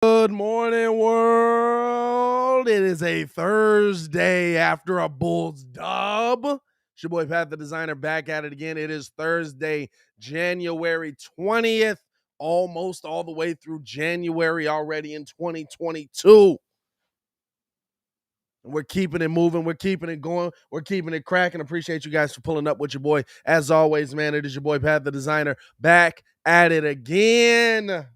Good morning, world. It is a Thursday after a Bulls dub. It's your boy Pat the Designer back at it again. It is Thursday, January 20th, almost all the way through January already in 2022. We're keeping it moving. We're keeping it going. We're keeping it cracking. Appreciate you guys for pulling up with your boy. As always, man, it is your boy Pat the Designer back at it again.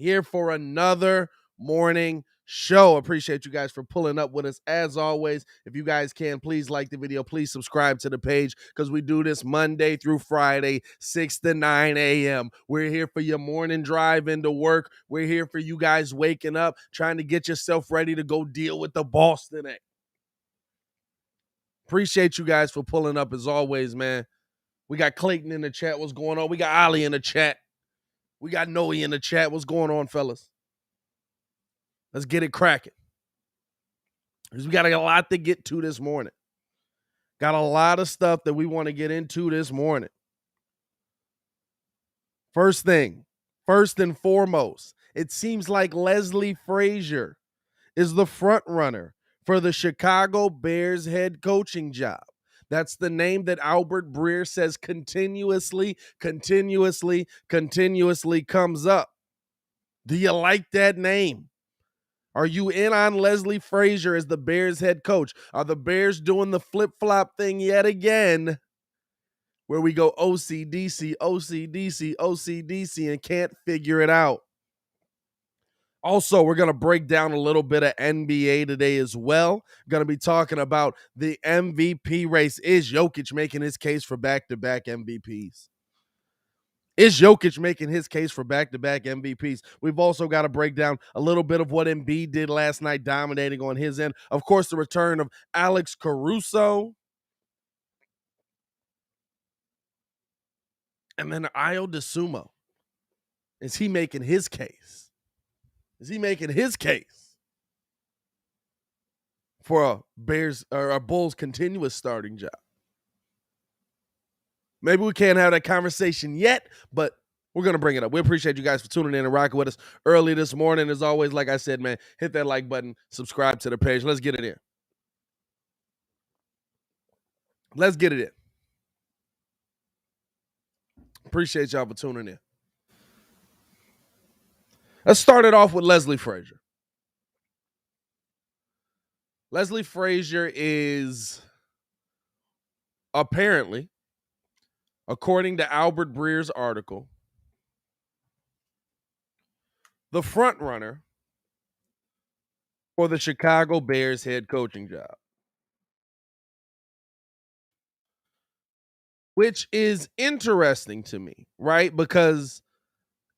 Here for another morning show. Appreciate you guys for pulling up with us. As always, if you guys can, please like the video. Please subscribe to the page because we do this Monday through Friday, 6 to 9 a.m. We're here for your morning drive into work. We're here for you guys waking up, trying to get yourself ready to go deal with the boss today. Appreciate you guys for pulling up as always, man. We got Clayton in the chat. What's going on? We got Ali in the chat. We got Noe in the chat. What's going on, fellas? Let's get it cracking. Because we got a lot to get to this morning. Got a lot of stuff that we want to get into this morning. First thing, first and foremost, it seems like Leslie Frazier is the front runner for the Chicago Bears head coaching job. That's the name that Albert Breer says continuously comes up. Do you like that name? Are you in on Leslie Frazier as the Bears head coach? Are the Bears doing the flip-flop thing yet again where we go OCDC, OCDC, OCDC and can't figure it out? Also, we're going to break down a little bit of NBA today as well. Going to be talking about the MVP race. Is Jokic making his case for back-to-back MVPs? Is Jokic making his case for back-to-back MVPs? We've also got to break down a little bit of what Embiid did last night, dominating on his end. Of course, the return of Alex Caruso. And then Ayo Dosunmu. Is he making his case? Is he making his case for a Bears or a Bulls continuous starting job? Maybe we can't have that conversation yet, but we're going to bring it up. We appreciate you guys for tuning in and rocking with us early this morning. As always, like I said, man, hit that like button, subscribe to the page. Let's get it in. Let's get it in. Appreciate y'all for tuning in. Let's start it off with Leslie Frazier. Leslie Frazier is apparently, according to Albert Breer's article, the front runner for the Chicago Bears head coaching job. Which is interesting to me, right? Because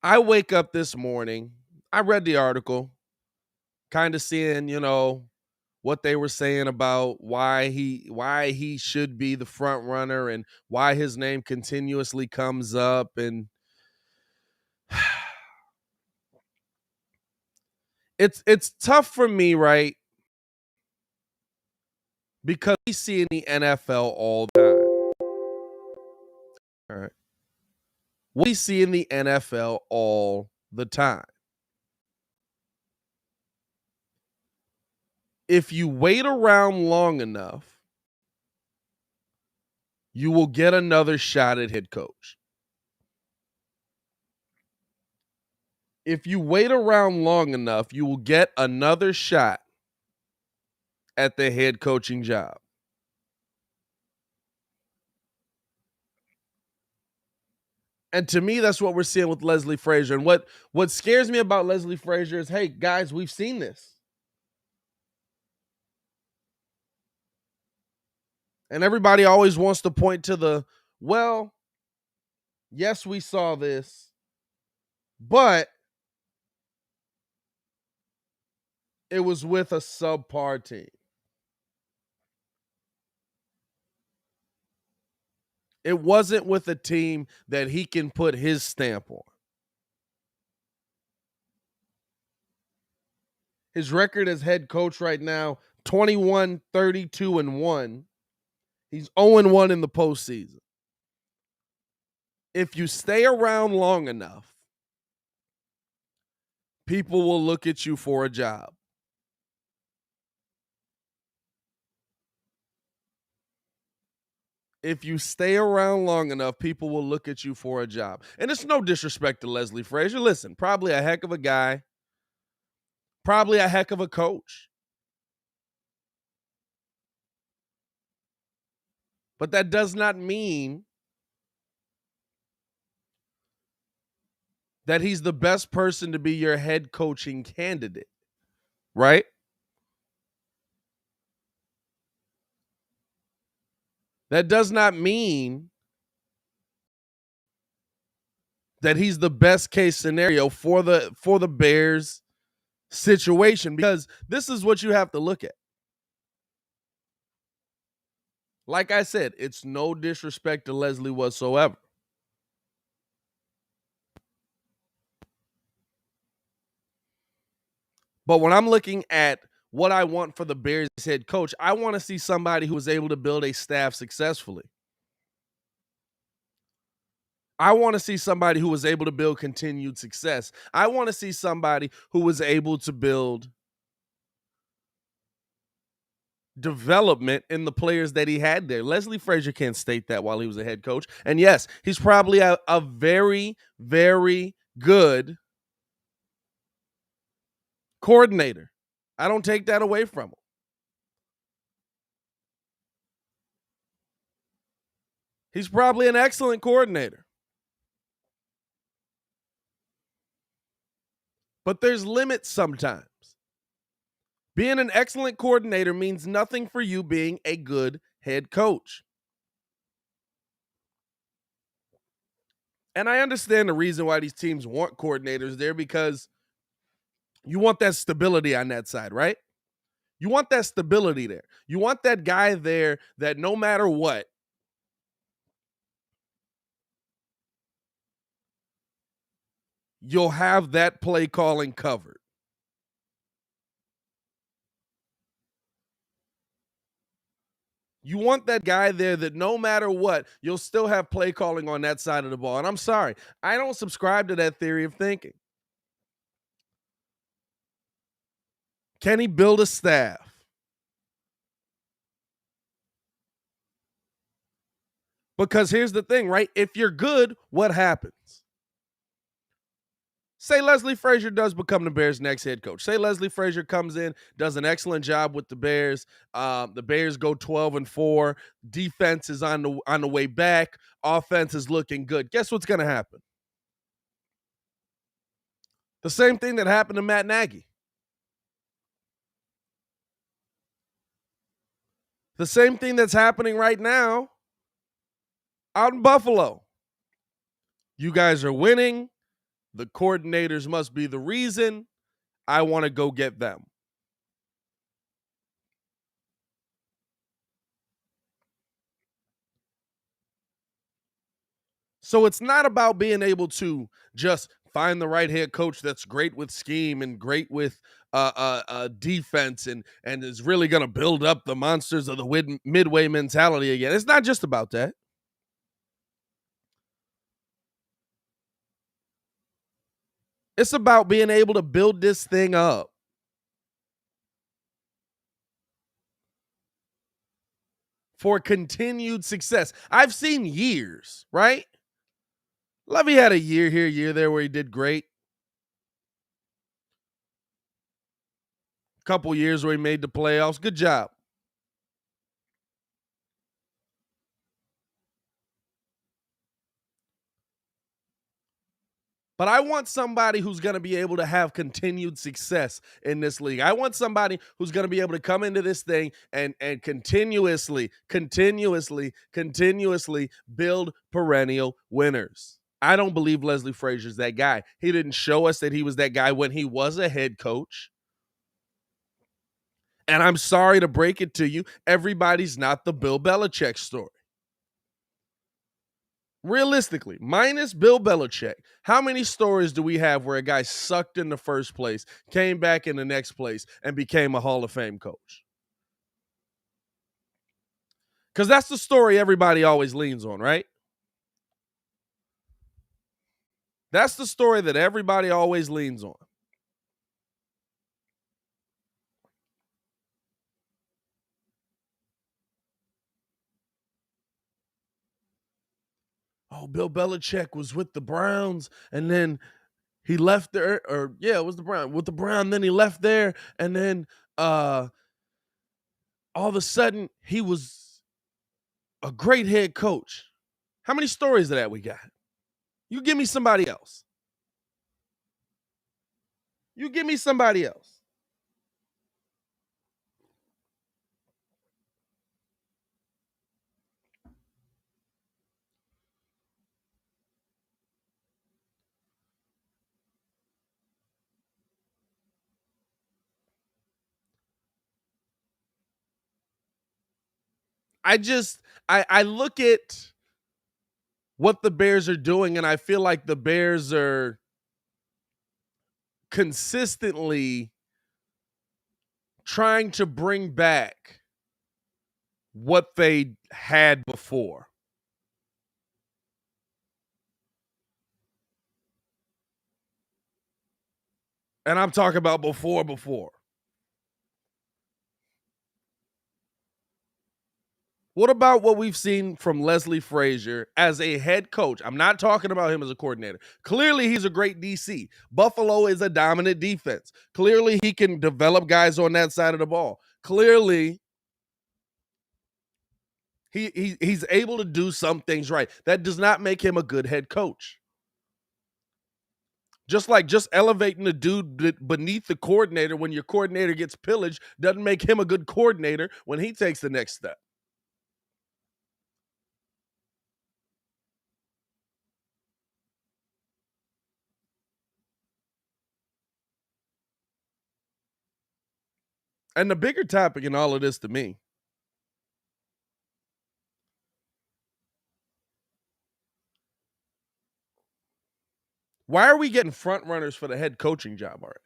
I wake up this morning, I read the article, kind of seeing, what they were saying about why he should be the front runner and why his name continuously comes up. And it's tough for me, right? Because we see in the NFL all the time. All right. We see in the NFL all the time. If you wait around long enough, you will get another shot at head coach. If you wait around long enough, you will get another shot at the head coaching job. And to me, that's what we're seeing with Leslie Frazier. And what scares me about Leslie Frazier is, hey, guys, we've seen this. And everybody always wants to point to yes, we saw this, but it was with a subpar team. It wasn't with a team that he can put his stamp on. His record as head coach right now, 21, 32, and 1. He's 0-1 in the postseason. If you stay around long enough, people will look at you for a job. If you stay around long enough, people will look at you for a job. And it's no disrespect to Leslie Frazier. Listen, probably a heck of a guy, probably a heck of a coach. But that does not mean that he's the best person to be your head coaching candidate, right? That does not mean that he's the best case scenario for the Bears situation, because this is what you have to look at. Like I said, it's no disrespect to Leslie whatsoever. But when I'm looking at what I want for the Bears head coach, I want to see somebody who was able to build a staff successfully. I want to see somebody who was able to build continued success. I want to see somebody who was able to build development in the players that he had there. Leslie Frazier can't state that while he was a head coach. And yes, he's probably a very, very good coordinator. I don't take that away from him. He's probably an excellent coordinator. But there's limits sometimes. Being an excellent coordinator means nothing for you being a good head coach. And I understand the reason why these teams want coordinators there, because you want that stability on that side, right? You want that stability there. You want that guy there that no matter what, you'll have that play calling covered. You want that guy there that no matter what, you'll still have play calling on that side of the ball. And I'm sorry, I don't subscribe to that theory of thinking. Can he build a staff? Because here's the thing, right? If you're good, what happens? Say Leslie Frazier does become the Bears' next head coach. Say Leslie Frazier comes in, does an excellent job with the Bears. The Bears go 12-4. Defense is on the way back. Offense is looking good. Guess what's going to happen? The same thing that happened to Matt Nagy. The same thing that's happening right now out in Buffalo. You guys are winning. The coordinators must be the reason. I want to go get them. So it's not about being able to just find the right head coach that's great with scheme and great with defense and is really going to build up the monsters of the midway mentality again. It's not just about that. It's about being able to build this thing up. For continued success. I've seen years, right? Levy had a year here, year there where he did great. Couple years where he made the playoffs. Good job. But I want somebody who's going to be able to have continued success in this league. I want somebody who's going to be able to come into this thing and continuously build perennial winners. I don't believe Leslie Frazier's that guy. He didn't show us that he was that guy when he was a head coach. And I'm sorry to break it to you, everybody's not the Bill Belichick story. Realistically, minus Bill Belichick, how many stories do we have where a guy sucked in the first place, came back in the next place, and became a Hall of Fame coach? Because that's the story everybody always leans on, right? That's the story that everybody always leans on. oh, Bill Belichick was with the Browns, and then he left there, or yeah, it was the Brown with the Brown. Then he left there, and then all of a sudden he was a great head coach. How many stories of that we got? You give me somebody else. You give me somebody else. I look at what the Bears are doing, and I feel like the Bears are consistently trying to bring back what they had before. And I'm talking about before. What about what we've seen from Leslie Frazier as a head coach? I'm not talking about him as a coordinator. Clearly, he's a great DC. Buffalo is a dominant defense. Clearly, he can develop guys on that side of the ball. Clearly, he's able to do some things right. That does not make him a good head coach. Just elevating the dude beneath the coordinator when your coordinator gets pillaged doesn't make him a good coordinator when he takes the next step. And the bigger topic in all of this to me, why are we getting front runners for the head coaching job already?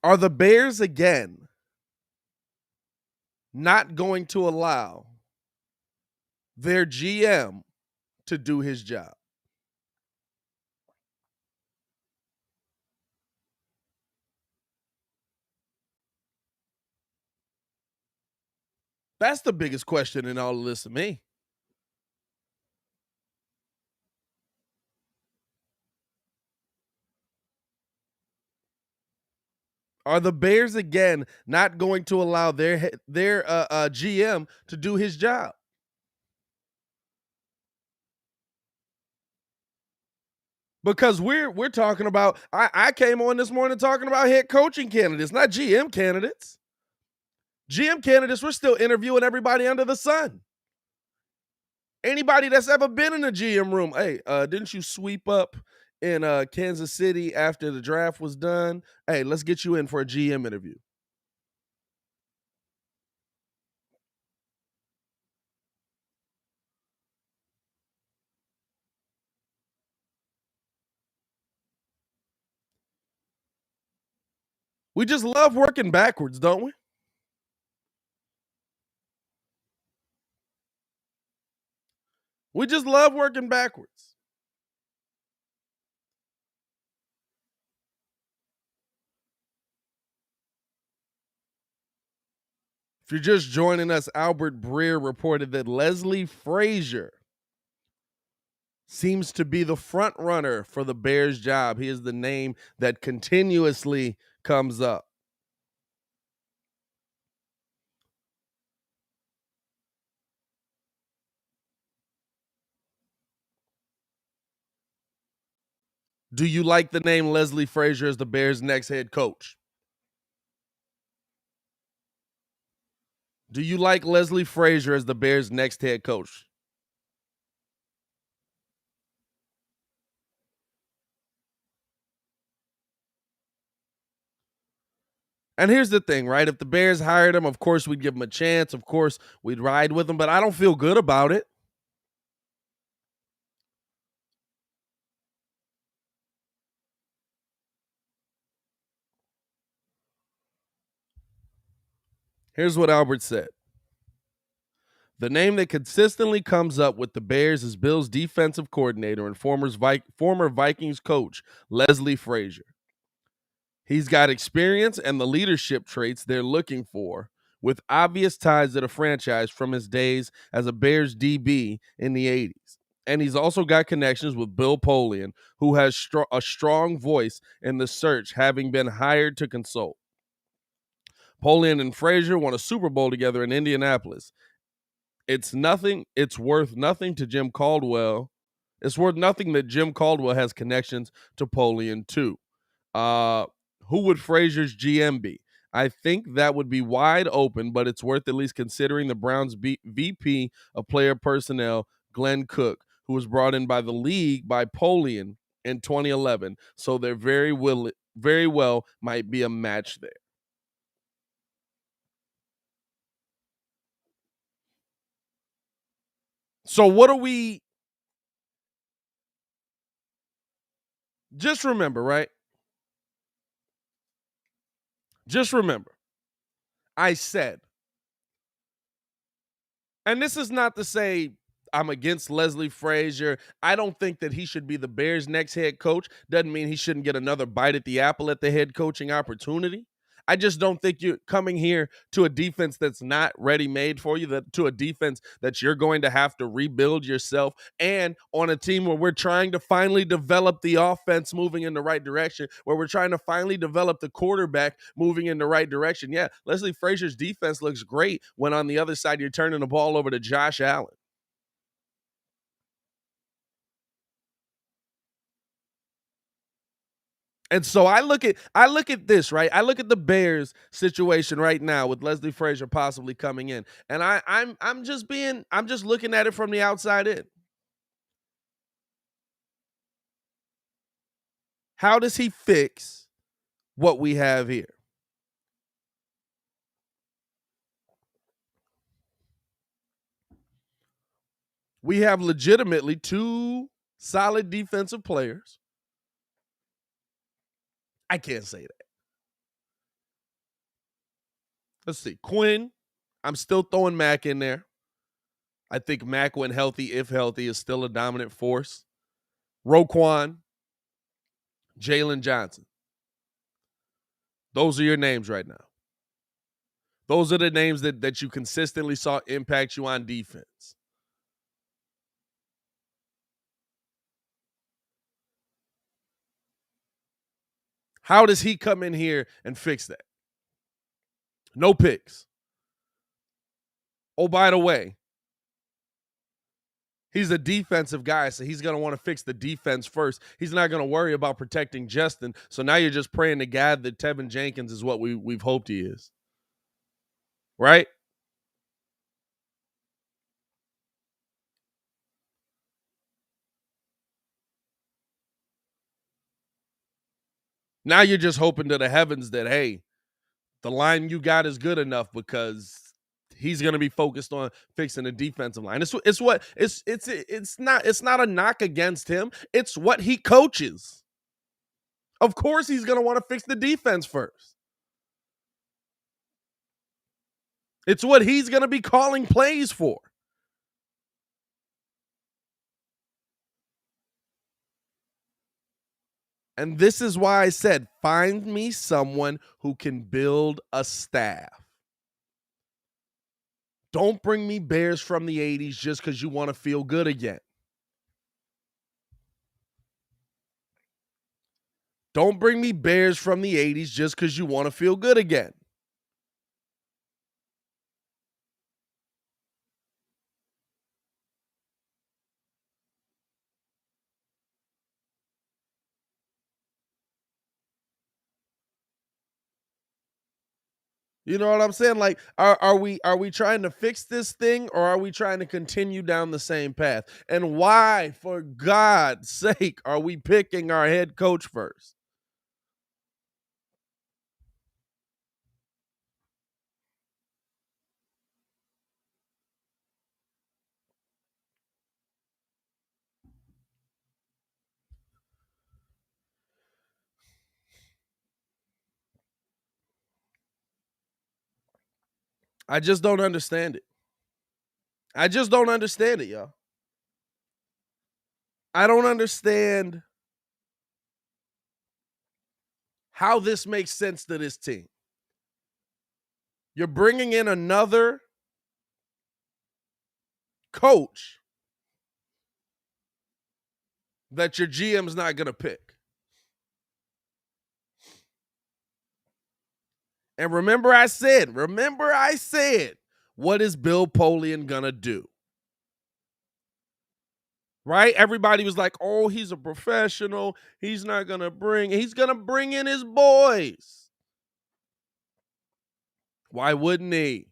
Are the Bears again not going to allow their GM to do his job? That's the biggest question in all of this to me. Are the Bears again not going to allow their GM to do his job? Because we're talking about, I came on this morning talking about head coaching candidates, not GM candidates. GM candidates, we're still interviewing everybody under the sun. Anybody that's ever been in a GM room, hey, didn't you sweep up in Kansas City after the draft was done? Hey, let's get you in for a GM interview. We just love working backwards, don't we? We just love working backwards. If you're just joining us, Albert Breer reported that Leslie Frazier seems to be the front runner for the Bears job. He is the name that continuously comes up. Do you like the name Leslie Frazier as the Bears' next head coach? Do you like Leslie Frazier as the Bears' next head coach? And here's the thing, right? If the Bears hired him, of course we'd give him a chance. Of course we'd ride with him, but I don't feel good about it. Here's what Albert said. The name that consistently comes up with the Bears is Bill's defensive coordinator and former Vikings coach, Leslie Frazier. He's got experience and the leadership traits they're looking for, with obvious ties to the franchise from his days as a Bears DB in the 80s. And he's also got connections with Bill Polian, who has a strong voice in the search, having been hired to consult. Polian and Frazier won a Super Bowl together in Indianapolis. It's worth nothing to Jim Caldwell. It's worth nothing that Jim Caldwell has connections to Polian too. Who would Frazier's GM be? I think that would be wide open, but it's worth at least considering the Browns' VP of player personnel, Glenn Cook, who was brought in by the league by Polian in 2011. So there very well might be a match there. So what are we? Just remember, right? Just remember, I said, and this is not to say I'm against Leslie Frazier. I don't think that he should be the Bears' next head coach. Doesn't mean he shouldn't get another bite at the apple at the head coaching opportunity. I just don't think you're coming here to a defense that's not ready-made for you, to a defense that you're going to have to rebuild yourself, and on a team where we're trying to finally develop the offense moving in the right direction, where we're trying to finally develop the quarterback moving in the right direction. Yeah, Leslie Frazier's defense looks great when on the other side you're turning the ball over to Josh Allen. And so I look at this, right? I look at the Bears situation right now with Leslie Frazier possibly coming in. And I'm just looking at it from the outside in. How does he fix what we have here? We have legitimately two solid defensive players. I can't say that. Let's see. Quinn, I'm still throwing Mac in there. I think Mac, when healthy, if healthy, is still a dominant force. Roquan, Jalen Johnson. Those are your names right now. Those are the names that you consistently saw impact you on defense. How does he come in here and fix that? No picks. Oh, by the way, he's a defensive guy, so he's going to want to fix the defense first. He's not going to worry about protecting Justin. So now you're just praying to God that Tevin Jenkins is what we've hoped he is. Right? Now you're just hoping to the heavens that, hey, the line you got is good enough because he's going to be focused on fixing the defensive line. It's not a knock against him. It's what he coaches. Of course he's going to want to fix the defense first. It's what he's going to be calling plays for. And this is why I said, find me someone who can build a staff. Don't bring me Bears from the 80s just because you want to feel good again. Don't bring me Bears from the 80s just because you want to feel good again. You know what I'm saying? Like, are we trying to fix this thing, or are we trying to continue down the same path? And why, for God's sake, are we picking our head coach first? I just don't understand it. I just don't understand it, y'all. I don't understand how this makes sense to this team. You're bringing in another coach that your GM's not going to pick. And remember I said, what is Bill Polian going to do? Right? Everybody was like, oh, he's a professional. He's going to bring in his boys. Why wouldn't he?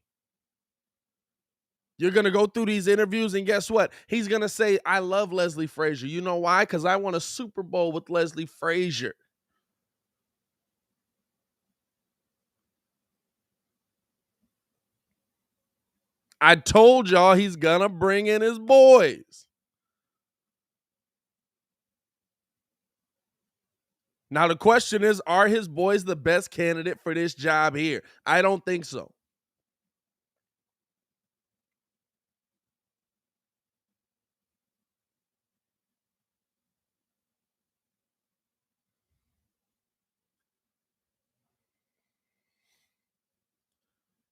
You're going to go through these interviews, and guess what? He's going to say, I love Leslie Frazier. You know why? Because I won a Super Bowl with Leslie Frazier. I told y'all he's going to bring in his boys. Now, the question is, are his boys the best candidate for this job here? I don't think so.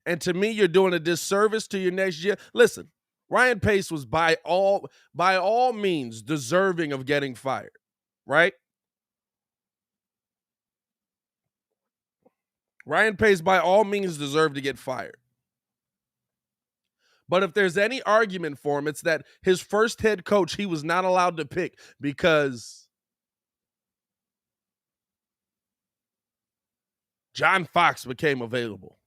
And to me, you're doing a disservice to your next year. Listen, Ryan Pace was by all means deserving of getting fired, right? Ryan Pace by all means deserved to get fired. But if there's any argument for him, it's that his first head coach he was not allowed to pick because John Fox became available.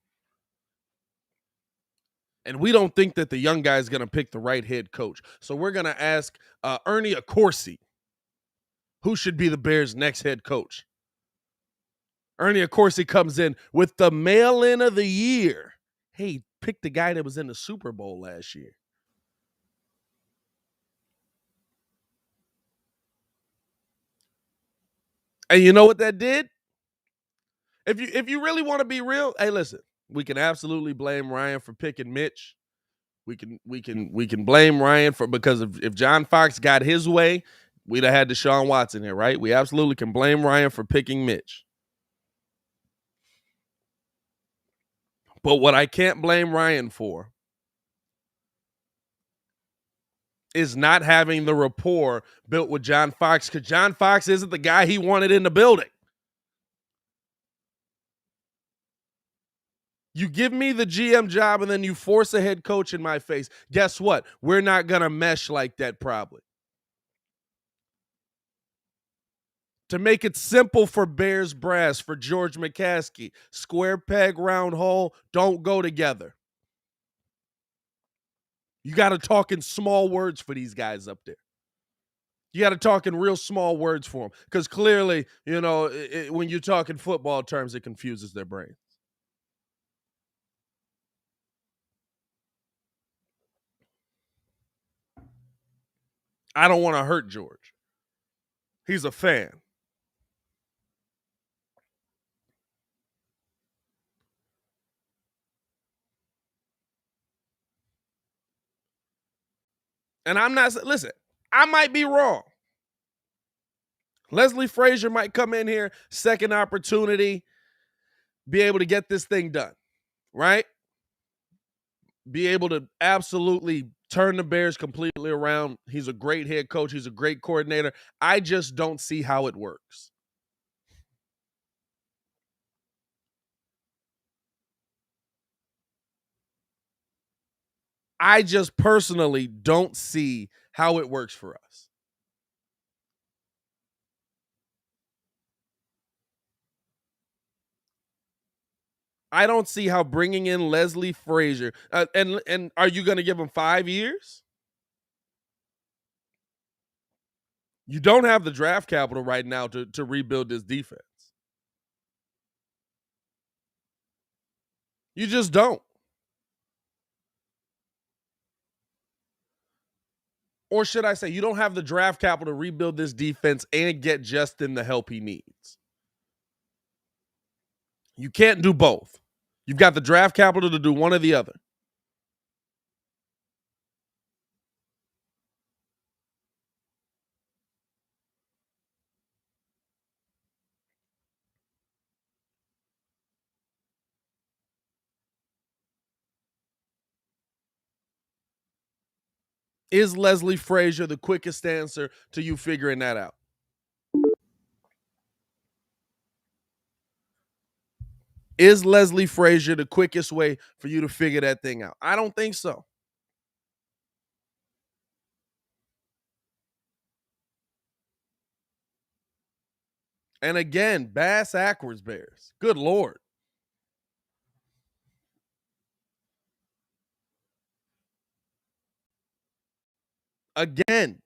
And we don't think that the young guy is going to pick the right head coach. So we're going to ask Ernie Accorsi who should be the Bears' next head coach. Ernie Accorsi comes in with the mail-in of the year. Hey, pick the guy that was in the Super Bowl last year. And you know what that did? If you really want to be real, hey, listen, we can absolutely blame Ryan for picking Mitch. We can blame Ryan for because if John Fox got his way, we'd have had Deshaun Watson here, right? We absolutely can blame Ryan for picking Mitch. But what I can't blame Ryan for is not having the rapport built with John Fox, because John Fox isn't the guy he wanted in the building. You give me the GM job and then you force a head coach in my face. Guess what? We're not going to mesh like that probably. To make it simple for Bears brass, for George McCaskey, square peg, round hole don't go together. You got to talk in small words for these guys up there. You got to talk in real small words for them because clearly, when you talk in football terms, it confuses their brain. I don't want to hurt George. He's a fan. And listen, I might be wrong. Leslie Frazier might come in here, second opportunity, be able to get this thing done, right? Be able to absolutely turn the Bears completely around. He's a great head coach. He's a great coordinator. I just don't see how it works. I just personally don't see how it works for us. I don't see how bringing in Leslie Frazier and are you going to give him 5 years? You don't have the draft capital right now to rebuild this defense. You just don't. Or should I say, you don't have the draft capital to rebuild this defense and get Justin the help he needs. You can't do both. You've got the draft capital to do one or the other. Is Leslie Frazier the quickest answer to you figuring that out? Is Leslie Frazier the quickest way for you to figure that thing out? I don't think so. And again, bass backwards Bears. Good Lord. Again.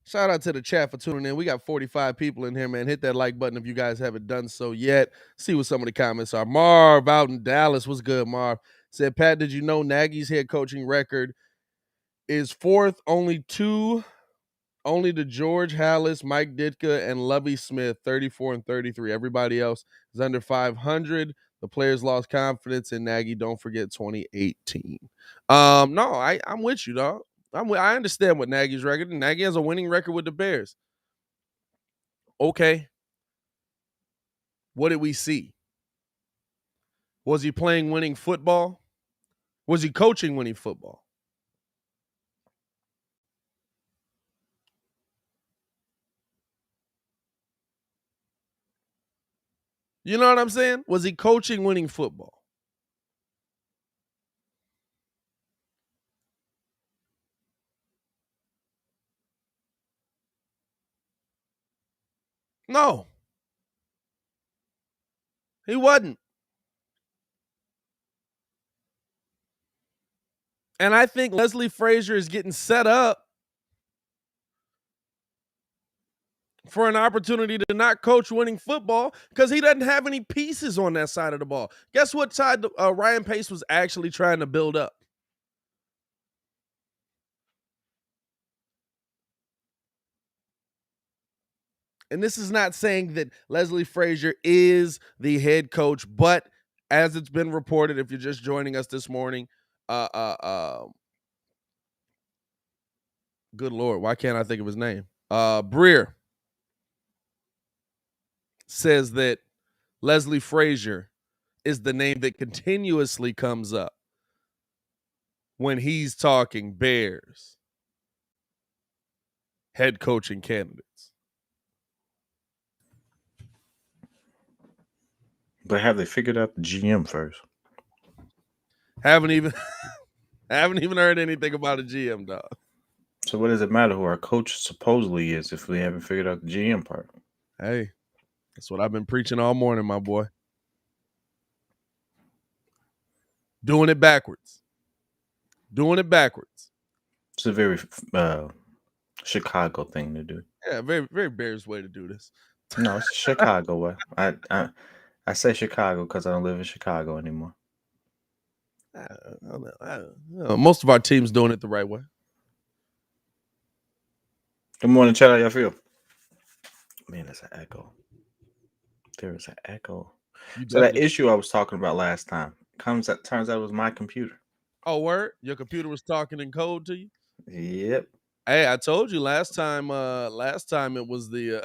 Shout out to the chat for tuning in. We got 45 people in here, man. Hit that like button if you guys haven't done so yet. See what some of the comments are. Marv out in Dallas. What's good, Marv? Said, Pat, did you know Nagy's head coaching record is fourth only to George Halas, Mike Ditka, and Lovie Smith, 34 and 33. Everybody else is under 500. The players lost confidence in Nagy. Don't forget 2018. No, I'm with you, dog. I understand what Nagy's record. Nagy has a winning record with the Bears. Okay. What did we see? Was he playing winning football? Was he coaching winning football? You know what I'm saying? Was he coaching winning football? No. He wasn't. And I think Leslie Frazier is getting set up for an opportunity to not coach winning football because he doesn't have any pieces on that side of the ball. Guess what side Ryan Pace was actually trying to build up? And this is not saying that Leslie Frazier is the head coach, but as it's been reported, if you're just joining us this morning, good Lord, why can't I think of his name? Breer says that Leslie Frazier is the name that continuously comes up when he's talking Bears head coaching candidates. But have they figured out the GM first? Haven't even heard anything about a GM, dog. So what does it matter who our coach supposedly is if we haven't figured out the GM part? Hey, that's what I've been preaching all morning, my boy. Doing it backwards. It's a very Chicago thing to do. Yeah, very, very Bears way to do this. No, it's Chicago way. I say Chicago because I don't live in Chicago anymore. I don't know. Most of our team's doing it the right way. Good morning, chat. How y'all feel? Man, there's an echo. There is an echo. So that issue I was talking about last time turns out it was my computer. Oh, word? Your computer was talking in code to you? Yep. Hey, I told you last time it was the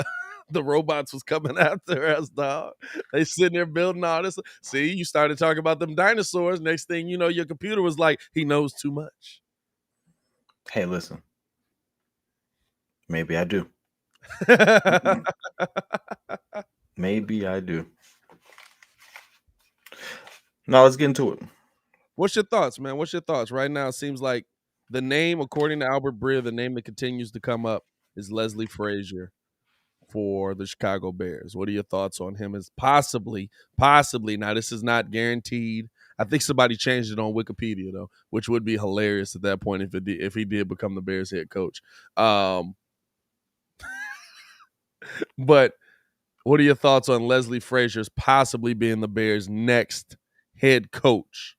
the robots was coming after us, dog. They sitting there building all this. See, you started talking about them dinosaurs. Next thing you know, your computer was like, he knows too much. Hey, listen. Maybe I do. Maybe I do. Now let's get into it. What's your thoughts, man? What's your thoughts? Right now, it seems like the name, according to Albert Breer, the name that continues to come up is Leslie Frazier for the Chicago Bears. What are your thoughts on him as possibly, now this is not guaranteed. I think somebody changed it on Wikipedia, though, which would be hilarious at that point if he did become the Bears head coach. But what are your thoughts on Leslie Frazier's possibly being the Bears' next head coach?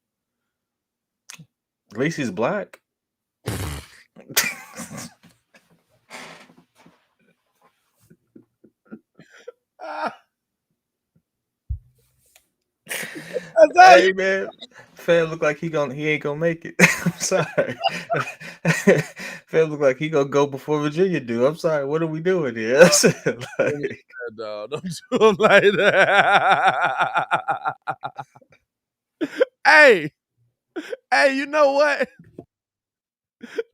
At least he's black. Hey man, Fed look like he ain't gonna make it. I'm sorry. Fed look like he gonna go before Virginia do. I'm sorry. What are we doing here? No, don't do him like that. Hey, you know what?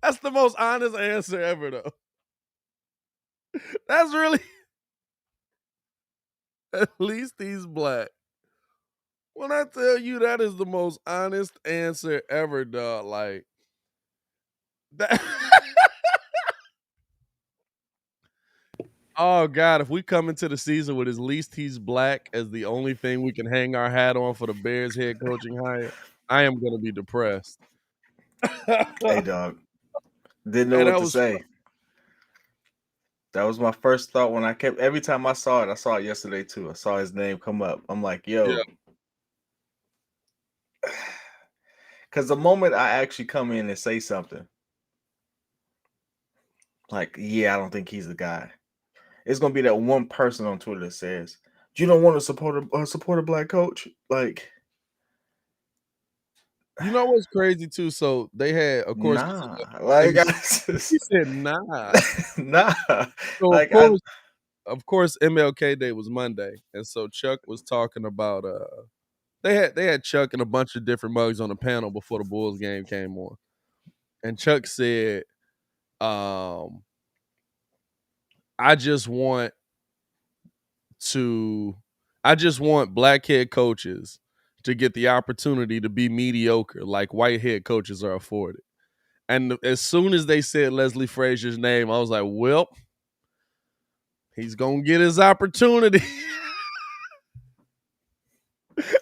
That's the most honest answer ever, though. That's really at least he's black. When I tell you that is the most honest answer ever, dog. Like that. Oh God, if we come into the season with at least he's black as the only thing we can hang our hat on for the Bears head coaching hire, I am gonna be depressed. Hey, dog. Didn't know And what that to was say. That was my first thought when every time I saw it yesterday too. I saw his name come up. I'm like, yeah. yo. Because the moment I actually come in and say something, like, yeah, I don't think he's the guy, it's gonna be that one person on Twitter that says, "You don't want to support a black coach." Like, You know what's crazy too? So they had, of course, nah. Like, he said nah. nah. So Like, of course, MLK Day was Monday, and so Chuck was talking about they had Chuck and a bunch of different mugs on the panel before the Bulls game came on, and Chuck said, I just want black head coaches to get the opportunity to be mediocre like white head coaches are afforded." And as soon as they said Leslie Frazier's name, I was like, well, he's going to get his opportunity.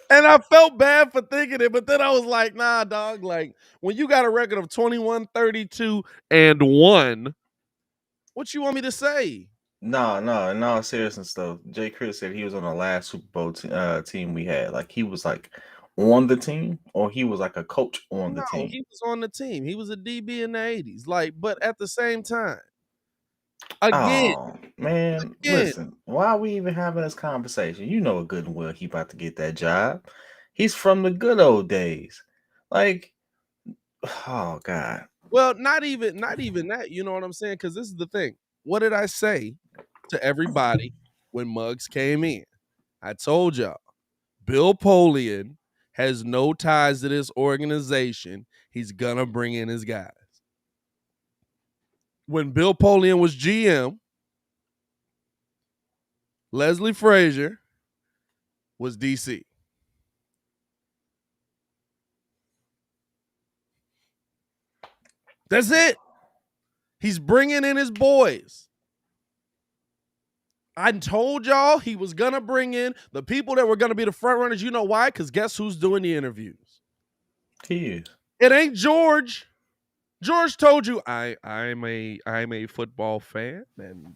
And I felt bad for thinking it, but then I was like, nah, dog. Like, when you got a record of 21, 32, and 1, what you want me to say? no, in all seriousness though, Jay Chris said he was on the last Super Bowl team we had. Like, he was like on the team, or he was like a coach on the No, team. he was on the team. He was a DB in the 80s. Like, but at the same time, again, Oh man, listen, why are we even having this conversation? You know good and well he about to get that job. He's from the good old days. Like, oh God. well, not even that. You know what I'm saying? Because this is the thing. What did I say to everybody when Muggs came in? I told y'all, Bill Polian has no ties to this organization. He's gonna bring in his guys. When Bill Polian was GM, Leslie Frazier was DC. That's it. He's bringing in his boys. I told y'all he was gonna bring in the people that were gonna be the front runners. You know why? Because guess who's doing the interviews? He is. It ain't George. George told you I'm a football fan and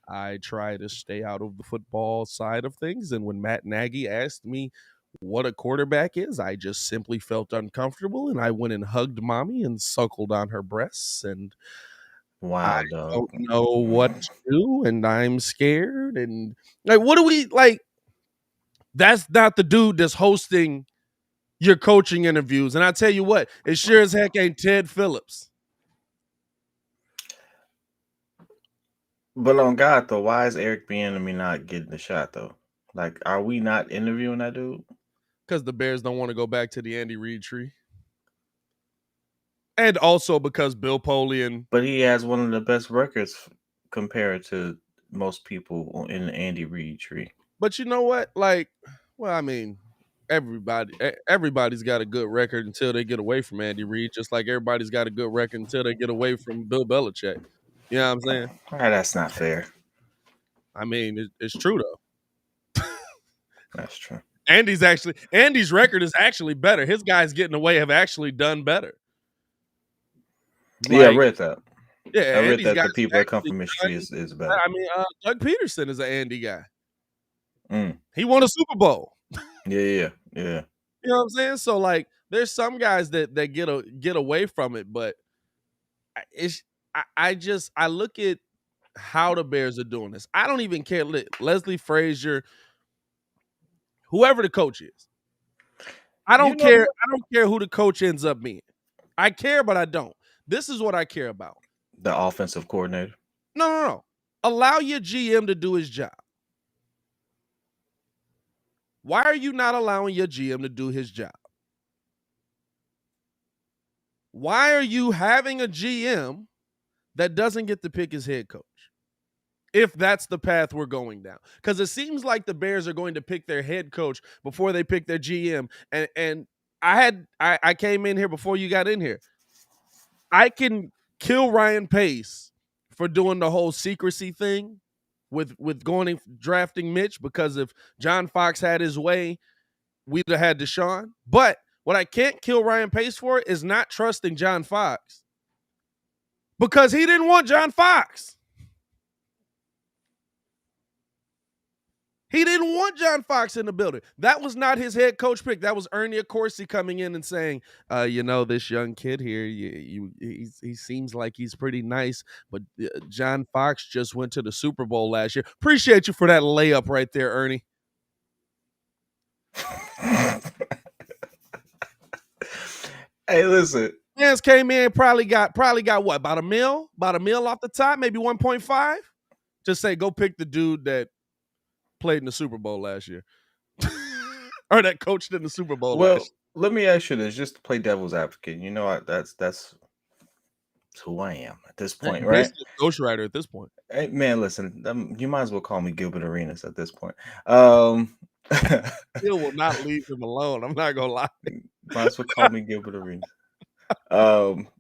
I try to stay out of the football side of things. And when Matt Nagy asked me what a quarterback is, I just simply felt uncomfortable and I went and hugged mommy and suckled on her breasts and I Wow, dog. don't know what to do and I'm scared. And like, what do we like? That's not the dude that's hosting your coaching interviews. And I tell you what, it sure as heck ain't Ted Phillips. But on God though, why is Eric Bieniemy not getting the shot though? Like, are we not interviewing that dude? Because the Bears don't want to go back to the Andy Reid tree. And also because Bill Polian. But he has one of the best records compared to most people in the Andy Reid tree. But you know what? Like, well, I mean, everybody's got a good record until they get away from Andy Reid, just like everybody's got a good record until they get away from Bill Belichick. You know what I'm saying? That's not fair. I mean, it's true though. That's true. Andy's record is actually better. His guys getting away have actually done better. Yeah, I read that. Yeah, I read Andy's that guys the people that come from his done, tree is better. I mean, Doug Peterson is an Andy guy. Mm. He won a Super Bowl. Yeah. You know what I'm saying? So like, there's some guys that get away from it, but I look at how the Bears are doing this. I don't even care. Leslie Frazier, whoever the coach is, I don't care. I don't care who the coach ends up being. I care, but I don't. This is what I care about. The offensive coordinator. No. Allow your GM to do his job. Why are you not allowing your GM to do his job? why are you having a GM that doesn't get to pick his head coach? If that's the path we're going down. Because it seems like the Bears are going to pick their head coach before they pick their GM. And I came in here before you got in here. I can kill Ryan Pace for doing the whole secrecy thing with going and drafting Mitch, because if John Fox had his way, we'd have had Deshaun. But what I can't kill Ryan Pace for is not trusting John Fox, because he didn't want John Fox. He didn't want John Fox in the building. That was not his head coach pick. That was Ernie Accorsi coming in and saying, this young kid here, he seems like he's pretty nice, but John Fox just went to the Super Bowl last year. Appreciate you for that layup right there, Ernie. Hey, listen. Fans came in, probably got what, about a mil off the top, maybe 1.5. Just say, go pick the dude that played in the Super Bowl last year. Or that coached in the Super Bowl last year. Let me ask you this, just to play devil's advocate. You know, that's who I am at this point, right? Basically a ghostwriter at this point. Hey, man, listen, you might as well call me Gilbert Arenas at this point. Still will not leave him alone. I'm not gonna lie. Might as well call me Gilbert Arenas.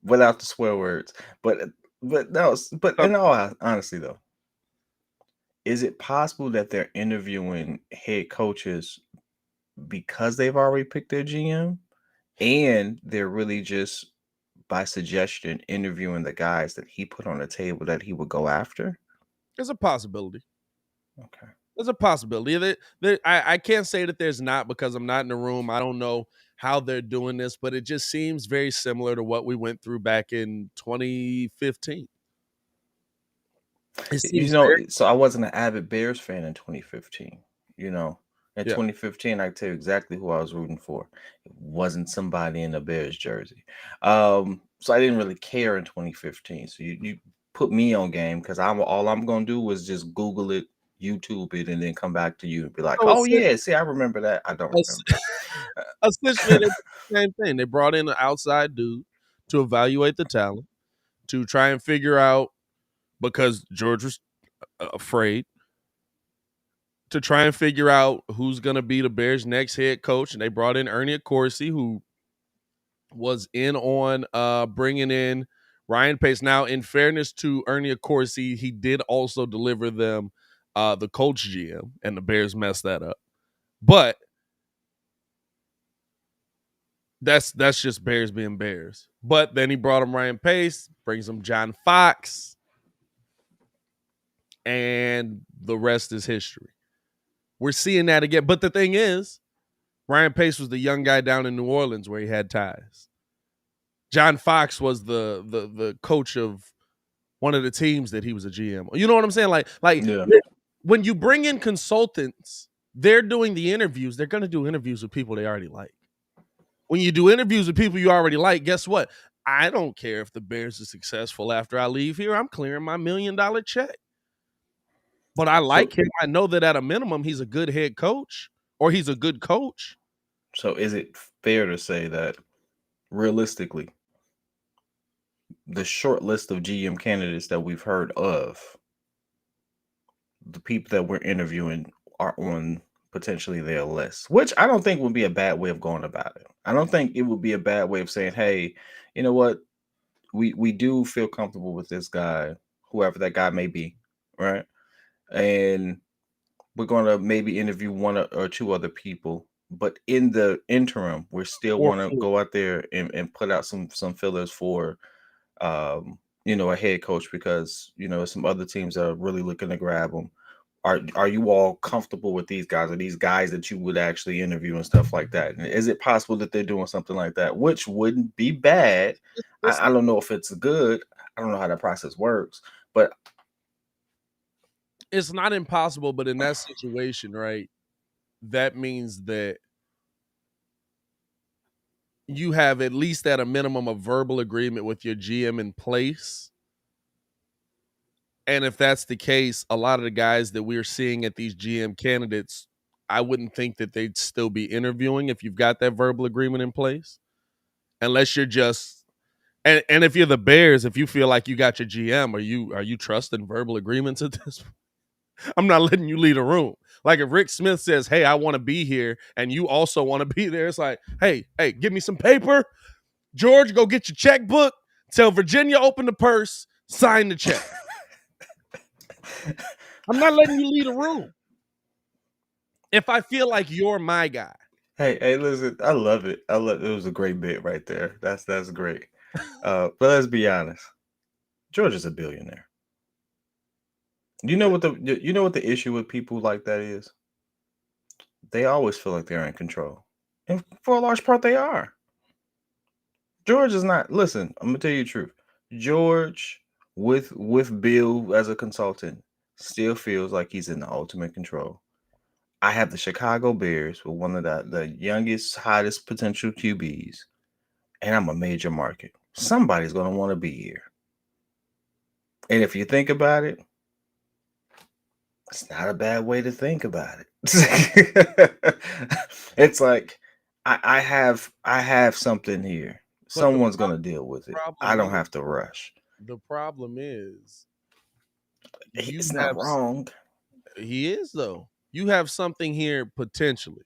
Without the swear words. But in all honesty though, is it possible that they're interviewing head coaches because they've already picked their GM, and they're really just by suggestion interviewing the guys that he put on the table that he would go after? There's a possibility. Okay. There's a possibility. I can't say that there's not, because I'm not in the room. I don't know how they're doing this, but it just seems very similar to what we went through back in 2015. So I wasn't an avid Bears fan in 2015. In 2015, I can tell you exactly who I was rooting for. It wasn't somebody in a Bears jersey. So I didn't really care in 2015. So you put me on game, because all I'm gonna do was just Google it, YouTube it, and then come back to you and be like, oh yeah, see, I remember that. I don't remember. Essentially, it's the same thing. They brought in an outside dude to evaluate the talent, to try and figure out, because George was afraid, to try and figure out who's going to be the Bears' next head coach. And they brought in Ernie Accorsi, who was in on bringing in Ryan Pace. Now, in fairness to Ernie Accorsi, he did also deliver them the coach GM, and the Bears messed that up. But that's just Bears being Bears. But then he brought him Ryan Pace, brings him John Fox, and the rest is history. We're seeing that again. But the thing is, Ryan Pace was the young guy down in New Orleans where he had ties. John Fox was the coach of one of the teams that he was a GM. You know what I'm saying? Like yeah. When you bring in consultants, they're doing the interviews. They're going to do interviews with people they already like. When you do interviews with people you already like, guess what? I don't care if the Bears are successful after I leave here. I'm clearing my $1 million check. But I like him. I know that at a minimum, he's a good head coach, or he's a good coach. So is it fair to say that realistically, the short list of GM candidates that we've heard of, the people that we're interviewing are on potentially their list, which I don't think would be a bad way of going about it. I don't think it would be a bad way of saying, hey, you know what? We do feel comfortable with this guy, whoever that guy may be, right? And we're going to maybe interview one or two other people. But in the interim, we're still want to go out there and put out some fillers for, a head coach, because, some other teams are really looking to grab them. Are you all comfortable with these guys? Are these guys that you would actually interview and stuff like that? And is it possible that they're doing something like that, which wouldn't be bad? I don't know if it's good. I don't know how that process works, but it's not impossible. But in that situation, right, that means that you have at least at a minimum a verbal agreement with your GM in place. And if that's the case, a lot of the guys that we're seeing at these GM candidates, I wouldn't think that they'd still be interviewing if you've got that verbal agreement in place, unless you're just And if you're the Bears, if you feel like you got your GM, are you trusting verbal agreements at this? I'm not letting you leave a room. Like if Rick Smith says, "Hey, I want to be here," and you also want to be there, it's like, "Hey, give me some paper, George. Go get your checkbook. Tell Virginia open the purse, sign the check." I'm not letting you leave a room if I feel like you're my guy. Hey, listen, I love it. It was a great bit right there. That's great. But let's be honest. George is a billionaire. You know what the issue with people like that is? They always feel like they're in control. And for a large part they are. George is not. Listen, I'm gonna tell you the truth. George, with Bill as a consultant, still feels like he's in the ultimate control. I have the Chicago Bears with one of the youngest, hottest potential QBs, and I'm a major market. Somebody's gonna want to be here. And if you think about it, it's not a bad way to think about it. It's like I have something here. But Someone's gonna deal with it. I don't have to rush. The problem is, It's not wrong. He is though. You have something here potentially.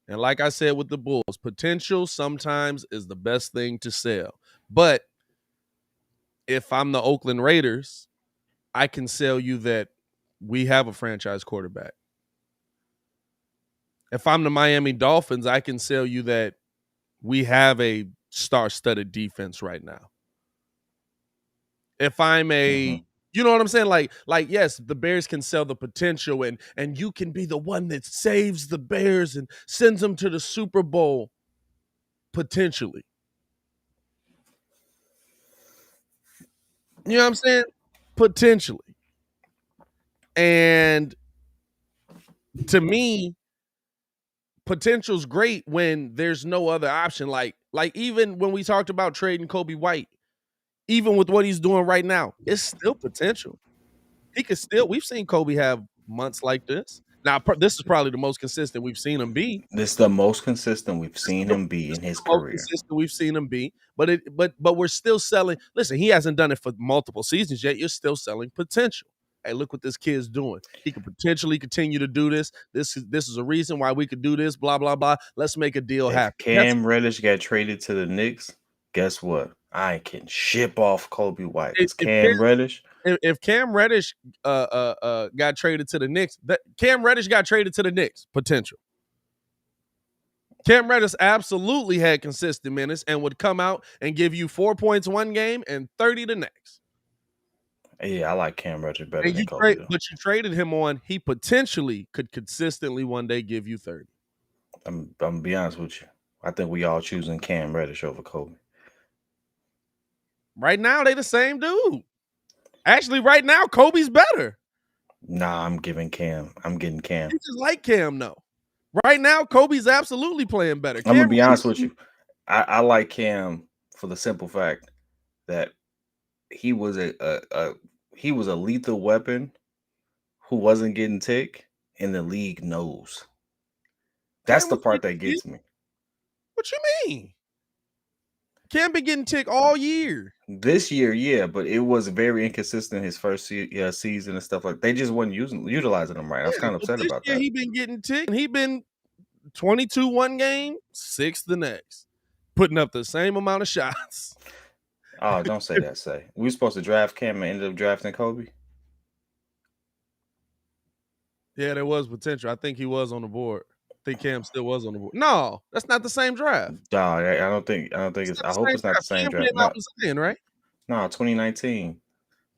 And like I said with the Bulls, potential sometimes is the best thing to sell. But if I'm the Oakland Raiders, I can sell you that we have a franchise quarterback. If I'm the Miami Dolphins, I can sell you that we have a star-studded defense right now. If I'm you know what I'm saying? Like yes, the Bears can sell the potential and you can be the one that saves the Bears and sends them to the Super Bowl potentially. You know what I'm saying? Potentially. And to me, potential's great when there's no other option. Like even when we talked about trading Kobe White, even with what he's doing right now, it's still potential. He could still. We've seen Kobe have months like this. Now, this is probably the most consistent we've seen him be. This is the most consistent we've seen him be in his career. Consistent we've seen him be, but we're still selling. Listen, he hasn't done it for multiple seasons yet. You're still selling potential. Hey, look what this kid's doing. He could potentially continue to do this. This is a reason why we could do this. Blah blah blah. Let's make a deal happen. Cam Reddish got traded to the Knicks. Guess what? I can ship off Kobe White. It's Cam Reddish. If Cam Reddish got traded to the Knicks, Cam Reddish got traded to the Knicks, potential. Cam Reddish absolutely had consistent minutes and would come out and give you 4 points one game and 30 the next. Yeah, I like Cam Reddish better than Kobe. But you traded him on, he potentially could consistently one day give you 30. I'm gonna be honest with you. I think we all choosing Cam Reddish over Kobe. Right now, they the same dude. Actually, right now, Kobe's better. Nah, I'm getting Cam. You just like Cam, though. Right now, Kobe's absolutely playing better. I'm gonna be honest with you. I like Cam for the simple fact that he was a lethal weapon who wasn't getting tick, and the league knows. That's the part that gets me. What you mean? Cam been getting tick all year. This year, yeah, but it was very inconsistent his first season and stuff like. They just wasn't utilizing him right. I was kind of upset about that. He been getting tick, and he been 22 one game, 6 the next, putting up the same amount of shots. Oh, don't say that. We were supposed to draft Cam and ended up drafting Kobe. Yeah, there was potential. I think he was on the board. I think Cam still was on the board. No, that's not the same draft. No, I don't think it's. I hope it's not the same draft. Cam came out with Zion, right? No, 2019.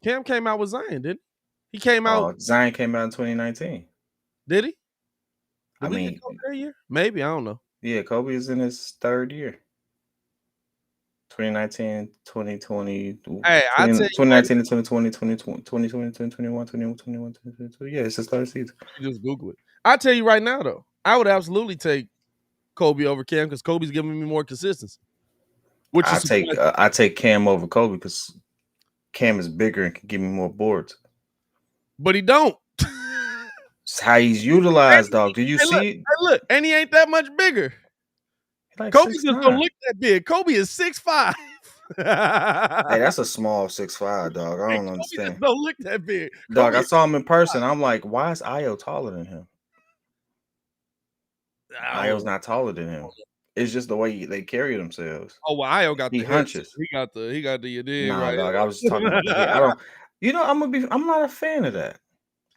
Cam came out with Zion, didn't he? He came out. Zion came out in 2019. Did he? I mean, that year? Maybe, I don't know. Yeah, Kobe is in his third year. 2019, 2020. Hey, 2019 to 2020, 2020, 2021, 2021, 2022. Yeah, it's his third season. You just Google it. I tell you right now, though, I would absolutely take Kobe over Cam because Kobe's giving me more consistency. I take Cam over Kobe because Cam is bigger and can give me more boards. But he don't. It's how he's utilized, dog. Do you see it? Hey, look, and he ain't that much bigger. Like Kobe's just gonna look that big. Kobe is 6'5". Hey, that's a small 6'5", dog. I don't Kobe understand. just don't look that big. Dog, Kobe I is saw him in person. I'm like, why is Ayo taller than him? I Ayo's don't not taller than him. It's just the way they carry themselves. Oh, well, Ayo got He the hips. hunches. He got the you dig Nah, right dog. I was just talking about the head. here. I'm not a fan of that.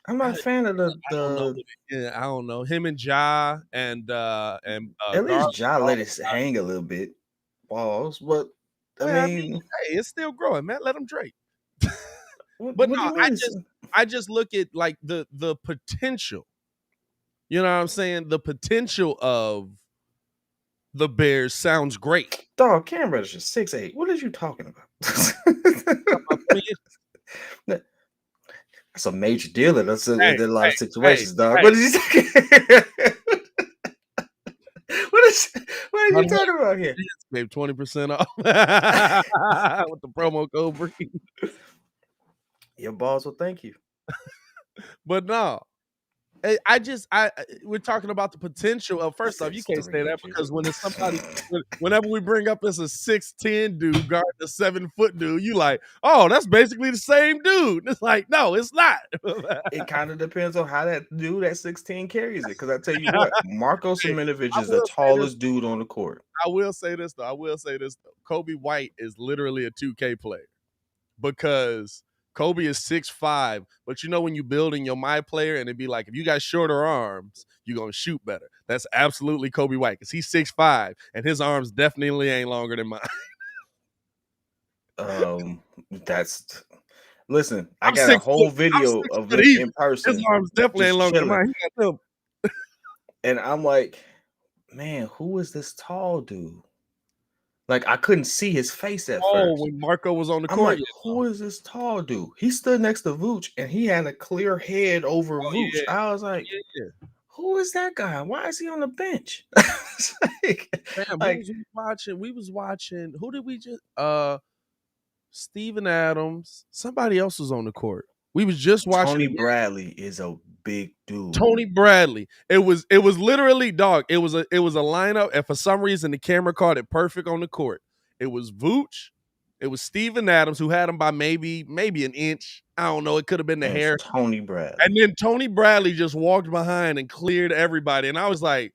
I'm not a fan of I don't know. Yeah, I don't know. Him and Ja and at least Garland. Ja let it hang a little bit. Balls, but I Well, I mean, mean, hey, it's still growing, man. Let him Drake. But what do no, you mean? I just look at like the potential. You know what I'm saying? The potential of the Bears sounds great. Dog, Cam Reddish is 6'8". What are you talking about? That's a major deal in a lot of situations, dog. What did you talking? What are you talking about here? Maybe 20% off with the promo code Bree. Your boss will thank you. But no, we're talking about the potential of. First off, you can't say that because when it's somebody, whenever we bring up it's a 6'10" dude guarding a 7-foot dude, you like, oh, that's basically the same dude. It's like, no, it's not. It kind of depends on how that dude at 16 carries it. Because I tell you what, Marko Simonovic is the tallest dude on the court. I will say this though. Kobe White is literally a 2K player because Kobe is 6'5", but you know when you building your my player and it'd be like if you got shorter arms, you're gonna shoot better. That's absolutely Kobe White because he's 6'5" and his arms definitely ain't longer than mine. Listen, I got a whole video of it in person. His arms definitely ain't longer than mine. He got them. And I'm like, man, who is this tall dude? Like, I couldn't see his face at first. When Marco was on the court. I'm like, who is this tall dude? He stood next to Vooch, and he had a clear head over Vooch. Yeah. I was like, who is that guy? Why is he on the bench? We was watching. Who did we just? Steven Adams. Somebody else was on the court. We was just watching. Tony Bradley is a big dude. Tony Bradley. It was literally, dog. It was a lineup, and for some reason the camera caught it perfect on the court. It was Vooch. It was Steven Adams, who had him by maybe an inch. I don't know. It could have been the hair. Tony Bradley. And then Tony Bradley just walked behind and cleared everybody. And I was like,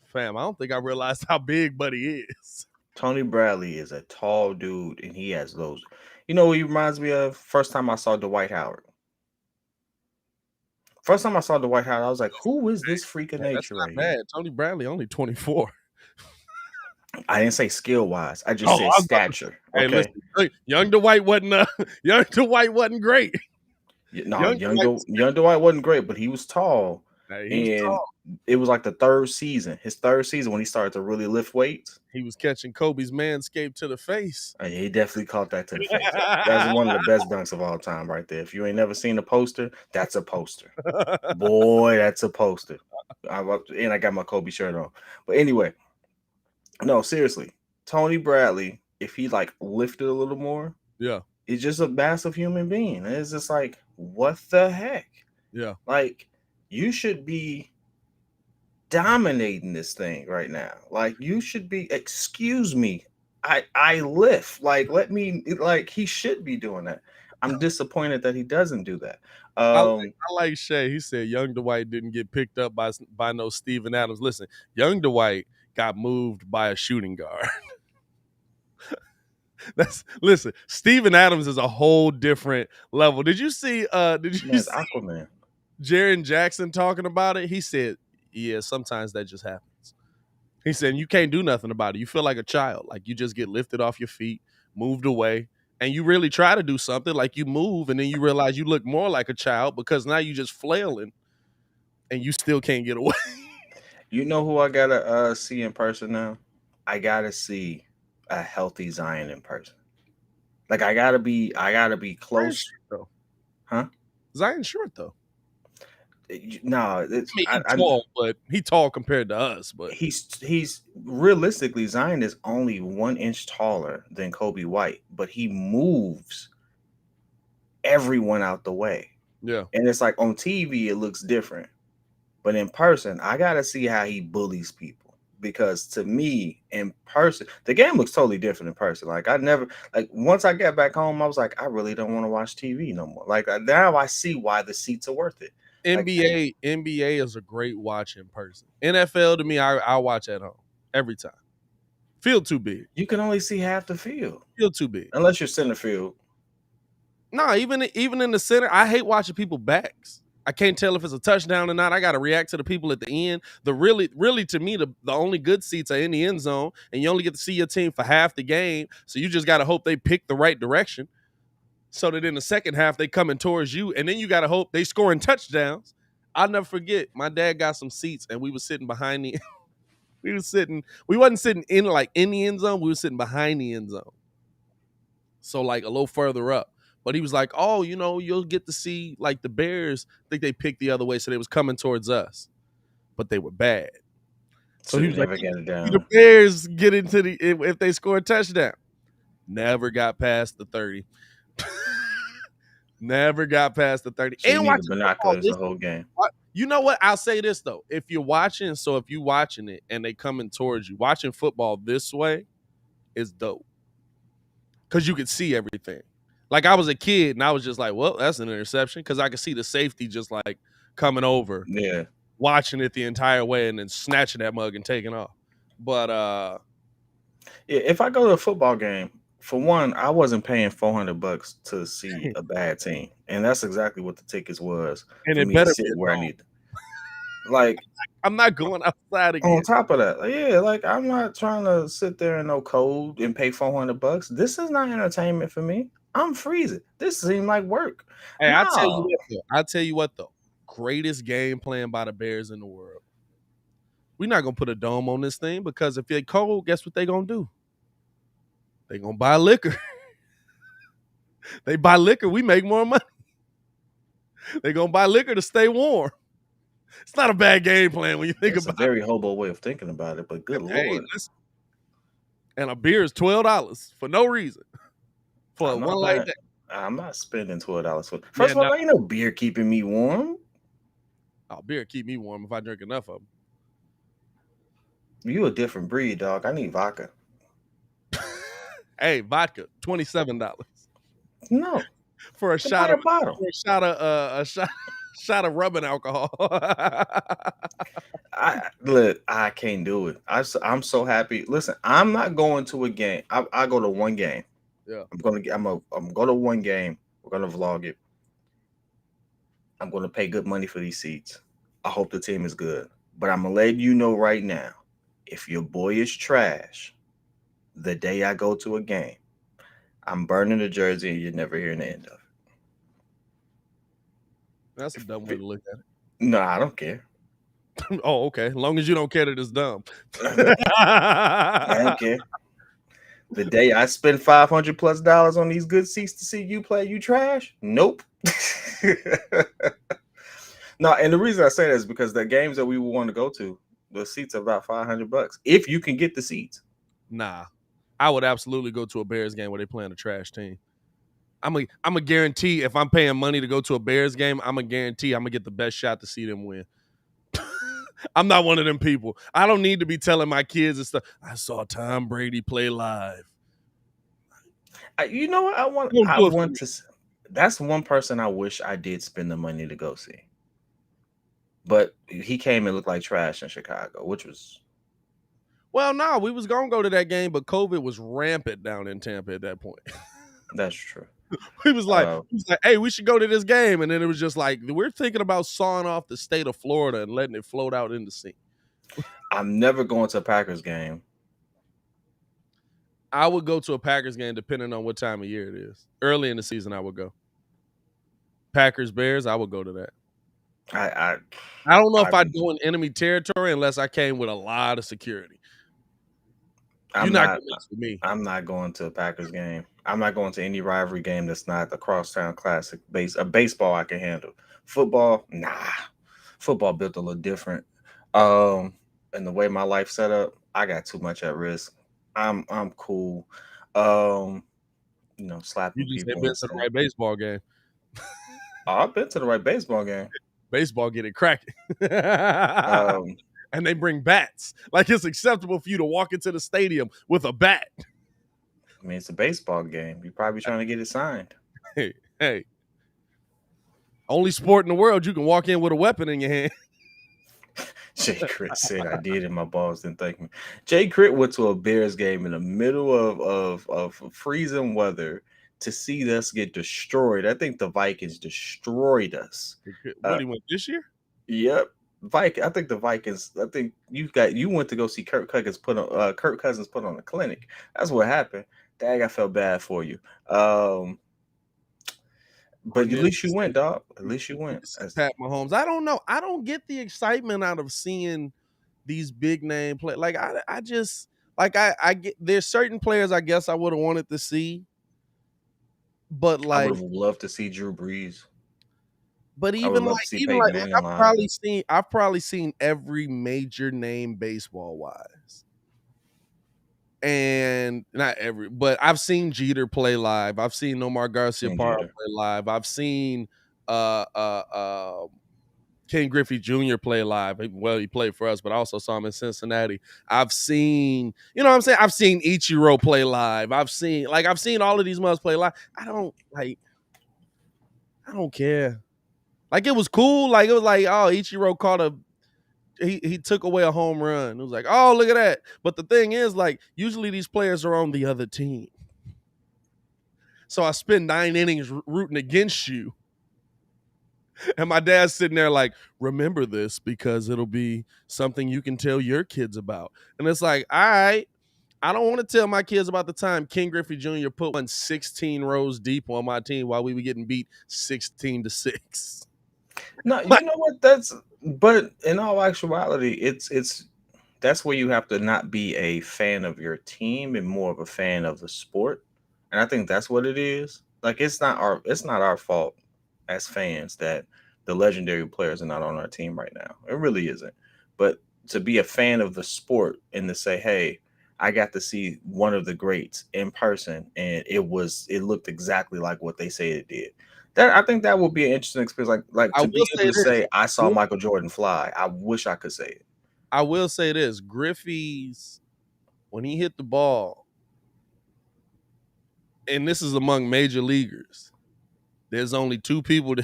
fam, I don't think I realized how big Buddy is. Tony Bradley is a tall dude, and he has those. You know what he reminds me of? First time I saw Dwight Howard. I was like, who is this freak of nature right here? Tony Bradley only 24. I didn't say skill-wise. I just said stature. Hey, listen, young Dwight wasn't great. No, young Dwight wasn't great, but he was tall. It was like his third season when he started to really lift weights. He was catching Kobe's manscape to the face. He definitely caught that to the face. That's one of the best dunks of all time right there. If you ain't never seen a poster, that's a poster. Boy, that's a poster. And I got my Kobe shirt on. But anyway, no, seriously. Tony Bradley, if he like lifted a little more, he's just a massive human being. And it's just like, what the heck? Yeah. Like, you should be dominating this thing right now. Like, you should be, excuse me, I lift. Like, he should be doing that. I'm disappointed that he doesn't do that. I like Shay. He said young Dwight didn't get picked up by no Steven Adams. Listen, young Dwight got moved by a shooting guard. Listen, Steven Adams is a whole different level. Did you see Aquaman? Jaren Jackson talking about it? He said, yeah, sometimes that just happens. He said, you can't do nothing about it. You feel like a child. Like you just get lifted off your feet, moved away, and you really try to do something. Like you move, and then you realize you look more like a child because now you just flailing, and you still can't get away. You know who I gotta see in person now? I gotta see a healthy Zion in person. Like I gotta be close. Though. Huh? Zion's short though. No, he's tall, but he's tall compared to us. But he's realistically, Zion is only 1 inch taller than Kobe White, but he moves everyone out the way. Yeah, and it's like on TV it looks different, but in person, I gotta see how he bullies people. because to me, in person, the game looks totally different in person. Like I never, like once I got back home, I was like, I really don't want to watch TV no more. Like now I see why the seats are worth it. Like, NBA is a great watch in person. NFL to me, I watch at home every time. Field too big. you can only see half the field Field too big. unless you're center field. No, even in the center, I hate watching people backs. I can't tell if it's a touchdown or not. I got to react to the people at the end. The really to me, the only good seats are in the end zone, and you only get to see your team for half the game. So you just got to hope they pick the right direction, so that in the second half they coming towards you, and then you got to hope they scoring touchdowns. I'll never forget. My dad got some seats, and we were sitting behind the. We wasn't sitting in the end zone. We were sitting behind the end zone, so like a little further up. But he was like, oh, you'll get to see like the Bears. I think they picked the other way, so they was coming towards us, but they were bad. So he was like, never get it down. the Bears get into if they score a touchdown. Never got past the 30. Never got past the 30. So and you need watching the binoculars the whole game. You know what? I'll say this though. If you're watching it and they coming towards you, watching football this way is dope. Because you can see everything. Like I was a kid and I was just like, well, that's an interception. Because I could see the safety just like coming over. Yeah. Watching it the entire way and then snatching that mug and taking off. But yeah, if I go to a football game, for one, I wasn't paying $400 to see a bad team. And that's exactly what the tickets was. And for it me better to sit be where I need. Like I'm not going outside again. On top of that, like I'm not trying to sit there in no cold and pay $400. This is not entertainment for me. I'm freezing. This seems like work. Hey, No. I'll tell you what though. Greatest game plan by the Bears in the world. We're not gonna put a dome on this thing because if they're cold, guess what they're gonna do? They're gonna buy liquor. They buy liquor, we make more money. They're gonna buy liquor to stay warm. It's not a bad game plan when you think It's about a very hobo way of thinking about it, but good Lord. Listen. And a beer is $12 for no reason. For one like that. I'm not spending $12 for. First of all, ain't no beer keeping me warm. Oh, beer keep me warm if I drink enough of them. You a different breed, dog. I need vodka. Hey, vodka, $27. No, for a shot of bottle. For a shot of rubbing alcohol. I can't do it. I'm so happy. Listen, I'm not going to a game. I go to one game. Yeah, I'm going to one game. We're gonna vlog it. I'm gonna pay good money for these seats. I hope the team is good, but I'm gonna let you know right now, if your boy is trash, the day I go to a game, I'm burning the jersey and you're never hearing the end of it. That's a dumb way to look at it. No, I don't care. Oh, okay. As long as you don't care that it's dumb. I don't care. The day I spend $500+ on these good seats to see you play, you trash? Nope. No, and the reason I say that is because the games that we would want to go to, the seats are about $500 if you can get the seats. Nah, I would absolutely go to a Bears game where they playing a trash team. I'm a guarantee if I'm paying money to go to a Bears game, I'm a guarantee I'm gonna get the best shot to see them win. I'm not one of them people. I don't need to be telling my kids and stuff. I saw Tom Brady play live. You know what? I want to. That's one person I wish I did spend the money to go see. But he came and looked like trash in Chicago, which was. Well, no, we was gonna go to that game, but COVID was rampant down in Tampa at that point. That's true. He was like, hey, we should go to this game. And then it was just like, we're thinking about sawing off the state of Florida and letting it float out in the sea. I'm never going to a Packers game. I would go to a Packers game depending on what time of year it is. Early in the season, I would go. Packers, Bears, I would go to that. I don't know if I'd go in enemy territory unless I came with a lot of security. You're not going to mess with me. I'm not going to a Packers game. I'm not going to any rivalry game that's not the Crosstown Classic. Baseball I can handle. Football, nah. Football built a little different. And the way my life set up, I got too much at risk. I'm cool. Slapping you just been to the right baseball game. I've been to the right baseball game. Baseball get it cracking. and they bring bats. Like it's acceptable for you to walk into the stadium with a bat. I mean, it's a baseball game. You're probably trying to get it signed. Hey, only sport in the world you can walk in with a weapon in your hand. Jay Crit said, "I did, and my balls didn't thank me." Jay Crit went to a Bears game in the middle of freezing weather to see us get destroyed. I think the Vikings destroyed us. What, he went this year? Yep. I think the Vikings. I think you went to go see Kirk Cousins put on a clinic. That's what happened. Dang, I felt bad for you. But at least you went, dog. At least you went. Pat Mahomes. I don't know. I don't get the excitement out of seeing these big name play. Like I just like I get there's certain players I guess I would have wanted to see, but I like would have loved to see Drew Brees. But I would even love like to see even Peyton like Manning I've probably seen every major name baseball wise. And not every, but I've seen Jeter play live. I've seen Nomar Garciaparra play live. I've seen Ken Griffey Jr. play live. Well, he played for us, but I also saw him in Cincinnati. I've seen, you know what I'm saying? I've seen Ichiro play live. I've seen all of these mothers play live. I don't care. Like it was cool. Like it was like, oh, Ichiro caught he took away a home run. It was like, oh, look at that. But the thing is, like, usually these players are on the other team. So I spend 9 innings rooting against you. And my dad's sitting there like, remember this because it'll be something you can tell your kids about. And it's like, all right, I don't want to tell my kids about the time Ken Griffey Jr. put 16 rows deep on my team while we were getting beat 16-6. No, you know what? But in all actuality, that's where you have to not be a fan of your team and more of a fan of the sport. And I think that's what it is. Like it's not our fault as fans that the legendary players are not on our team right now. It really isn't. But to be a fan of the sport and to say, hey, I got to see one of the greats in person and it looked exactly like what they say it did. I think that would be an interesting experience. Like to be able to say, I saw Michael Jordan fly. I wish I could say it. I will say this: Griffey's, when he hit the ball, and this is among major leaguers, there's only two people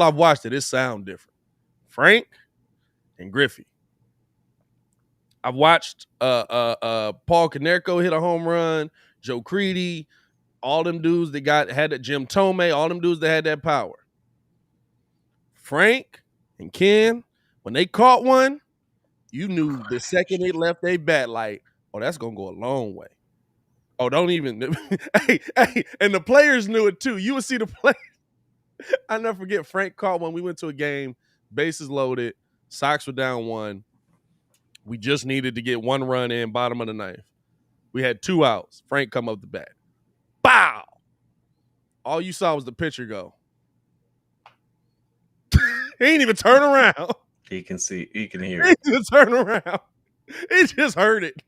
I've watched it sound different: Frank and Griffey. I've watched Paul Konerko hit a home run, Joe Creedy, all them dudes that had that, Jim Tomei, all them dudes that had that power. Frank and Ken, when they caught one, you knew the second they left they bat, like, oh, that's gonna go a long way. Oh, don't even hey, and the players knew it too. You would see the play. I'll never forget Frank caught one. We went to a game, bases loaded, Sox were down 1. We just needed to get 1 run in, bottom of the 9th. We had 2 outs. Frank come up the bat. Bow! All you saw was the pitcher go. He ain't even turn around. He can hear it. He just turn around. He just heard it.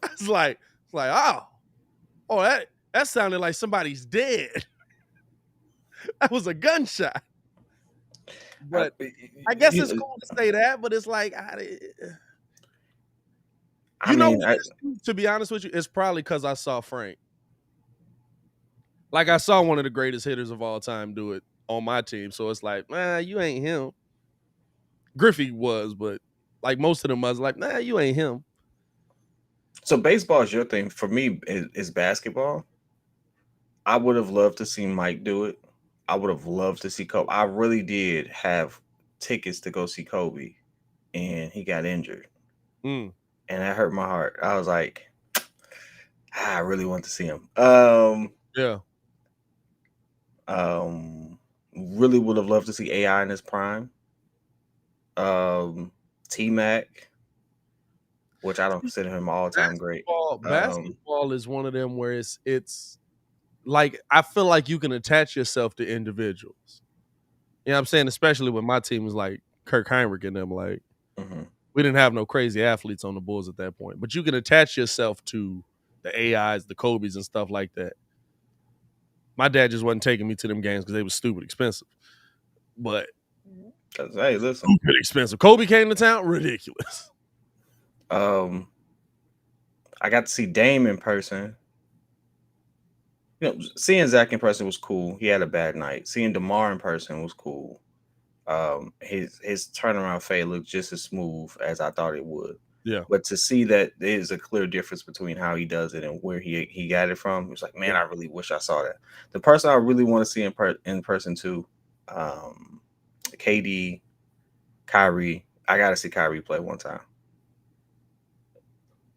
It's like, oh, that sounded like somebody's dead. That was a gunshot. But I guess it's cool to say that, but it's like, to be honest with you, it's probably because I saw Frank. Like I saw one of the greatest hitters of all time do it on my team. So it's like, nah, you ain't him. Griffey was, but like most of them was like, nah, you ain't him. So baseball is your thing. For me, is basketball. I would have loved to see Mike do it. I would have loved to see Kobe. I really did have tickets to go see Kobe, and he got injured. And that hurt my heart. I was like, I really want to see him. Yeah. Really would have loved to see AI in his prime. T-Mac, which I don't consider him all-time great. Basketball is one of them where it's like, I feel like you can attach yourself to individuals. You know what I'm saying? Especially when my team was like Kirk Heinrich and them, like, we didn't have no crazy athletes on the Bulls at that point, but you can attach yourself to the AIs, the Kobe's and stuff like that. My dad just wasn't taking me to them games because they were stupid expensive. But Hey, listen. Stupid expensive. Kobe came to town, ridiculous. I got to see Dame in person. Seeing Zach in person was cool. He had a bad night. Seeing DeMar in person was cool. His turnaround fade looked just as smooth as I thought it would. Yeah. But to see that there's a clear difference between how he does it and where he got it from, it was like, man, I really wish I saw that. The person I really want to see in person too, KD, Kyrie. I got to see Kyrie play one time.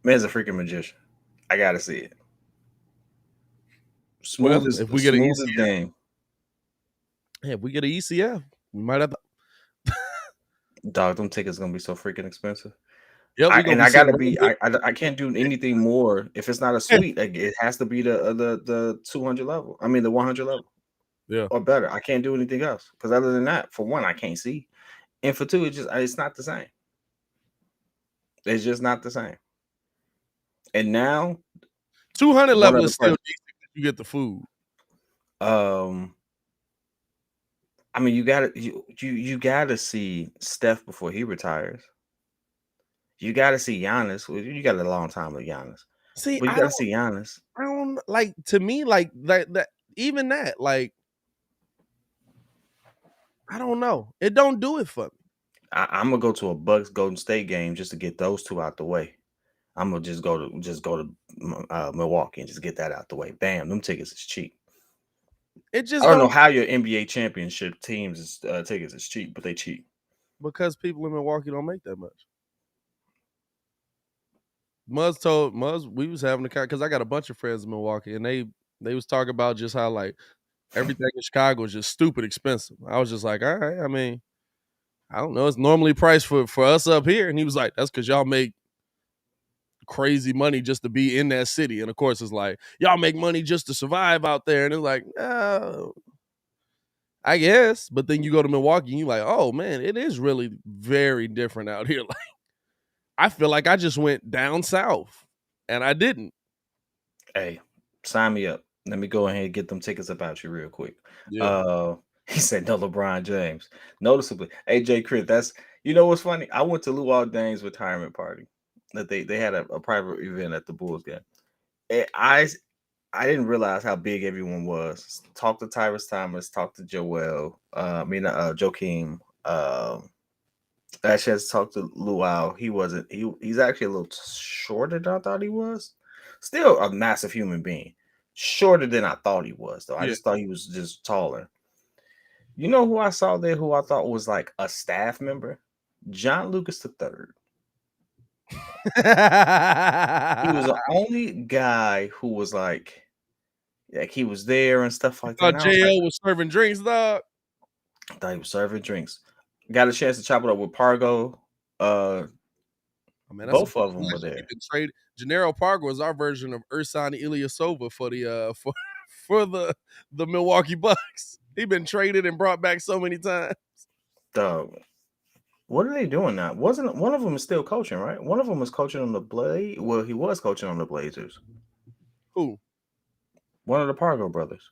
Man's a freaking magician. I got to see it. Well, if we get an Smooth as ECF, Dame. yeah, if we get an ECF, we might have to. Dog, them tickets gonna be so freaking expensive. Yeah, we gonna I be gotta sitting. be. I can't do anything more if it's not a suite. Like, it has to be the 200 level. I mean the 100 level. Yeah, Or better. I can't do anything else because other than that, for one, I can't see, and for two, it's not the same. It's just not the same. And now 200 one level other is still person. decent if you get the food. I mean, you gotta see Steph before he retires. You gotta see Giannis. Well, you got a long time with Giannis, See, but you gotta see Giannis. I don't like. To me, like that. Even that, like, I don't know. It don't do it for me. I'm gonna go to a Bucks Golden State game just to get those two out the way. I'm gonna just go to Milwaukee and just get that out the way. Bam, them tickets is cheap. It I just don't know don't, how your NBA championship teams tickets is cheap, but they cheap. because people in Milwaukee don't make that much. Muzz we was having a because I got a bunch of friends in Milwaukee, and they was talking about just how like everything in Chicago is just stupid expensive. I was just like, all right, I mean, I don't know. It's normally priced for us up here, and he was like, that's because y'all make crazy money just to be in that city. And of course, it's like y'all make money just to survive out there, and it's like, no, I guess. But then you go to Milwaukee, and you're like, oh man, it is really very different out here. Like, I feel like I just went down south, and I didn't. Hey, sign me up. Let me go ahead and get them tickets about you real quick. Yeah. Uh, he said no LeBron James. Noticeably, AJ Chris. That's what's funny. I went to Luol Deng's retirement party. That they had a private event at the Bulls game. And I didn't realize how big everyone was. Talk to Tyrus Thomas. Talk to Joel. Joakim. I just talked to Luau. He wasn't. He's actually a little shorter than I thought he was. Still a massive human being. Shorter than I thought he was, though. I Yeah. just thought he was just taller. You know who I saw there? Who I thought was like a staff member? John Lucas III. He was the only guy who was like he was there and stuff You like that. thought And I was like, JL was serving drinks, dog? I thought he was serving drinks. Got a chance to chop it up with Pargo. I mean, that's a Both good of them were connection. there. We've been traded. Gennaro Parker was our version of Ersan Ilyasova for the for the Milwaukee Bucks. He been traded and brought back so many times. Dog. What are they doing now? Wasn't one of them is still coaching, right? One of them was coaching on the Blaze. Well, he was coaching on the Blazers. Who? One of the Pargo brothers.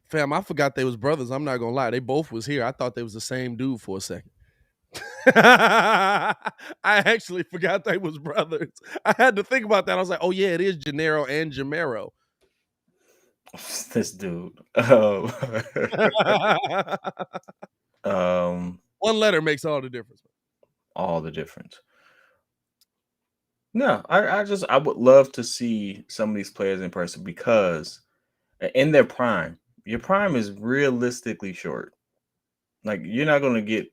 Fam, I forgot they was brothers. I'm not gonna lie. They both was here. I thought they was the same dude for a second. I actually forgot they was brothers. I had to think about that. I was like, oh yeah, it is Gennaro and Jamero. This dude. One letter makes all the difference. All the difference. No, I would love to see some of these players in person because in their prime, your prime is realistically short. Like, you're not gonna get,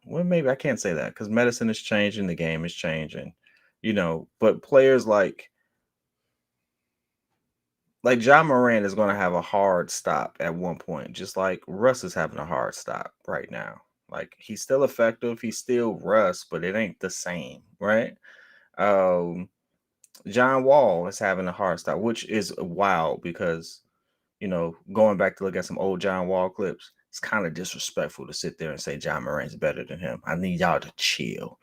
well, maybe I can't say that because medicine is changing, the game is changing, but players like John Moran is going to have a hard stop at one point, just like Russ is having a hard stop right now. Like, he's still effective, he's still Russ, but it ain't the same, right? John Wall is having a hard stop, which is wild because, going back to look at some old John Wall clips, it's kind of disrespectful to sit there and say John Moran's better than him. I need y'all to chill.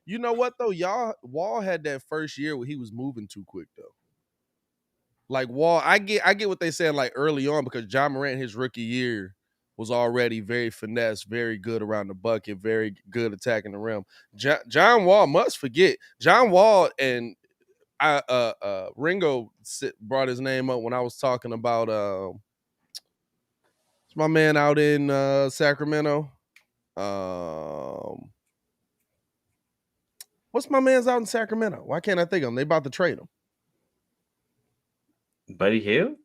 You know what though? Wall had that first year where he was moving too quick though. Like Wall, I get what they saying like early on because John Morant his rookie year was already very finesse, very good around the bucket, very good attacking the rim. John Wall must forget John Wall and Ringo brought his name up when I was talking about my man out in Sacramento. What's my man's out in Sacramento? Why can't I think of him? They about to trade him. Buddy Hield?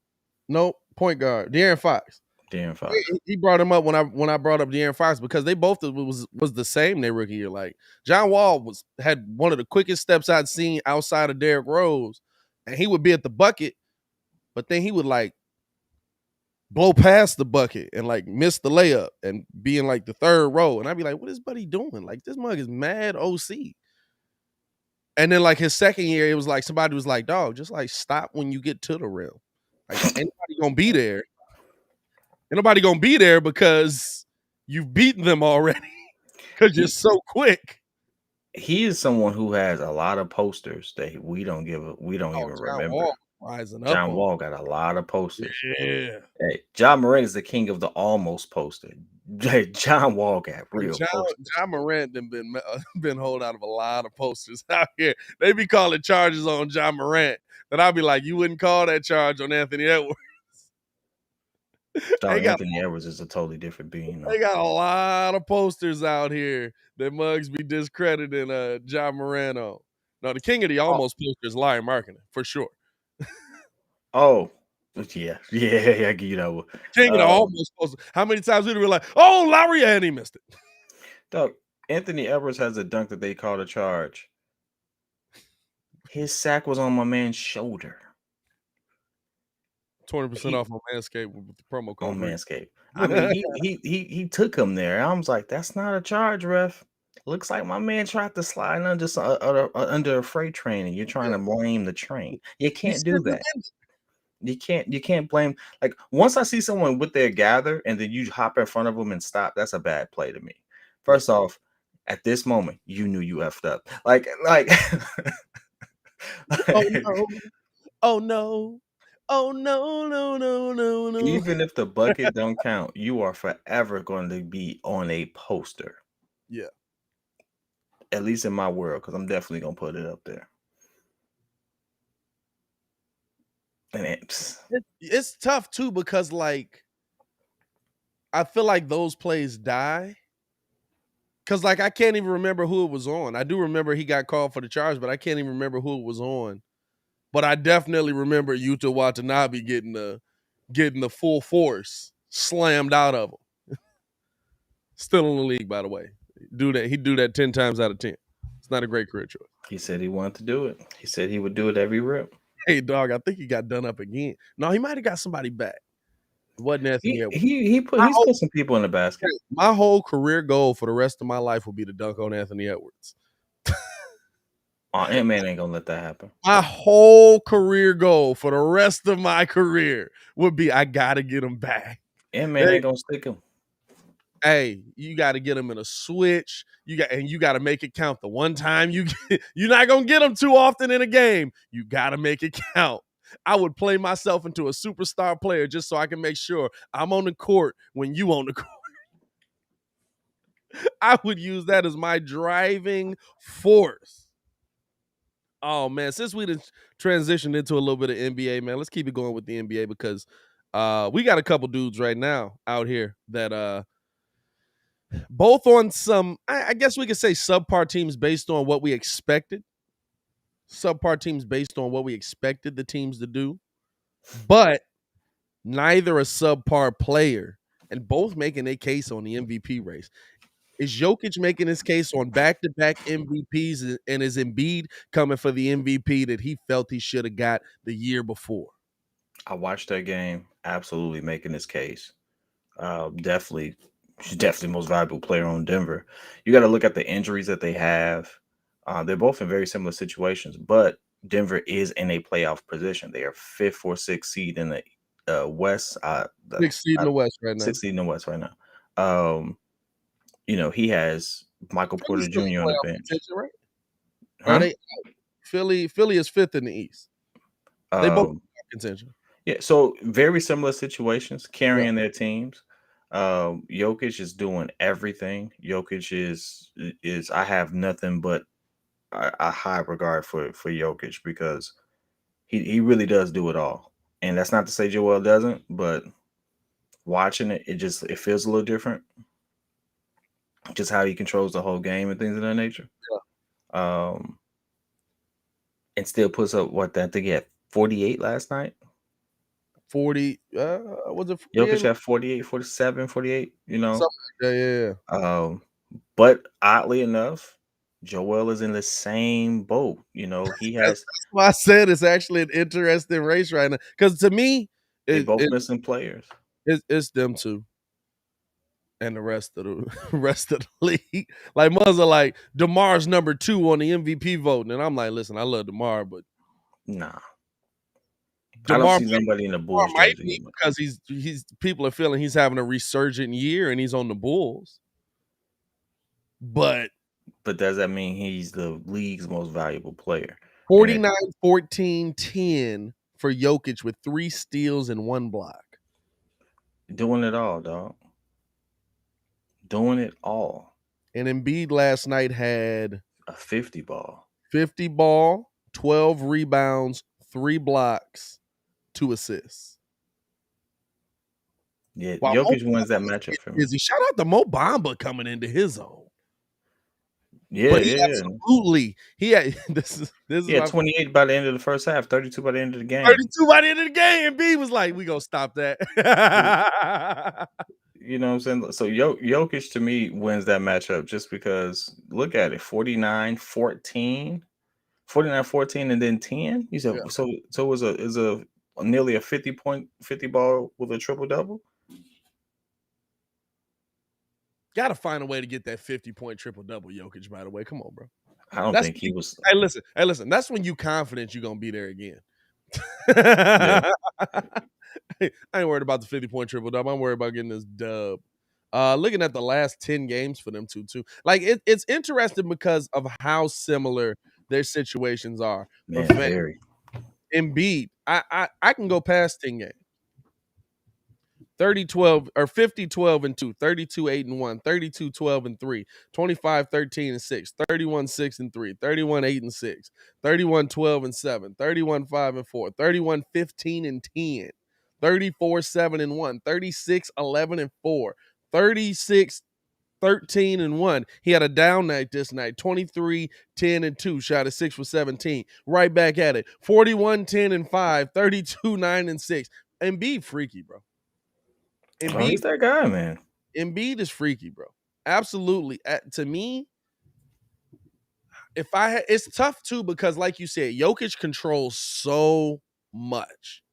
Nope, point guard, De'Aaron Fox. De'Aaron Fox. He brought him up when I brought up De'Aaron Fox because they both was the same their rookie year. Like John Wall had one of the quickest steps I'd seen outside of Derrick Rose, and he would be at the bucket, but then he would like blow past the bucket and like miss the layup and be in like the third row, and I'd be like, "What is Buddy doing? Like this mug is mad OC." And then like his second year, it was like somebody was like, "Dog, just like stop when you get to the rim. Like ain't nobody gonna be there." Ain't nobody gonna be there because you've beaten them already because you're so quick. He is someone who has a lot of posters that we don't even remember. Wall rising up. John Wall got a lot of posters. Yeah. Hey, John Morant is the king of the almost poster. Hey, John Wall got real posters. John Morant been hold out of a lot of posters out here. They be calling charges on John Morant that I'll be like, you wouldn't call that charge on Anthony Edwards. Anthony Edwards is a totally different being. They got a lot of posters out here that mugs be discrediting John Morant. No, the king of the almost posters, Lion Marketing, for sure. Oh, yeah, you know. King of the almost posters. How many times did we be like, oh, Lowry, and he missed it? Dog, Anthony Edwards has a dunk that they called a charge. His sack was on my man's shoulder. 20% off on Manscaped with the promo code. On Manscaped. I mean, he took him there. I was like, that's not a charge, ref. Looks like my man tried to slide under a freight train, and you're trying to blame the train. You can't do that. You can't blame. Like once I see someone with their gather and then you hop in front of them and stop, that's a bad play to me. First off, at this moment, you knew you effed up. Like oh no. Oh no. Even if the bucket don't count, you are forever going to be on a poster. Yeah. At least in my world, because I'm definitely gonna put it up there. And it's tough too, because like I feel like those plays die. Cause like I can't even remember who it was on. I do remember he got called for the charge, but I can't even remember who it was on. But I definitely remember Yuta Watanabe getting the full force slammed out of him. Still in the league, by the way. He'd do that 10 times out of 10. It's not a great career choice. He said he wanted to do it. He said he would do it every rep. Hey, dog, I think he got done up again. No, he might have got somebody back. It wasn't Anthony Edwards. He's put some people in the basket. My whole career goal for the rest of my life will be to dunk on Anthony Edwards. Ant-Man ain't gonna let that happen. My whole career goal for the rest of my career would be I gotta get him back. Ant-Man ain't gonna stick him. Hey, you got to get him in a switch. You got to make it count. The one time you're not gonna get him too often in a game. You got to make it count. I would play myself into a superstar player just so I can make sure I'm on the court when you on the court. I would use that as my driving force. Oh man, since we transitioned into a little bit of NBA, man, let's keep it going with the NBA because we got a couple dudes right now out here that both on some, I guess we could say subpar teams based on what we expected. Subpar teams based on what we expected the teams to do, but neither a subpar player, and both making a case on the MVP race. Is Jokic making his case on back-to-back MVPs, and is Embiid coming for the MVP that he felt he should have got the year before? I watched that game, absolutely making his case. Definitely most valuable player on Denver. You got to look at the injuries that they have. They're both in very similar situations, but Denver is in a playoff position. They are 5th or 6th seed in the West. 6th seed in the West right now. 6th seed in the West right now. He has Michael Porter Jr. on the bench. Right? Huh? Philly is 5th in the East. They both contention. Yeah, so very similar situations, carrying their teams. Jokic is doing everything. Jokic is I have nothing but a high regard for Jokic because he really does do it all. And that's not to say Joel doesn't, but watching it feels a little different. Just how he controls the whole game and things of that nature. Um, and still puts up what I think he had 48 last night. 40, was it 48? Jokic had 48, 47, 48, you know. Something like that, yeah. But oddly enough, Joel is in the same boat. You know, he has That's why I said it's actually an interesting race right now. Because to me, they both missing players. it's them two. And the rest of the rest of the league. Like Muzz are like, DeMar's number 2 on the MVP voting. And I'm like, listen, I love DeMar, but Nah. I don't DeMar see nobody in the Bulls might jersey. be because he's people are feeling he's having a resurgent year and he's on the Bulls. But does that mean he's the league's most valuable player? 49, 14, 10 for Jokic with 3 steals and 1 block. Doing it all, dog. Doing it all. And Embiid last night had a 50 ball. 50 ball, 12 rebounds, 3 blocks, 2 assists. Yeah, Jokic wins that matchup for me. Shout out to Mo Bamba coming into his own. Yeah, but absolutely. He had this is 28 by the end of the first half, 32 by the end of the game. 32 by the end of the game. And B was like, we gonna stop that. You know what I'm saying? So Jokic to me wins that matchup just because look at it, 49-14, 49-14, and then 10. You said so it was a nearly a 50 ball with a triple double. Got to find a way to get that 50-point triple double, Jokic. By the way, come on, bro. I don't think he was. Hey, listen. That's when you confident you're gonna be there again. Yeah. I ain't worried about the 50-point triple double. I'm worried about getting this dub. Looking at the last 10 games for them too. Like it's interesting because of how similar their situations are. Man, very. Embiid, I can go past 10 games. 30-12 or 50-12-2, 32-8-1, 32-12-3, 25-13-6, 31-6-3, 31-8-6, 31-12-7, 31-5-4, 31-15-10, 34-7-1, 36-11-4, 36-13-1. He had a down night this night. 23-10-2, shot at 6 for 17. Right back at it. 41-10-5, 32-9-6. Embiid freaky, bro. Embiid, he's that guy, man. Embiid is freaky, bro. Absolutely. To me, it's tough too because, like you said, Jokic controls so much.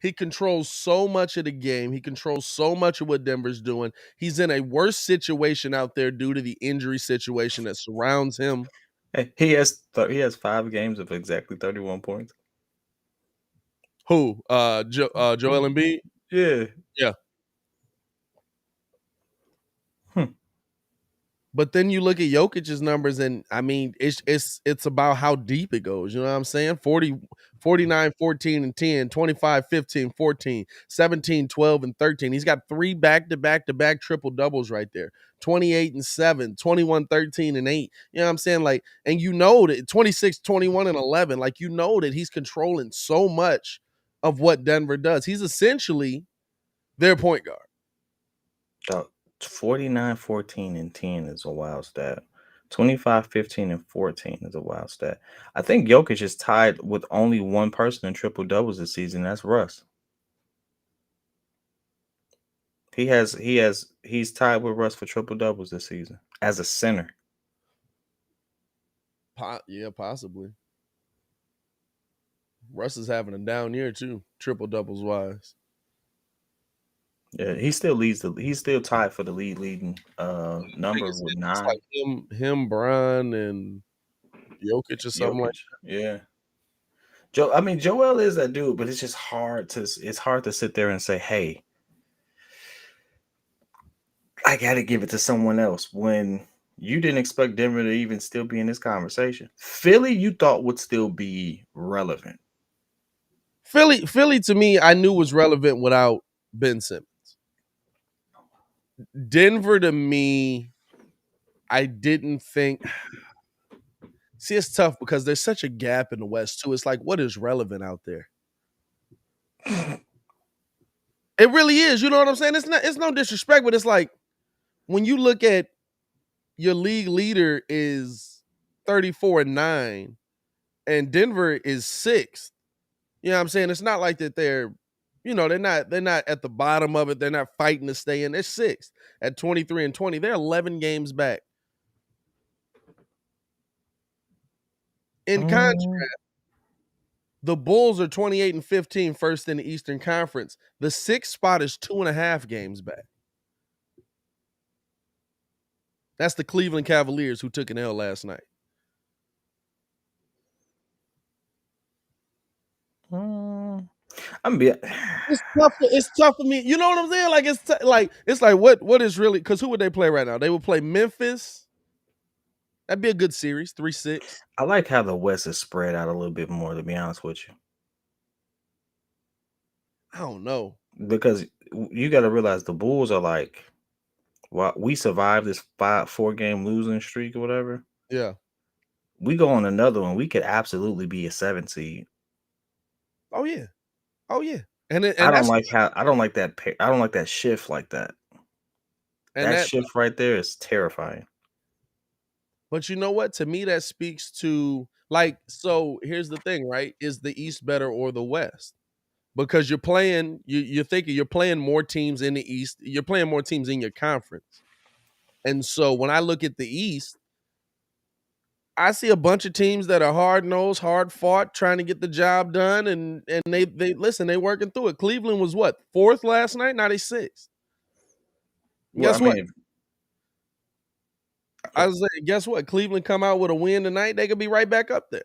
He controls so much of the game. He controls so much of what Denver's doing. He's in a worse situation out there due to the injury situation that surrounds him. Hey, he has 5 games of exactly 31 points. Who? Joel Embiid? Yeah. But then you look at Jokic's numbers, and I mean, it's about how deep it goes. You know what I'm saying? 49, 14, and 10, 25, 15, 14, 17, 12, and 13. He's got 3 back-to-back triple doubles right there. 28 and 7, 21, 13, and 8. You know what I'm saying? Like, and you know that 26, 21, and 11, like, you know that he's controlling so much of what Denver does. He's essentially their point guard. 49, 14, and 10 is a wild stat. 25, 15, and 14 is a wild stat. I think Jokic is tied with only one person in triple doubles this season. That's Russ. He's tied with Russ for triple doubles this season as a center. Yeah, possibly. Russ is having a down year too, triple doubles wise. Yeah, he still leads he's still tied for the leading number with 9. It's like him, Brian, and Jokic or something like that. Yeah. Joel is that dude, but it's just hard to sit there and say, hey, I gotta give it to someone else when you didn't expect Denver to even still be in this conversation. Philly, you thought would still be relevant. Philly to me, I knew was relevant without Ben Simmons. Denver to me, I didn't think. See, it's tough because there's such a gap in the West too. It's like, what is relevant out there? It really is. You know what I'm saying? It's no disrespect, but it's like when you look at your league leader is 34-9 and Denver is 6th. You know what I'm saying? It's not like that they're, they're not at the bottom of it. They're not fighting to stay in. They're 6th at 23-20. They're 11 games back. In contrast, the Bulls are 28-15, first in the Eastern Conference. The 6th spot is 2.5 games back. That's the Cleveland Cavaliers who took an L last night. It's tough for me. You know what I'm saying? Like it's like what is really, because who would they play right now? They would play Memphis. That'd be a good series, 3-6. I like how the West is spread out a little bit more, to be honest with you, I don't know. because you got to realize the Bulls are like, while we survived this 4-game losing streak or whatever, Yeah. we go on another one, we could absolutely be a 7 seed. Oh yeah. Oh yeah. And I don't that's like how I don't like that I don't like that shift like that. and That that shift right there is terrifying. but you know what? To me, that speaks to, like, so here's the thing, right? Is the East better or the West? Because you're thinking you're playing more teams in the East, you're playing more teams in your conference. And so when I look at the East, I see a bunch of teams that are hard nosed, hard fought, trying to get the job done, and they listen, they working through it. Cleveland was what, 4th last night? Now they 6th. Well, I Guess what? mean, I was saying, guess what? Cleveland come out with a win tonight, they could be right back up there.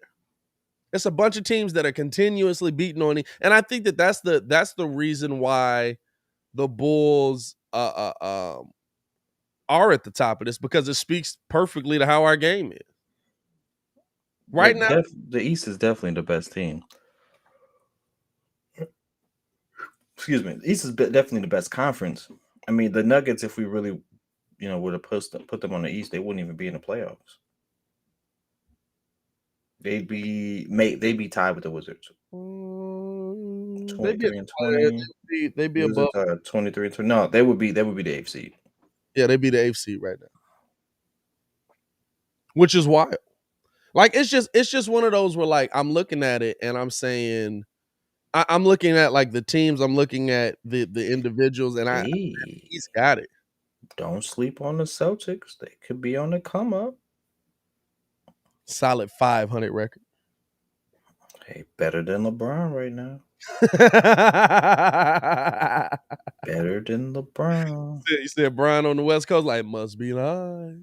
It's a bunch of teams that are continuously beating on it, and I think that's the reason why the Bulls are at the top of this, because it speaks perfectly to how our game is right now. the East is definitely the best team. Excuse me. The East is definitely the best conference. I mean, the Nuggets, if we really, would have put them on the East, they wouldn't even be in the playoffs. They'd be tied with the Wizards. They'd be 23 and 20. they'd be above. Wizards are 23 and 20. No, they would be the AFC. Yeah, they'd be the AFC right now, which is wild. Like it's just one of those where, like, I'm looking at it and I'm saying, I'm looking at like the teams, I'm looking at the individuals, and Hey, he's got it. don't sleep on the Celtics. They could be on the come up. Solid 500 record. Hey, better than LeBron right now. Better than LeBron. You said Brian on the West Coast, like, must be nice.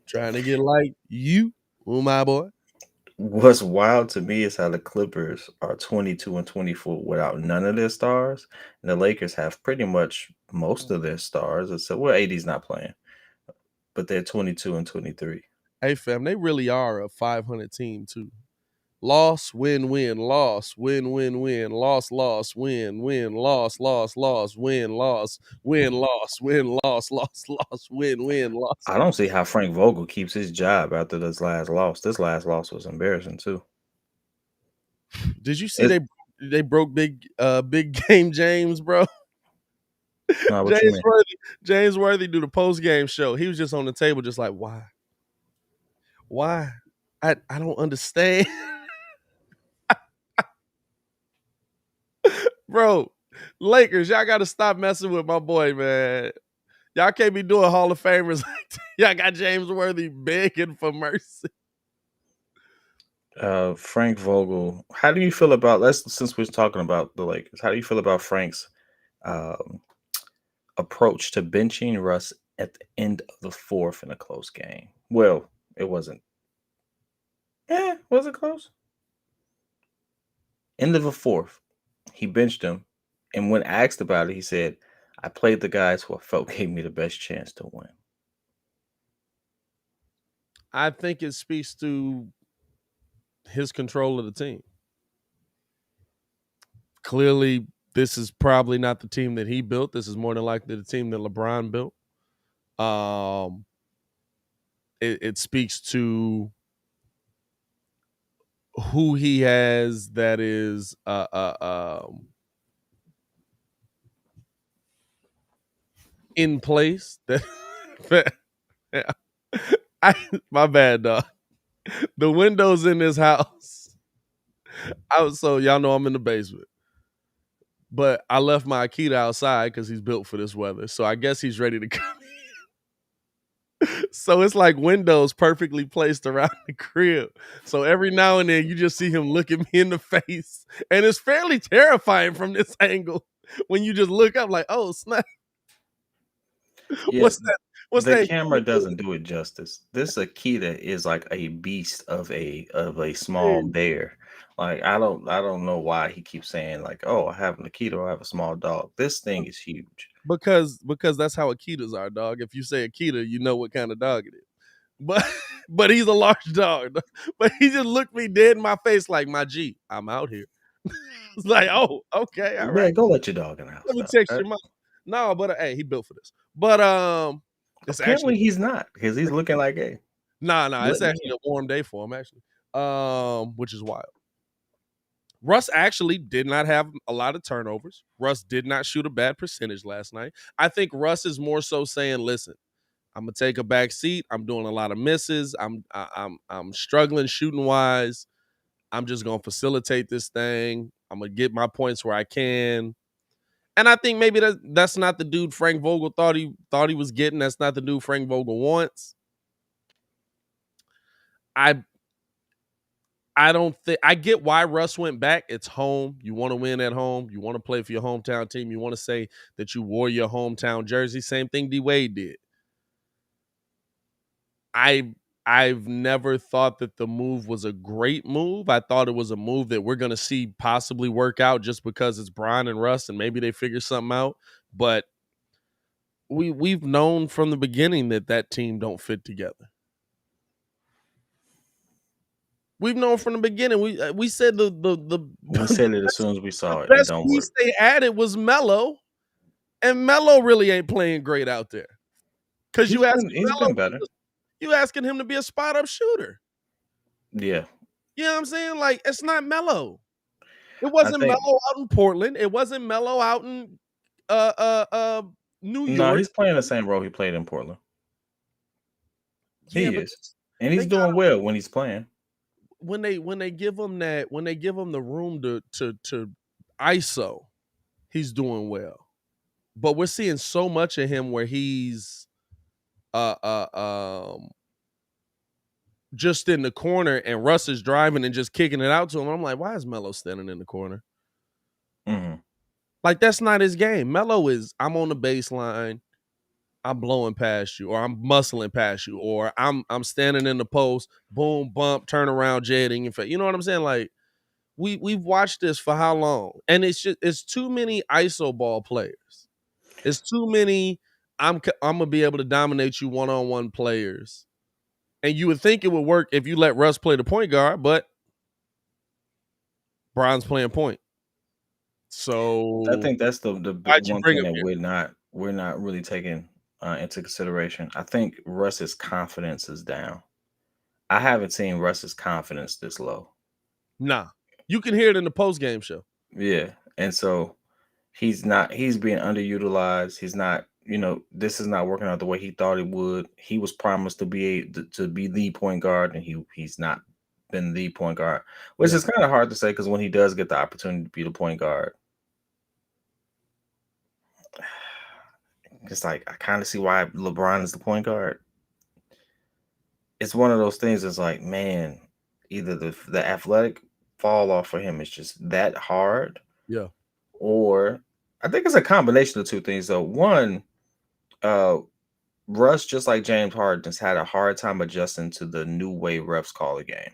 Trying to get like you, my boy. What's wild to me is how the Clippers are 22 and 24 without none of their stars, and the Lakers have pretty much most of their stars. Except, well, AD's not playing, but they're 22 and 23. Hey fam, they really are a 500 team too. Loss, win, win, loss, win, win, win, loss, loss, win, win, loss, loss, loss, win, loss, win, loss, win, loss, loss, loss, win, win, loss. I don't see how Frank Vogel keeps his job after this last loss. This last loss was embarrassing too. Did you see they broke big game James, bro? What you mean? James Worthy do the post game show. He was just on the table, just like, why? I don't understand. Bro, Lakers, y'all got to stop messing with my boy, man. Y'all can't be doing Hall of Famers like that. Y'all got James Worthy begging for mercy. Frank Vogel. How do you feel about, since we're talking about the Lakers, how do you feel about Frank's approach to benching Russ at the end of the 4th in a close game? Well, it wasn't. Was it close? End of the 4th, he benched him, and when asked about it, he said, "I played the guys who I felt gave me the best chance to win." I think it speaks to his control of the team. Clearly, this is probably not the team that he built. This is more than likely the team that LeBron built. It speaks to who he has that is in place. My bad, dog. The windows in this house. So y'all know I'm in the basement. But I left my Akita outside because he's built for this weather. So I guess he's ready to come in. So it's like windows perfectly placed around the crib. So every now and then you just see him look at me in the face. And it's fairly terrifying from this angle when you just look up like, oh, snap. Yeah, What's that? What's the that? camera doesn't do it justice. This Akita is like a beast of a small bear. Like I don't know why he keeps saying like, oh, I have an Akita or I have a small dog. This thing is huge. Because that's how Akitas are, dog. If you say Akita, you know what kind of dog it is. But but he's a large dog. But he just looked me dead in my face like, my G, I'm out here. It's like, oh, okay, all right. Man, go let your dog in the house. Let me Dog. text your mom. No, but hey, he built for this. But it's Apparently actually he's not because he's looking like a. nah, it's Let me actually a warm day for him, actually. Which is wild. Russ actually did not have a lot of turnovers. Russ did not shoot a bad percentage last night. I think Russ is more so saying, listen, I'm gonna take a back seat. I'm doing a lot of misses. I'm struggling shooting wise. I'm just gonna facilitate this thing. I'm gonna get my points where I can. And I think maybe that's not the dude Frank Vogel thought he was getting. That's not the dude Frank Vogel wants. I don't think I get why Russ went back. It's home. You want to win at home. You want to play for your hometown team. You want to say that you wore your hometown jersey. Same thing D Wade did. I've never thought that the move was a great move. I thought it was a move that we're gonna see possibly work out just because it's Brian and Russ and maybe they figure something out. But we've known from the beginning that team don't fit together. We've known from the beginning. We said We said it as soon as we saw it. It best don't piece work. they added was Melo, and Melo really ain't playing great out there. Because He's been better. you asking him to be a spot up shooter. Yeah. You know what I'm saying? Like, it's not Melo. It I wasn't think Melo out in Portland. It wasn't Melo out in New no, York. he's playing the same role he played in Portland. Yeah, He but is. And he's doing well when he's playing. when they give him the room to ISO, he's doing well. But we're seeing so much of him where he's just in the corner and Russ is driving and just kicking it out to him. I'm like, why is Melo standing in the corner? Mm-hmm. Like, that's not his game. Melo is, I'm on the baseline, I'm blowing past you, or I'm muscling past you, or I'm standing in the post, boom, bump, turn around, jetting. You know what I'm saying? Like, we've watched this for how long? And it's too many ISO ball players. It's too many. I'm gonna be able to dominate you one-on-one players. And you would think it would work if you let Russ play the point guard, but Brian's playing point. So I think that's the why'd you one bring thing him that here? we're not really taking into consideration. I think Russ's confidence is down. I haven't seen Russ's confidence this low. Nah. You can hear it in the post-game show. Yeah. And so he's being underutilized. He's not, this is not working out the way he thought it would. He was promised to be the point guard, and he's not been the point guard, which Yeah. is kind of hard to say because when he does get the opportunity to be the point guard, it's like I kind of see why LeBron is the point guard. It's one of those things. It's like, man, either the athletic fall off for him is just that hard, Yeah. or I think it's a combination of two things. Though one, Russ, just like James Harden, has had a hard time adjusting to the new way refs call the game.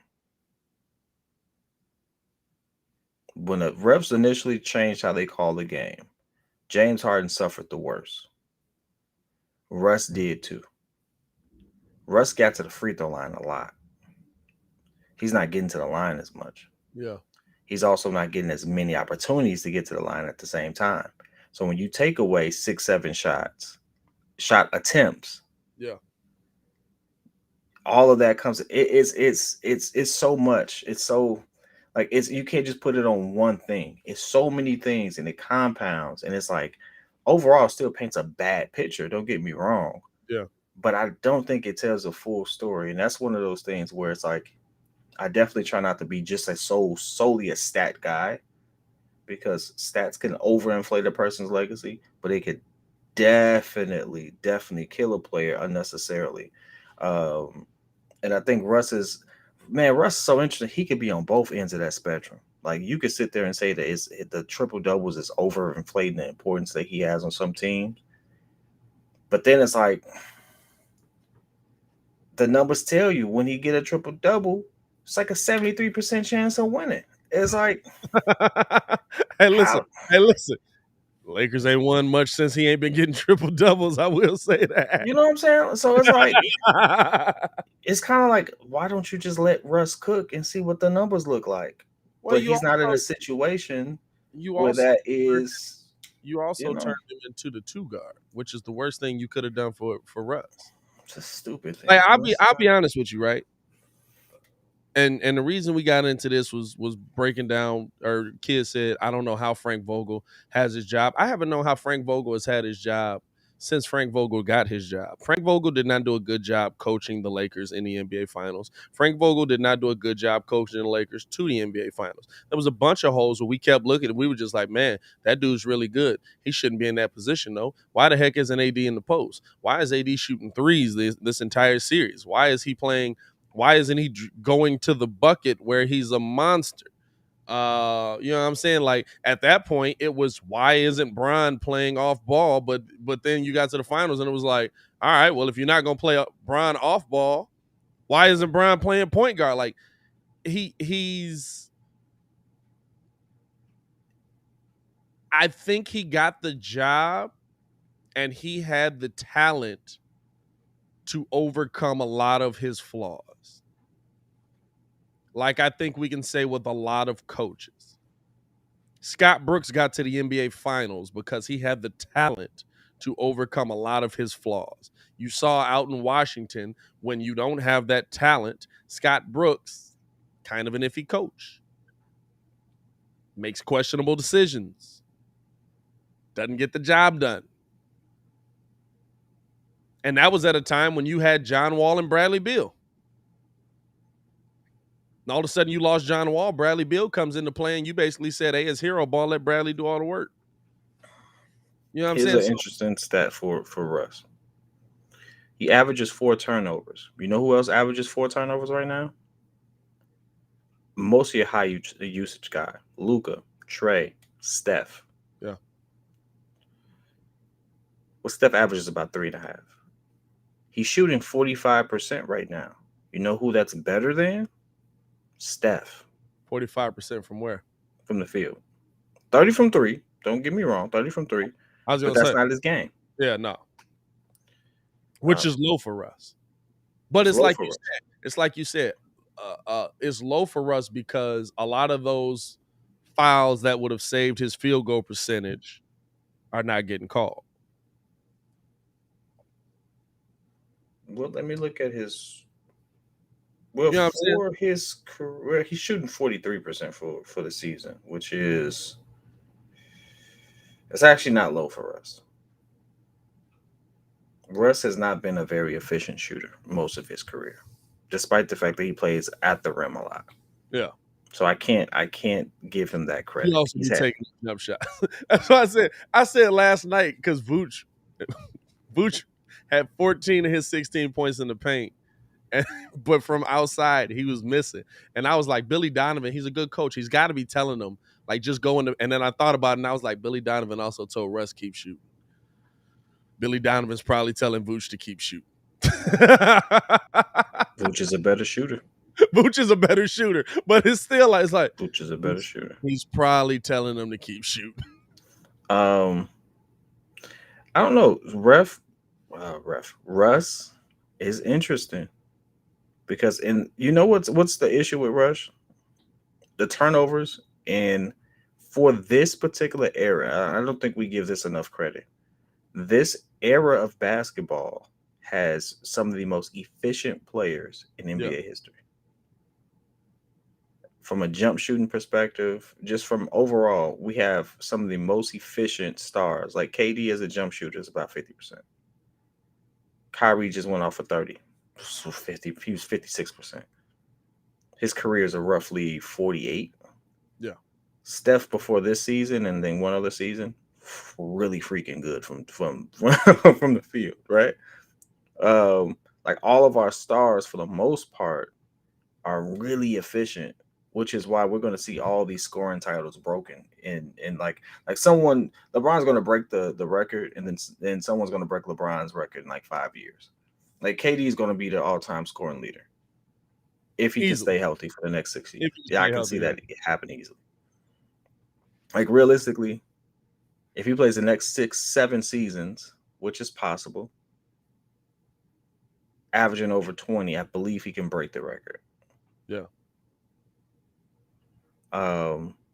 When the refs initially changed how they call the game, James Harden suffered the worst. Russ did too. Russ got to the free throw line a lot. He's not getting to the line as much. Yeah. he's also not getting as many opportunities to get to the line at the same time. So when you take away 6, 7 shot attempts, Yeah. all of that comes. It's so much. It's so like it's you can't just put it on one thing. It's so many things and it compounds, and it's like overall it still paints a bad picture. Don't get me wrong, Yeah. but I don't think it tells a full story, and that's one of those things where it's like I definitely try not to be just solely a stat guy because stats can overinflate a person's legacy, but it could definitely kill a player unnecessarily. Um, and I think Russ is so interesting. He could be on both ends of that spectrum. Like you could sit there and say that the triple doubles is overinflating the importance that he has on some teams, but then it's like the numbers tell you when he get a triple double, it's like a 73% chance of winning. It's like Hey, listen. how Hey, listen. Lakers ain't won much since he ain't been getting triple doubles. I will say that. you know what I'm saying? So it's like it's kind of like why don't you just let Russ cook and see what the numbers look like? Well, But he's not in a situation you where also that turned is, you you also know, turned him into the two guard, which is the worst thing you could have done for Russ. it's a stupid Like thing. I'll be honest with you, right? And the reason we got into this was breaking down, or Kid said, I don't know how Frank Vogel has his job. I haven't known how Frank Vogel has had his job since Frank Vogel got his job. Frank Vogel did not do a good job coaching the Lakers in the NBA Finals. Frank Vogel did not do a good job coaching the Lakers to the NBA Finals. There was a bunch of holes where we kept looking and we were just like, man, that dude's really good. He shouldn't be in that position, though. Why the heck isn't AD in the post? Why is AD shooting threes this entire series? Why is he playing? Why isn't he going to the bucket where he's a monster? You know what I'm saying? Like at that point, it was why isn't Bron playing off ball? But then you got to the finals and it was like, all right, well, if you're not gonna play Bron off ball, why isn't Bron playing point guard? Like he's I think he got the job and he had the talent to overcome a lot of his flaws. Like I think we can say with a lot of coaches. Scott Brooks got to the NBA Finals because he had the talent to overcome a lot of his flaws. You saw out in Washington, when you don't have that talent, Scott Brooks, kind of an iffy coach, makes questionable decisions, doesn't get the job done. And that was at a time when you had John Wall and Bradley Beal. And all of a sudden you lost John Wall, Bradley Beal comes into play, and you basically said, hey, it's hero ball, let Bradley do all the work. You know what I'm here's saying? an interesting stat for Russ. He averages 4 turnovers. You know who else averages 4 turnovers right now? Most of your high usage guy, Luca, Trey, Steph. Yeah. Well, Steph averages about 3.5. He's shooting 45% right now. You know who that's better than? Steph 45% from where? from the field. 30 from three. Don't get me wrong, 30 from three. I was But gonna that's say, not his game. yeah, no, which Um, is low for us. But it's it's low like for you us. said, it's low for us because a lot of those fouls that would have saved his field goal percentage are not getting called. Well, let me look at his. Well, You know what I'm saying? for his career, he's shooting 43% for the season, which is it's actually not low for Russ. Russ has not been a very efficient shooter most of his career, despite the fact that he plays at the rim a lot. Yeah. So I can't give him that He credit. also He's be had taking jump shots. That's what I said. I said last night because Vooch had 14 of his 16 points in the paint. And, but from outside, he was missing. And I was like, Billy Donovan, he's a good coach. He's got to be telling them, like, just go in. And then I thought about it, and I was like, Billy Donovan also told Russ, keep shooting. Billy Donovan's probably telling Vooch to keep shooting. Vooch is a better shooter. Vooch is a better shooter, but it's still like, Vooch is a better shooter. he's probably telling them to keep shooting. Um, I don't know. Russ is interesting because you know what's the issue with Rush? The turnovers And for this particular era, I don't think we give this enough credit. This era of basketball has some of the most efficient players in NBA history. From a jump shooting perspective, just from overall, we have some of the most efficient stars. Like KD as a jump shooter is about 50%. Kyrie just went off for 30. So 50, he was 56%. His careers are roughly 48. Yeah. Steph before this season and then one other season, really freaking good from from the field, right? Like all of our stars for the most part are really efficient, which is why we're going to see all these scoring titles broken. And like someone, LeBron's going to break the record, and then someone's going to break LeBron's record in like 5 years. Like KD is going to be the all-time scoring leader if he can stay healthy for the next 6 years. Yeah, I can see that happen easily. Like realistically, if he plays the next 6-7 seasons, which is possible, averaging over 20, I believe he can break the record. Yeah.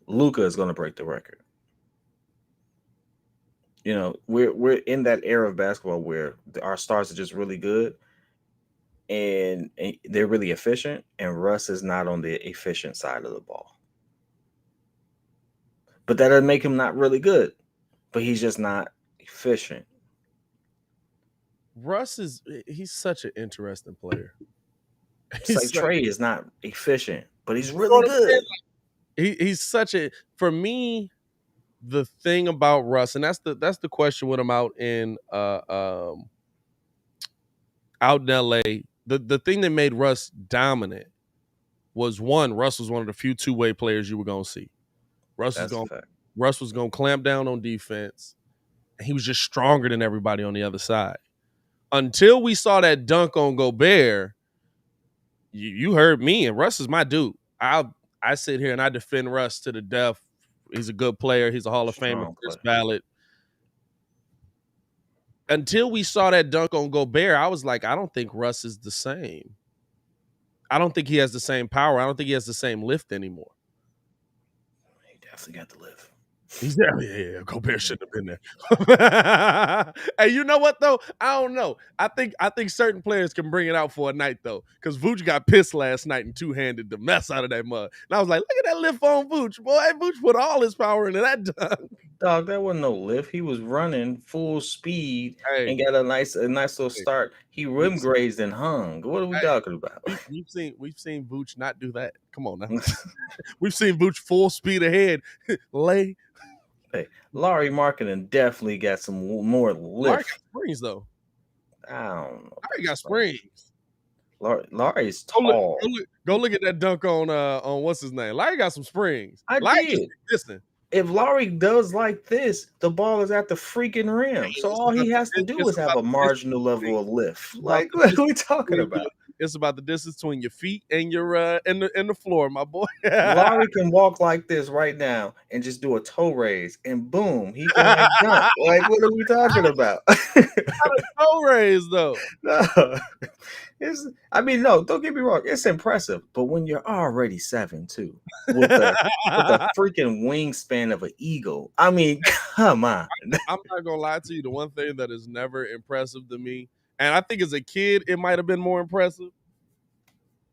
Luka is going to break the record. You know, we're in that era of basketball where our stars are just really good and they're really efficient, and Russ is not on the efficient side of the ball. But that doesn't make him not really good, but he's just not efficient. Russ he's such an interesting player. It's like Trey is not efficient, but he's really good. He's such a, for me, the thing about Russ, and that's the question with him out in LA. The thing that made Russ dominant was, one, Russ was one of the few two-way players you were gonna see. Russ was gonna clamp down on defense. He was just stronger than everybody on the other side. Until we saw that dunk on Gobert, you heard me, and Russ is my dude. I sit here and I defend Russ to the death. He's a good player. He's a Hall of Famer, first ballot. Until we saw that dunk on Gobert, I was like, I don't think Russ is the same. I don't think he has the same power. I don't think he has the same lift anymore. He definitely got the lift. He's there. Yeah, Gobert shouldn't have been there. Hey, you know what though? I don't know. I think certain players can bring it out for a night though, because Vooch got pissed last night and two-handed the mess out of that mug. And I was like, look at that lift on Vooch, boy. Vooch put all his power into that dunk. Dog, that wasn't no lift. He was running full speed and got a nice little start. He rim grazed and hung. What are we talking about? We've seen Vooch not do that. Come on now. We've seen Vooch full speed ahead. Lay. Hey, Larry Marketing definitely got some more lift. Larry got springs though. I don't know. Larry got springs. Larry's tall. Go look at that dunk on what's his name. Larry got some springs. Larry did. Listen. If Larry does like this, the ball is at the freaking rim. So all he has to do is have a marginal level of lift. Like, what are we talking about? It's about the distance between your feet and your and the floor, my boy. Larry can walk like this right now and just do a toe raise, and boom, he can like dunk. Like, what are we talking about? Not a toe raise though. No. No, don't get me wrong. It's impressive, but when you're already 7'2", with the freaking wingspan of an eagle, I mean, come on. I'm not gonna lie to you. The one thing that is never impressive to me, and I think as a kid it might have been more impressive,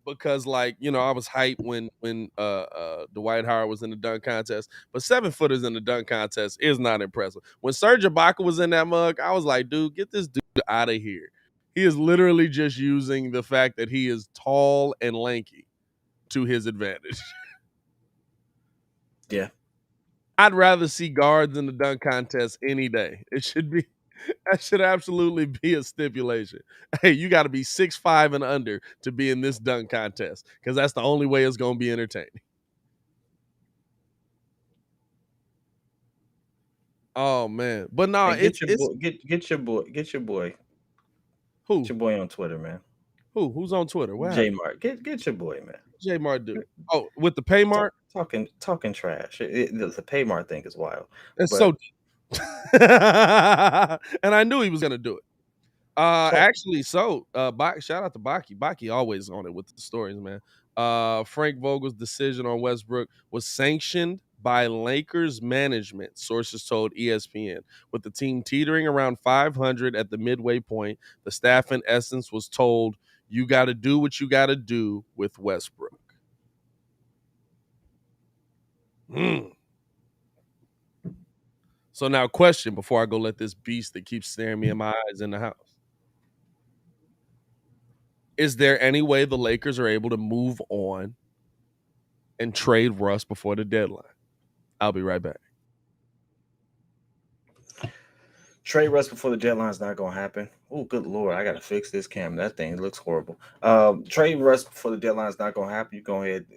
because like, you know, I was hyped when Dwight Howard was in the dunk contest, but 7-footers in the dunk contest is not impressive. When Serge Ibaka was in that mug, I was like, dude, get this dude out of here. He is literally just using the fact that he is tall and lanky to his advantage. Yeah. I'd rather see guards in the dunk contest any day. That should absolutely be a stipulation. Hey, you got to be 6'5" and under to be in this dunk contest, because that's the only way it's going to be entertaining. Oh man, but no, hey, get your boy. Who? Get your boy on Twitter, man. Who's on Twitter? What? J Mart. Get your boy, man. J Mart do. Oh, with the pay mart? Talking trash. The pay mart thing is wild. So and I knew he was gonna do it. Actually, shout out to Baki. Baki always on it with the stories, man. Frank Vogel's decision on Westbrook was sanctioned by Lakers management, sources told ESPN. With the team teetering around 500 at the midway point, the staff in essence was told, you got to do what you got to do with Westbrook. So now, question before I go let this beast that keeps staring me in my eyes in the house. Is there any way the Lakers are able to move on and trade Russ before the deadline? I'll be right back. Trade Russ before the deadline is not going to happen. Oh, good Lord. I got to fix this camera. That thing looks horrible. Trade Russ before the deadline is not going to happen. You go ahead,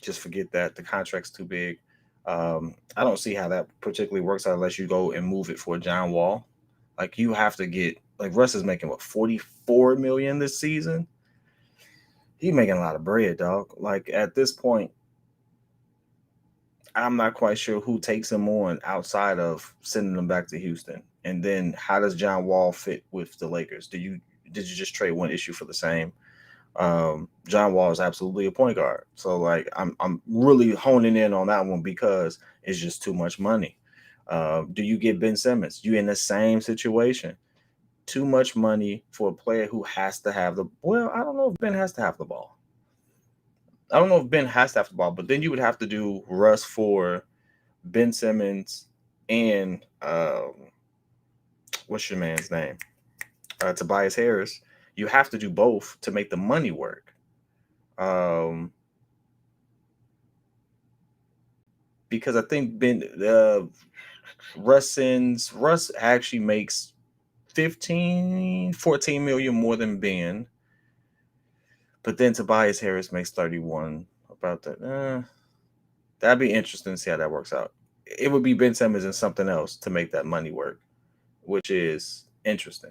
just forget that. The contract's too big. I don't see how that particularly works out unless you go and move it for John Wall. Like, you have to get, like, Russ is making, what, $44 million this season? He's making a lot of bread, dog. Like, at this point, I'm not quite sure who takes him on outside of sending him back to Houston. And then how does John Wall fit with the Lakers? Did you just trade one issue for the same? John Wall is absolutely a point guard. So like I'm really honing in on that one because it's just too much money. Do you get Ben Simmons? You in the same situation. Too much money for a player who has to have the I don't know if Ben has to have the ball. I don't know if Ben has to have the ball, but then you would have to do Russ for Ben Simmons and what's your man's name? Tobias Harris. You have to do both to make the money work. Because I think Russ actually makes 14 million more than Ben. But then Tobias Harris makes 31. About that. That'd be interesting to see how that works out. It would be Ben Simmons and something else to make that money work, which is interesting.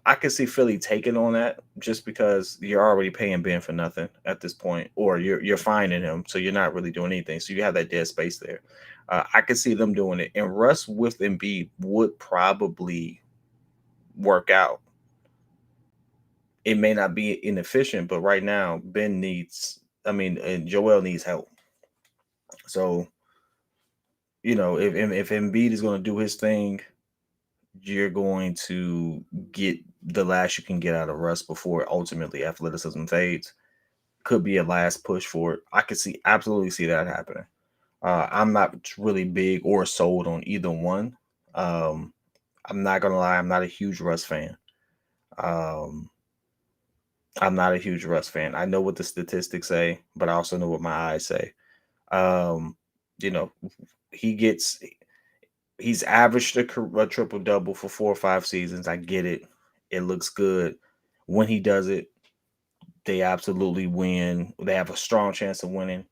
I could see Philly taking on that just because you're already paying Ben for nothing at this point, or you're fining him, so you're not really doing anything. So you have that dead space there. I could see them doing it, and Russ with Embiid would probably work out. It may not be inefficient, but right now and Joel needs help. So, if Embiid is going to do his thing, you're going to get the last you can get out of Russ before ultimately athleticism fades. Could be a last push for it. I could absolutely see that happening. I'm not really big or sold on either one. I'm not gonna lie, I'm not a huge Russ fan. I know what the statistics say, but I also know what my eyes say. He's averaged a triple double for 4 or 5 seasons. I get it. It looks good. When he does it, they absolutely win. They have a strong chance of winning.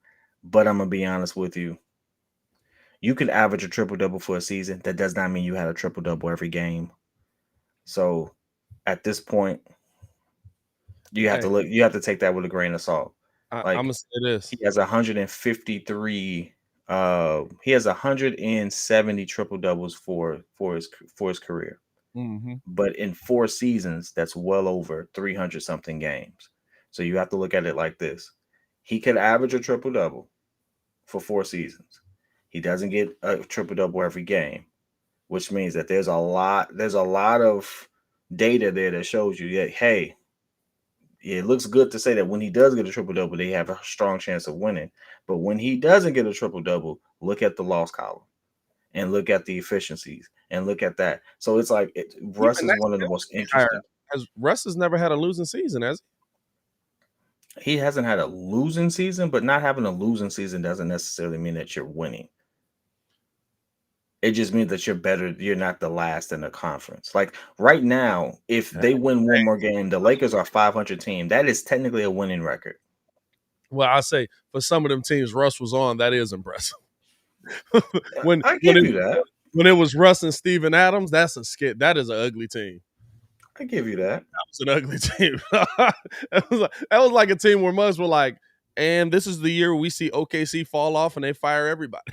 But I'm going to be honest with you. You can average a triple double for a season. That does not mean you had a triple double every game. So at this point, you have to take that with a grain of salt. I'm gonna say this. He has 153. He has 170 triple doubles for his career. Mm-hmm. But in 4 seasons, that's well over 300 something games. So you have to look at it like this. He could average a triple double for 4 seasons. He doesn't get a triple double every game, which means that there's a lot of data there that shows you that, hey, it looks good to say that when he does get a triple double, they have a strong chance of winning. But when he doesn't get a triple double, look at the loss column and look at the efficiencies and look at that. So it's like Russ is one of the most interesting. Russ has never had a losing season, has he? He hasn't had a losing season, but not having a losing season doesn't necessarily mean that you're winning. It just means that you're better. You're not the last in the conference. Like right now, if they win one more game, the Lakers are a 500 team. That is technically a winning record. Well, I say for some of them teams Russ was on, that is impressive. I give you that. When it was Russ and Steven Adams, that's a skit. That is an ugly team. I give you that. That was an ugly team. that was like a team where Muggs were like, and this is the year we see OKC fall off and they fire everybody.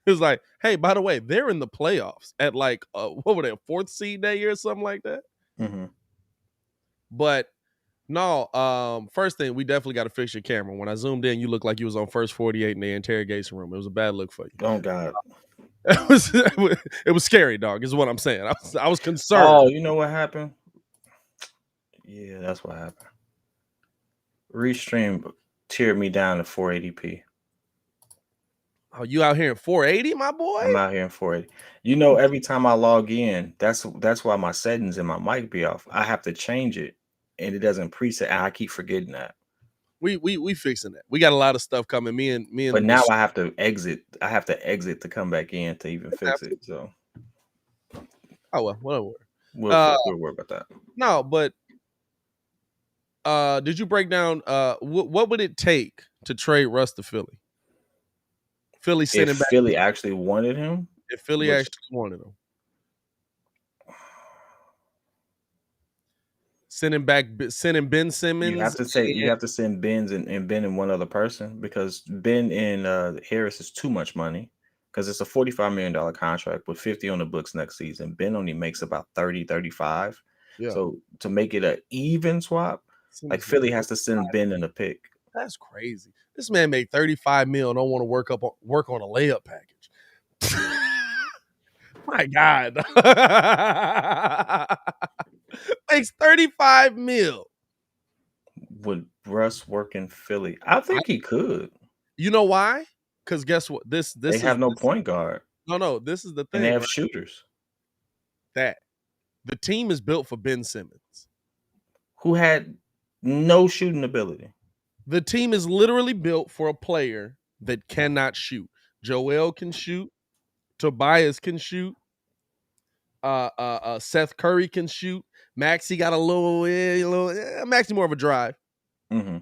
It was like, hey, by the way, they're in the playoffs at like, what were they, 4th seed that year or something like that? Mm-hmm. But No, first thing, we definitely got to fix your camera. When I zoomed in, you looked like you was on first 48 in the interrogation room. It was a bad look for you. Oh God. It was scary, dog, is what I'm saying. I was concerned. Oh, you know what happened? Yeah, that's what happened. Restream tiered me down to 480p. Oh, you out here in 480, my boy? I'm out here in 480. You know, every time I log in, that's why my settings and my mic be off. I have to change it, and it doesn't preset. And I keep forgetting that. We fixing that. We got a lot of stuff coming. Me and But now I have to exit. I have to exit to come back in to even fix it. So, oh well, whatever. We'll worry about that. No, but did you break down what would it take to trade Russ to Philly? Philly sending back. Philly actually wanted him. If Philly actually wanted him, sending Ben Simmons. You have to send Ben and Ben and one other person, because Ben and Harris is too much money, because it's a $45 million contract with 50 on the books next season. Ben only makes about 30, 35. Yeah. So to make it an even swap, like Philly has to send Ben in a pick. That's crazy. This man made $35 million. Don't want to work on a layup package. My God. Makes $35 million. Would Russ work in Philly? I think he could. You know why? Because guess what? They have no point guard. No. This is the thing. And they have shooters. That the team is built for Ben Simmons, who had no shooting ability. The team is literally built for a player that cannot shoot. Joel can shoot. Tobias can shoot. Seth Curry can shoot. Maxey got a little Maxey more of a drive. Mm-hmm.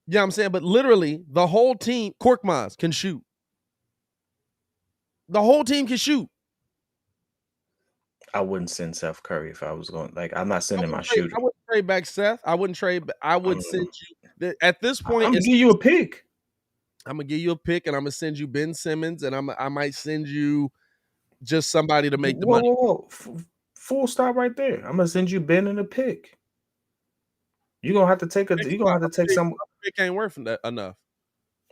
Yeah, I'm saying, but literally the whole team, Korkmaz can shoot. The whole team can shoot. I wouldn't send Seth Curry if I was going. Like, I'm not sending my shooter. I wouldn't trade back Seth. I wouldn't trade. I would send you. At this point, I'm gonna give you a pick. I'm gonna give you a pick, and I'm gonna send you Ben Simmons, and I might send you just somebody to make the money. Whoa. Full stop right there. I'm gonna send you Ben and a pick. You're gonna have to take some. Pick ain't worth that enough.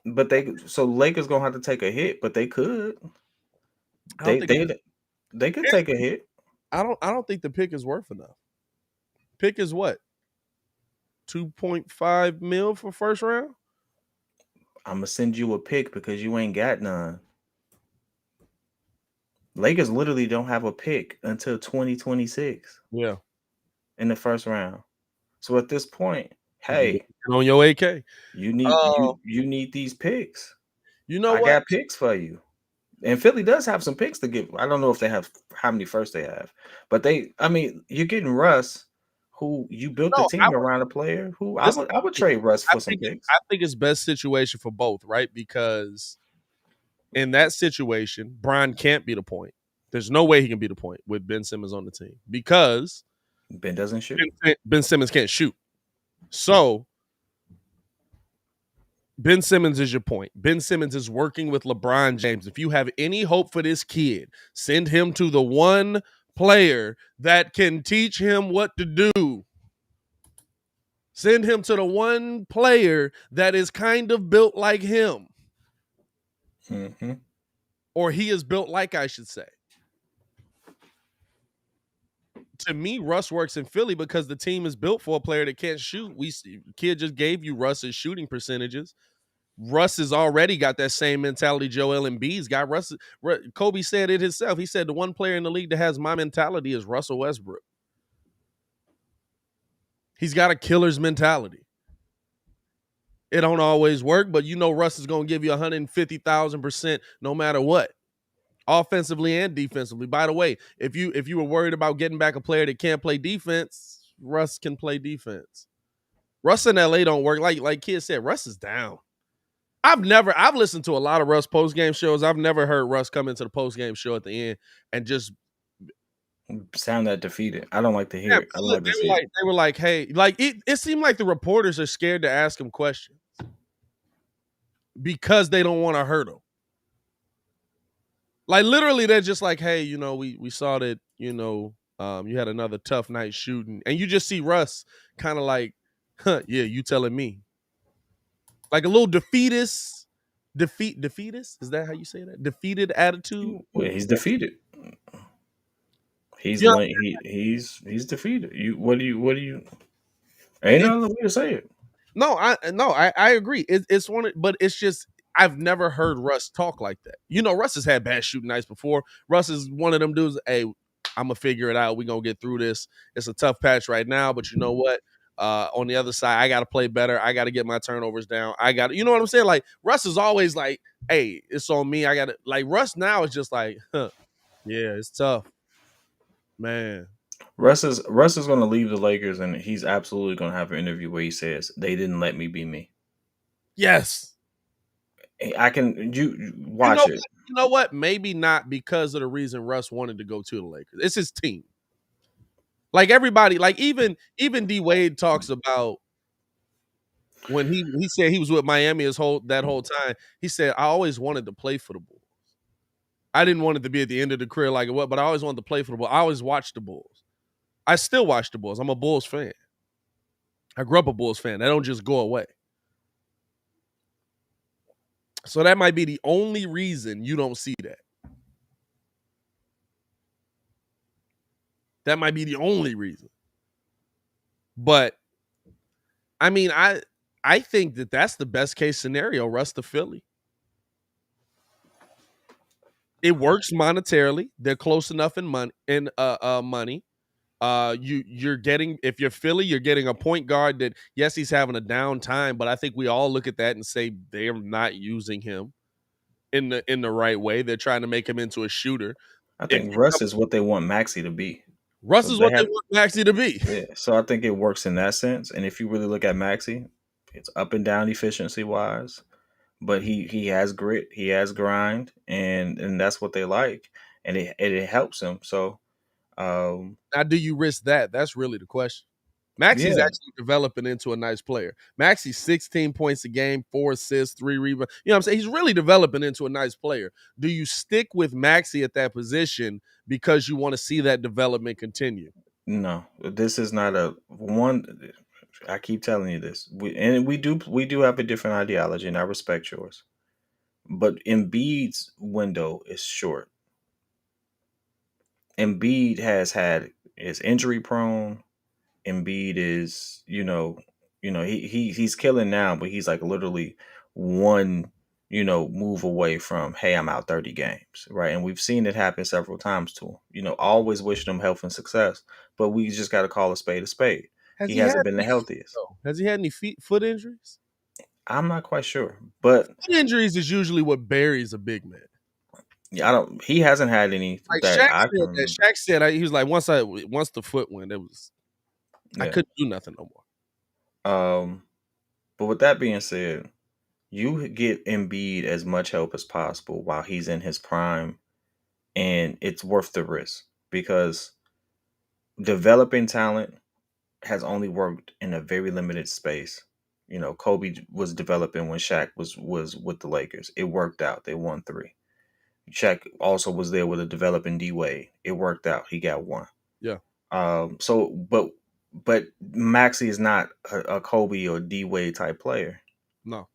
But Lakers gonna have to take a hit, but they could. They could take a hit. I don't think the pick is worth enough. Pick is what? 2.5 mil for first round? I'm gonna send you a pick because you ain't got none. Lakers literally don't have a pick until 2026. Yeah. In the first round. So at this point, hey, on your AK. You need these picks. You know I got picks for you. And Philly does have some picks to give. I don't know if they have how many first they have, but you're getting Russ, who you built the team around a player who I would trade Russ for some picks. I think it's best situation for both, right? Because in that situation, Brian can't be the point. There's no way he can be the point with Ben Simmons on the team because Ben doesn't shoot. Ben Simmons can't shoot. So Ben Simmons is your point. Ben Simmons is working with LeBron James. If you have any hope for this kid, send him to the one player that can teach him what to do. Send him to the one player that is kind of built like him. Mm-hmm. Or he is built like, I should say. To me, Russ works in Philly because the team is built for a player that can't shoot. Kid just gave you Russ's shooting percentages. Russ has already got that same mentality Joel Embiid's got. Kobe said it himself. He said the one player in the league that has my mentality is Russell Westbrook. He's got a killer's mentality. It don't always work, but you know Russ is going to give you 150,000% no matter what. Offensively and defensively. By the way, if you were worried about getting back a player that can't play defense, Russ can play defense. Russ in LA don't work. Like Kid said, Russ is down. I've listened to a lot of Russ post-game shows. I've never heard Russ come into the post-game show at the end and just sound that defeated. I don't like to hear it. I like to see it. They were like, hey, like it seemed like the reporters are scared to ask him questions because they don't want to hurt him. Like literally, they're just like, hey, we saw that, You had another tough night shooting, and you just see Russ kind of like, huh, yeah, you telling me, like a little defeatist. Is that how you say that? Defeated attitude. Well, he's defeated. He's Yeah, like he's defeated. What do you? Ain't no other way to say it. I agree. It's but it's just I've never heard Russ talk like that. Russ has had bad shooting nights before. Russ is one of them dudes. Hey, I'm gonna figure it out. We're gonna get through this. It's a tough patch right now, but you know what? On the other side, I got to play better. I got to get my turnovers down. You know what I'm saying? Like Russ is always like, "Hey, it's on me. I got to." Like Russ now is just like, huh, "Yeah, it's tough, man." Russ is going to leave the Lakers, and he's absolutely going to have an interview where he says they didn't let me be me. Yes, I can you you know watch it. what? You know what? Maybe not because of the reason Russ wanted to go to the Lakers. It's his team. Like everybody, like even D Wade talks about when he said he was with Miami that whole time. He said, I always wanted to play for the Bulls. I didn't want it to be at the end of the career like it was, but I always wanted to play for the Bulls. I always watched the Bulls. I still watch the Bulls. I'm a Bulls fan. I grew up a Bulls fan. That don't just go away. So that might be the only reason you don't see that. That might be the only reason. But I mean, I think that's the best case scenario. Russ to Philly. It works monetarily. They're close enough in money. You're getting, if you're Philly, you're getting a point guard that, yes, he's having a down time, but I think we all look at that and say they're not using him in the right way. They're trying to make him into a shooter. I If think you Russ come, is what they want Maxi to be. Russ So is they what they have want Maxey to be. yeah. So I think it works in that sense. And if you really look at Maxi, it's up and down efficiency wise, but he has grit, he has grind, and that's what they like, and it helps him. So Now, do you risk that? That's really the question. Maxey's yeah, actually developing into a nice player. Maxey's 16 points a game, 4 assists, 3 rebounds. You know what I'm saying? He's really developing into a nice player. Do you stick with Maxey at that position because you want to see that development continue? no, this is not a one. I keep telling you this, we do have a different ideology, and I respect yours. But Embiid's window is short. Embiid is injury prone. Embiid is, he's killing now, but he's like literally one, move away from, hey, I'm out 30 games, right? And we've seen it happen several times to him. Always wishing him health and success, but we just got to call a spade a spade. Has He he had hasn't been the any healthiest. though? Has he had any foot injuries? I'm not quite sure, but Foot injuries is usually what buries a big man. yeah, I don't. He hasn't had any Like that Shaq I can said that. remember. Shaq said he was like, once the foot went, I Yeah. couldn't do nothing no more. Um. But with that being said, you get Embiid as much help as possible while he's in his prime, and it's worth the risk because developing talent has only worked in a very limited space. Kobe was developing when Shaq was with the Lakers. It worked out. They won 3. Shaq also was there with a developing D Wade. It worked out. He got 1. Yeah, But Maxi is not a Kobe or D Wade type player. no.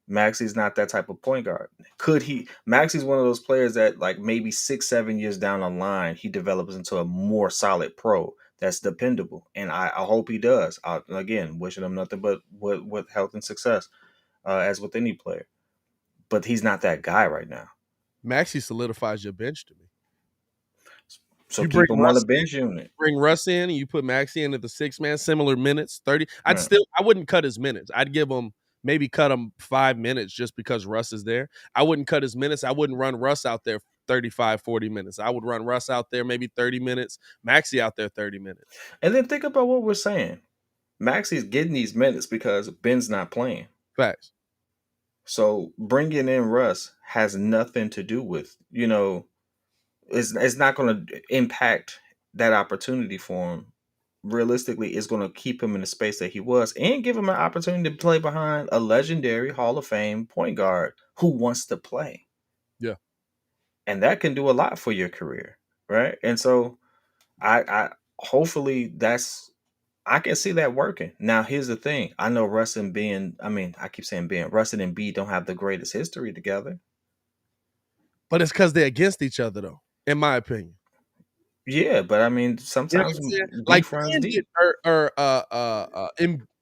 Maxi's not that type of point guard. Could he? Maxi's one of those players that, like, maybe 6, 7 years down the line, he develops into a more solid pro that's dependable, and I hope he does. Again, wishing him nothing but with health and success, as with any player. But he's not that guy right now. Maxey solidifies your bench to me. So You bring keep him on the Russ bench unit. bring Russ in and you put Maxey in at the 6-man, similar minutes, 30. Right. I wouldn't cut his minutes. I'd give him maybe cut him 5 minutes just because Russ is there. I wouldn't cut his minutes. I wouldn't run Russ out there 35, 40 minutes. I would run Russ out there maybe 30 minutes, Maxey out there 30 minutes. And then think about what we're saying. Maxi's getting these minutes because Ben's not playing. Facts. So bringing in Russ has nothing to do with, it's not going to impact that opportunity for him. Realistically, it's going to keep him in the space that he was and give him an opportunity to play behind a legendary Hall of Fame point guard who wants to play. Yeah. And that can do a lot for your career, right? And so I hopefully I can see that working. Now, here's the thing. I know Russ and Ben, I keep saying Ben, Russ and Embiid don't have the greatest history together. But it's because they're against each other, though, in my opinion. Yeah, but You know what sometimes I'm saying? Like beef runs Ben did, deep.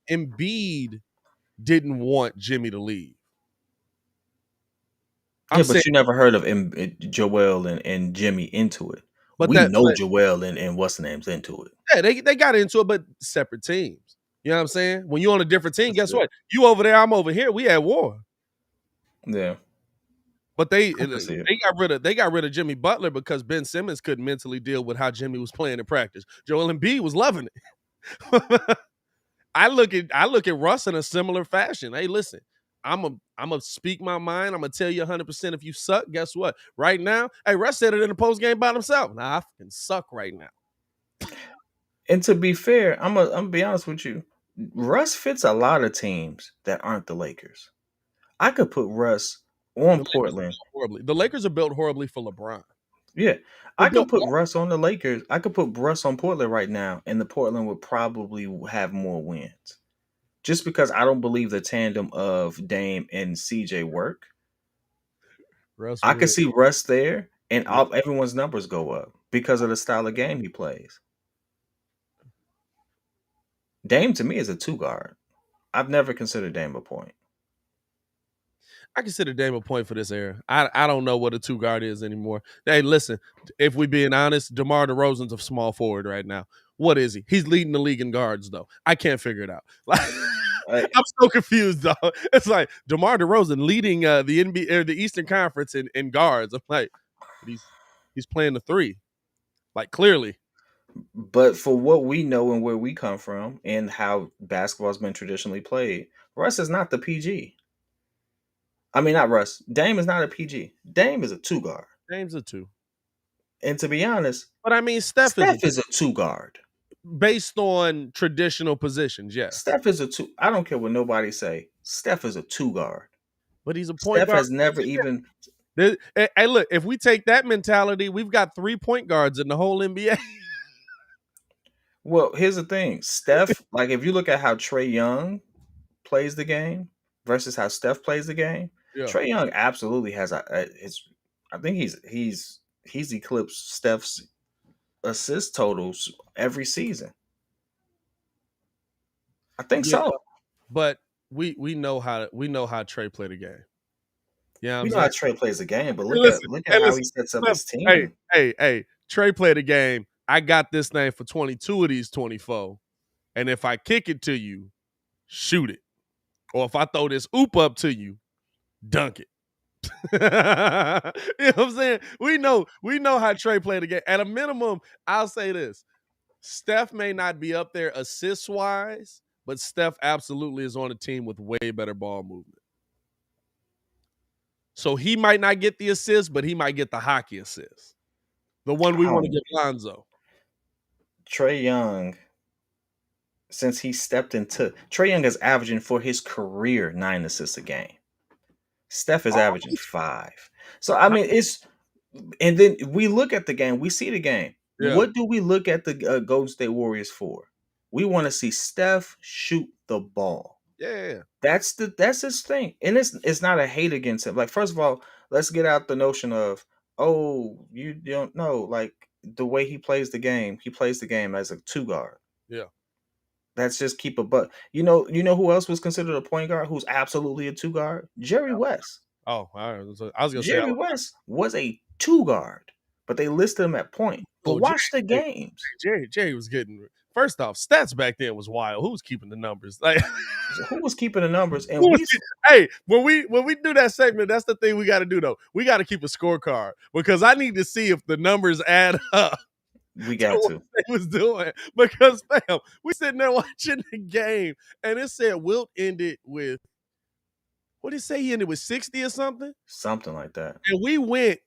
Embiid didn't want Jimmy to leave. I'm Yeah, saying, but you never heard of Joel and Jimmy into it. but We that, know but Joel and what's the name's into it. yeah, they got into it, but separate teams. You know what I'm saying? When you're on a different team, That's guess true. what? You over there, I'm over here. We at war. Yeah, But I can see it. they got rid of Jimmy Butler because Ben Simmons couldn't mentally deal with how Jimmy was playing in practice. Joel Embiid was loving it. I look at Russ in a similar fashion. Hey, listen, I'm a speak my mind. I'm gonna tell you 100% if you suck. Guess what? Right now, hey, Russ said it in the post game by himself. Nah, I fucking suck right now. And to be fair, I'm gonna be honest with you. Russ fits a lot of teams that aren't the Lakers. I could put Russ on The Lakers are Portland. built horribly. The Lakers are built horribly for LeBron. Yeah, They're I could built. put Russ on the Lakers. I could put Russ on Portland right now, and the Portland would probably have more wins. Just because I don't believe the tandem of Dame and CJ work. Russ I could would. see Russ there, and Yeah. everyone's numbers go up because of the style of game he plays. Dame to me is a two guard. I've never considered Dame a point. I consider Dame a point for this era. I don't know what a two guard is anymore. Hey, listen, if we being honest, DeMar DeRozan's a small forward right now. What is he? He's leading the league in guards, though. I can't figure it out. Like, I, I'm so confused, though. It's like DeMar DeRozan leading the NBA or the Eastern Conference in guards. I'm like, but he's playing the three, like clearly. but for what we know and where we come from and how basketball's been traditionally played, Russ is not the PG. Not Russ. Dame is not a PG. Dame is a two guard. Dame's a two, And to be honest, but I mean Steph is a Steph is a two guard. based on traditional positions, yes, Steph is a two. I don't care what nobody say. Steph is a two guard. but he's a point Steph guard. has never even. Hey, look, if we take that mentality, we've got 3 point guards in the whole NBA. Well, here's the thing. Steph, like if you look at how Trae Young plays the game versus how Steph plays the game, Yeah. Trae Young absolutely has his. I think he's eclipsed Steph's assist totals every season. I think Yeah, so. but we know how Trae played the game. Yeah, We I'm know how saying. Trae plays the game, but Hey, look at hey, how listen, he sets up Steph, his team. hey, Trae played the game. I got this thing for 22 of these 24. And if I kick it to you, shoot it. Or if I throw this oop up to you, dunk it. You know what I'm saying? We know how Trae played the game. At a minimum, I'll say this. Steph may not be up there assist wise, but Steph absolutely is on a team with way better ball movement. So he might not get the assist, but he might get the hockey assist. The one we want to get Lonzo. Trae Young, since he stepped into Trae Young is averaging for his career 9 assists a game. Steph is averaging 5. So it's and then we look at the game, we see the game. Yeah. What do we look at the Golden State Warriors for? We want to see Steph shoot the ball. Yeah. That's his thing. And it's not a hate against him. Like, first of all, let's get out the notion of, oh, you don't know, like the way he plays the game as a two guard. Yeah. Let's just keep a but. You know who else was considered a point guard who's absolutely a two guard? Jerry West. Oh, I was gonna say Jerry West was a two guard, but they listed him at point. But watch the games. Jerry was getting, first off, stats back then was wild. Who was keeping the numbers? Like, who was keeping the numbers? And hey, when we do that segment, that's the thing we got to do though. We got to keep a scorecard because I need to see if the numbers add up. We got to. They was doing because fam, we sitting there watching the game and it said Wilt ended with, what did it say? He ended with 60 or something? Something like that. And we went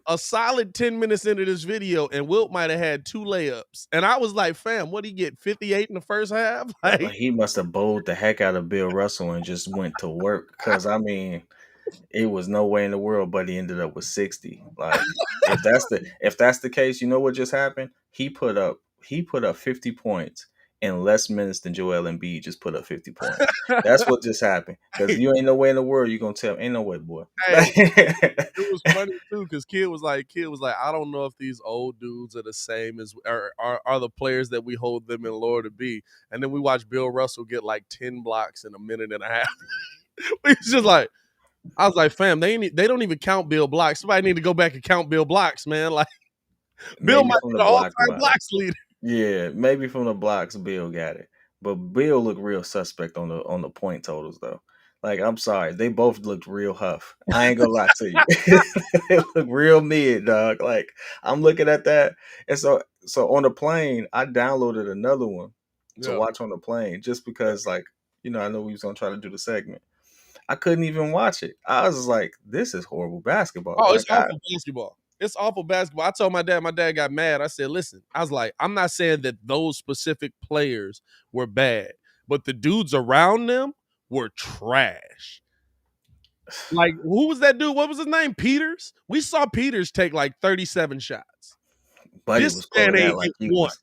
a solid 10 minutes into this video and Wilt might have had 2 layups. And I was like, fam, what did he get? 58 in the first half? Like, he must have bowled the heck out of Bill Russell and just went to work. Because it was no way in the world, but he ended up with 60. Like if that's the case, you know what just happened? He put up 50 points in less minutes than Joel Embiid just put up 50 points. That's what just happened. Because Hey, you ain't no way in the world you're gonna tell ain't no way, boy. hey, it was funny too because kid was like, I don't know if these old dudes are the same as are the players that we hold them in lore to be. And then we watched Bill Russell get like 10 blocks in a minute and a half. It's just like I was like, fam, they don't even count Bill blocks. Somebody need to go back and count Bill blocks, man. Like Bill Maybe might from be the the block all-time wise. blocks leader. Yeah, maybe from the blocks Bill got it. But Bill looked real suspect on the point totals though. Like I'm sorry, they both looked real huff. I ain't gonna lie to you. They look real mid, dog. Like I'm looking at that. And so on the plane, I downloaded another one to Yeah. watch on the plane just because like, I know we was gonna try to do the segment. I couldn't even watch it. I was like, this is horrible basketball. Oh, it's Like awful basketball. It's awful basketball. I told my dad got mad. I said, listen, I was like, I'm not saying that those specific players were bad, but the dudes around them were trash. Like, who was that dude? What was his name? Peters? We saw Peters take like 37 shots. Buddy This was man calling that ain't like hit he one. was.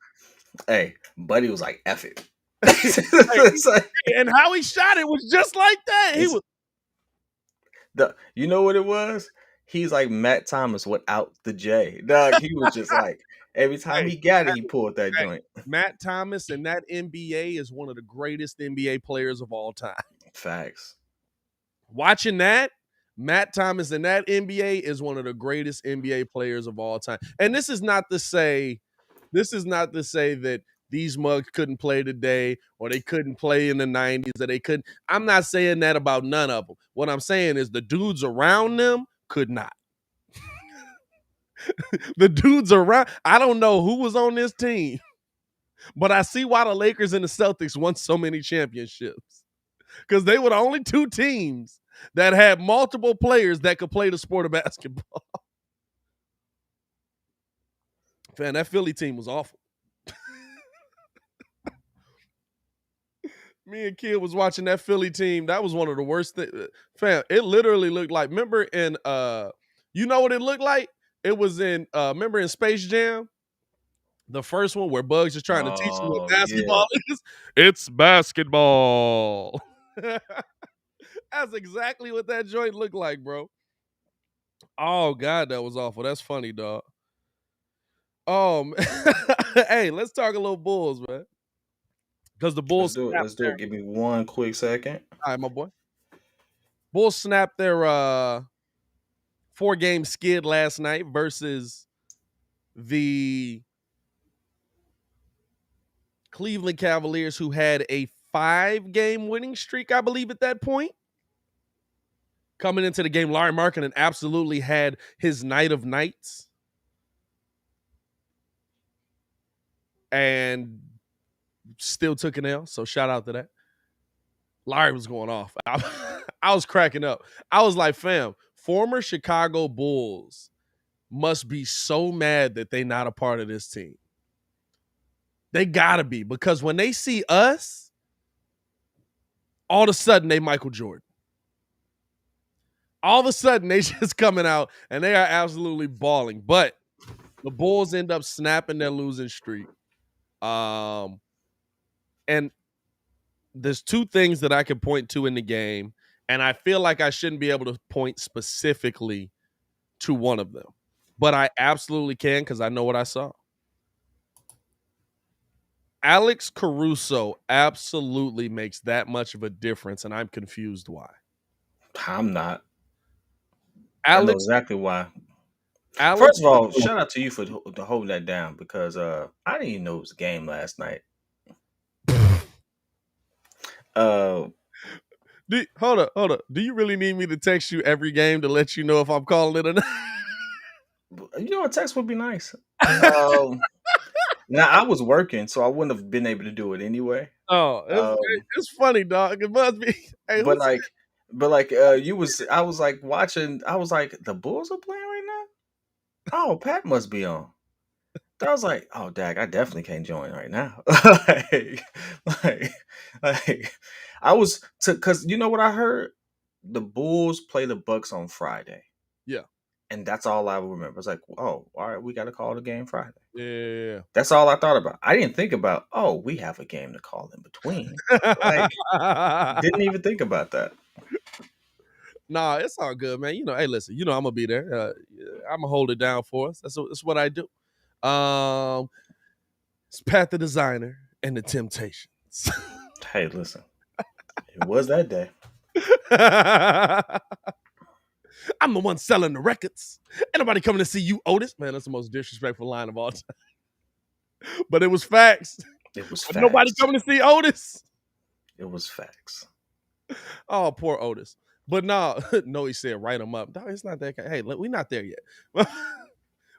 Hey, Buddy was like, F it. Like, It's like, and how he shot it was just like that. He it's was you know what it was? He's like Matt Thomas without the J. Dog, he was just like every time hey, he got it, he pulled that hey, joint. Matt Thomas in that NBA is one of the greatest NBA players of all time. Facts. Watching that, Matt Thomas in that NBA is one of the greatest NBA players of all time. And this is not to say that these mugs couldn't play today or they couldn't play in the 90s or they couldn't. I'm not saying that about none of them. What I'm saying is the dudes around them could not. The dudes around, I don't know who was on this team, but I see why the Lakers and the Celtics won so many championships. Because they were the only two teams that had multiple players that could play the sport of basketball. Man, that Philly team was awful. Me and Kid was watching that Philly team. That was one of the worst things. Fam, it literally looked like, remember in you know what it looked like? It was in remember in Space Jam? The first one where Bugs is trying to teach you what Oh yeah. basketball is. It's basketball. That's exactly what that joint looked like, bro. Oh God, that was awful. That's funny, dog. Hey, let's talk a little Bulls, man. Because the Let's Bulls do it. snapped Let's do it. Give me one quick second. all right, my boy. Bulls snapped their 4-game skid last night versus the Cleveland Cavaliers, who had a 5-game winning streak, I believe, at that point. Coming into the game, Larry Markkinen absolutely had his night of nights. And still took an L, so shout out to that. Larry was going off. I was cracking up. I was like, fam, former Chicago Bulls must be so mad that they not a part of this team. They gotta be, because when they see us, all of a sudden they Michael Jordan. All of a sudden they just coming out and they are absolutely balling. But the Bulls end up snapping their losing streak. And there's two things that I can point to in the game, and I feel like I shouldn't be able to point specifically to one of them, but I absolutely can because I know what I saw. Alex Caruso absolutely makes that much of a difference, and I'm confused why. I'm not. I know Alex, exactly why. Alex, First of all, shout out to you for holding that down because I didn't even know it was a game last night. Uh, hold up. Do you really need me to text you every game to let you know if I'm calling it or not? a text would be nice. Now I was working, so I wouldn't have been able to do it anyway. Oh, it's funny, dog. It must be. Hey, But who's like, I was like watching. I was like, the Bulls are playing right now. Oh, Pat must be on. I was like, oh, dag, I definitely can't join right now. like, like, I was because you know what I heard. the Bulls play the Bucks on Friday. Yeah. And that's all I remember. It's like, oh, all right, we got to call the game Friday. Yeah. That's all I thought about. I didn't think about, oh, we have a game to call in between. Like, didn't even think about that. Nah, it's all good, man. Hey, listen, I'm gonna be there. I'm gonna hold it down for us. That's what I do. It's Pat the Designer and the Temptations. Hey, listen, it was that day. I'm the one selling the records. Ain't nobody coming to see you, Otis. Man, that's the most disrespectful line of all time. But it was facts. It was Ain't nobody facts. coming to see Otis. It was facts. Oh, poor Otis. But no, he said write him up. No, it's not that. Hey, look, we're not there yet.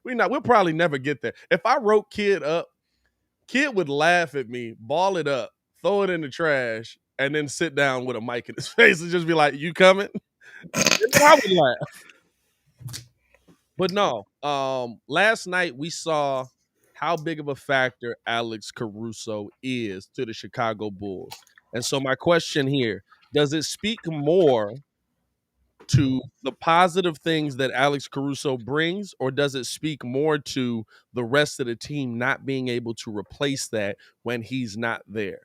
We'll probably never get there. If I wrote Kidd up, Kidd would laugh at me, ball it up, throw it in the trash, and then sit down with a mic in his face and just be like, "You coming?" I would laugh. But no, last night we saw how big of a factor Alex Caruso is to the Chicago Bulls. And so my question here, does it speak more to the positive things that Alex Caruso brings, or does it speak more to the rest of the team not being able to replace that when he's not there?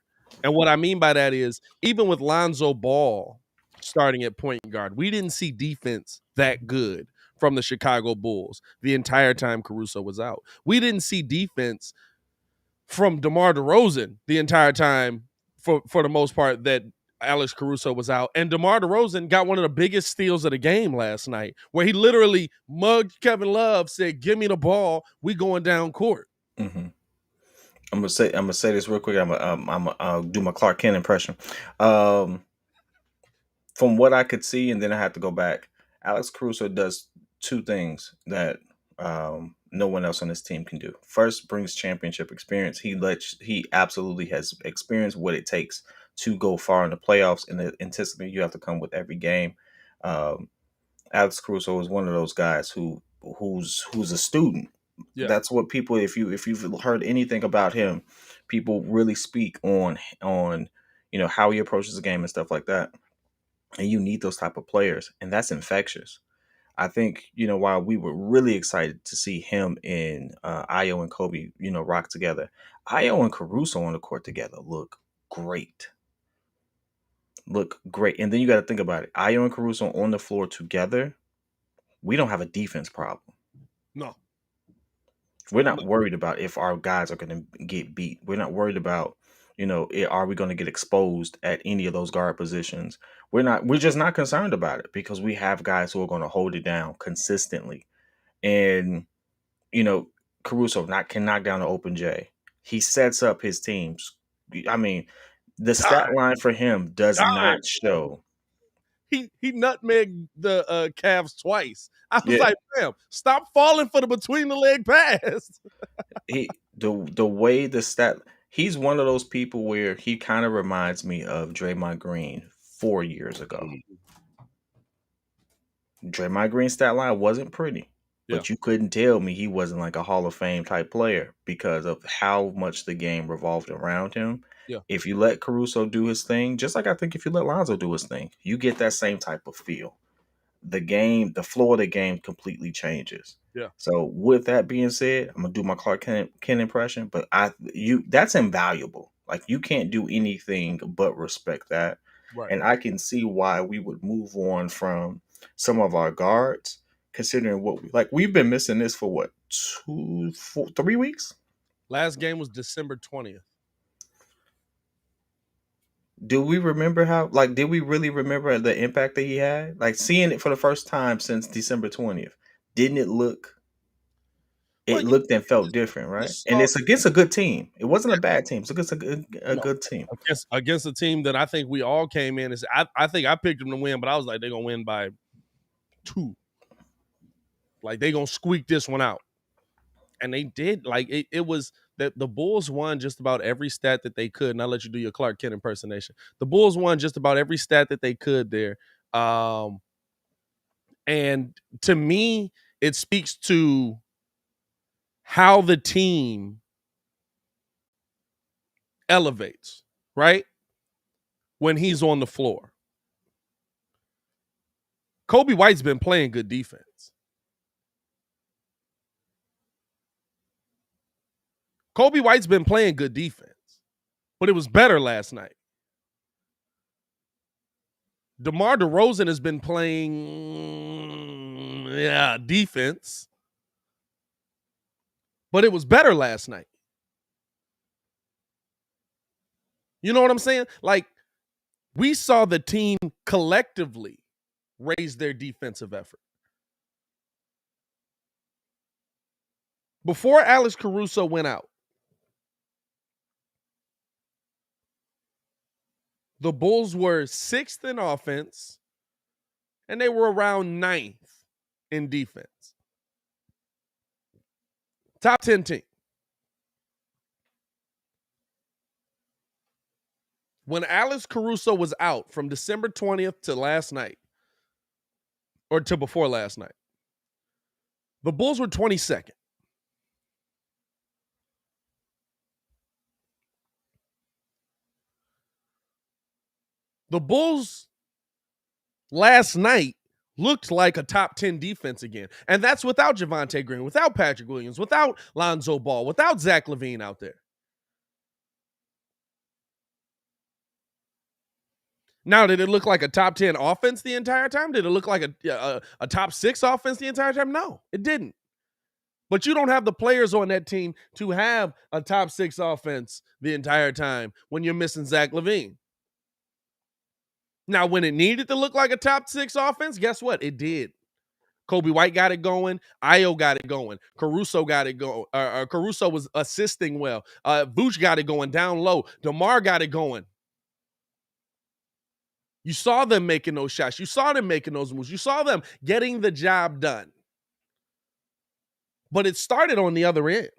And what I mean by that is, even with Lonzo Ball starting at point guard, we didn't see defense that good from the Chicago Bulls the entire time Caruso was out. We didn't see defense from DeMar DeRozan the entire time for the most part that Alex Caruso was out. And DeMar DeRozan got one of the biggest steals of the game last night, where he literally mugged Kevin Love, said, "Give me the ball. We going down court." Mm-hmm. I'm gonna say this real quick. I'll do my Clark Kent impression. From what I could see, and then I have to go back. Alex Caruso does two things that no one else on this team can do. First, brings championship experience. He absolutely has experienced what it takes to go far in the playoffs, and the intensity you have to come with every game. Um, Alex Caruso is one of those guys who's a student. Yeah. That's what people, if you've heard anything about him, people really speak on how he approaches the game and stuff like that. And you need those type of players, and that's infectious. I think, while we were really excited to see him and Ayo and Kobe, rock together, Ayo and Caruso on the court together look great. And then you got to think about it. Ayo and Caruso on the floor together, we don't have a defense problem. No. We're not worried about if our guys are going to get beat. We're not worried about, are we going to get exposed at any of those guard positions? We're just not concerned about it because we have guys who are going to hold it down consistently. And, Caruso can knock down the open J. He sets up his teams. I mean, the stat line for him does not show. He nutmegged the Cavs twice. I was Yeah. like, "Damn, stop falling for the between the leg pass." The way the stat, he's one of those people where he kind of reminds me of Draymond Green 4 years ago. Draymond Green's stat line wasn't pretty, but you couldn't tell me he wasn't like a Hall of Fame type player because of how much the game revolved around him. Yeah. If you let Caruso do his thing, just like I think if you let Lonzo do his thing, you get that same type of feel. The floor of the game completely changes. Yeah. So with that being said, I'm gonna do my Clark Kent impression, but that's invaluable. Like, you can't do anything but respect that. Right. And I can see why we would move on from some of our guards, considering we've been missing this for what, 3 weeks? Last game was December 20th. Do we remember did we really remember the impact that he had? Like, seeing it for the first time since December 20th, didn't it look? It looked and felt different, right? And it's against a good team. It wasn't a bad team. It's against a good team. Against a team that I think we all came in as I think I picked them to win, but I was like, they're gonna win by 2. Like, they're gonna squeak this one out. And they did. Like, it was that the Bulls won just about every stat that they could. And I'll let you do your Clark Kent impersonation. The Bulls won just about every stat that they could there. And to me, it speaks to how the team elevates, right? When he's on the floor. Kobe White's been playing good defense. Kobe White's been playing good defense, but it was better last night. DeMar DeRozan has been playing, defense, but it was better last night. You know what I'm saying? Like, we saw the team collectively raise their defensive effort. Before Alex Caruso went out, the Bulls were 6th in offense, and they were around 9th in defense. Top 10 team. When Alex Caruso was out from December 20th to last night, or to before last night, the Bulls were 22nd. The Bulls last night looked like a top 10 defense again. And that's without Javonte Green, without Patrick Williams, without Lonzo Ball, without Zach LaVine out there. Now, did it look like a top 10 offense the entire time? Did it look like a top 6 offense the entire time? No, it didn't. But you don't have the players on that team to have a top 6 offense the entire time when you're missing Zach LaVine. Now, when it needed to look like a top 6 offense, guess what? It did. Kobe White got it going. Ayo got it going. Caruso got it going. Caruso was assisting well. Vooch got it going down low. DeMar got it going. You saw them making those shots. You saw them making those moves. You saw them getting the job done. But it started on the other end.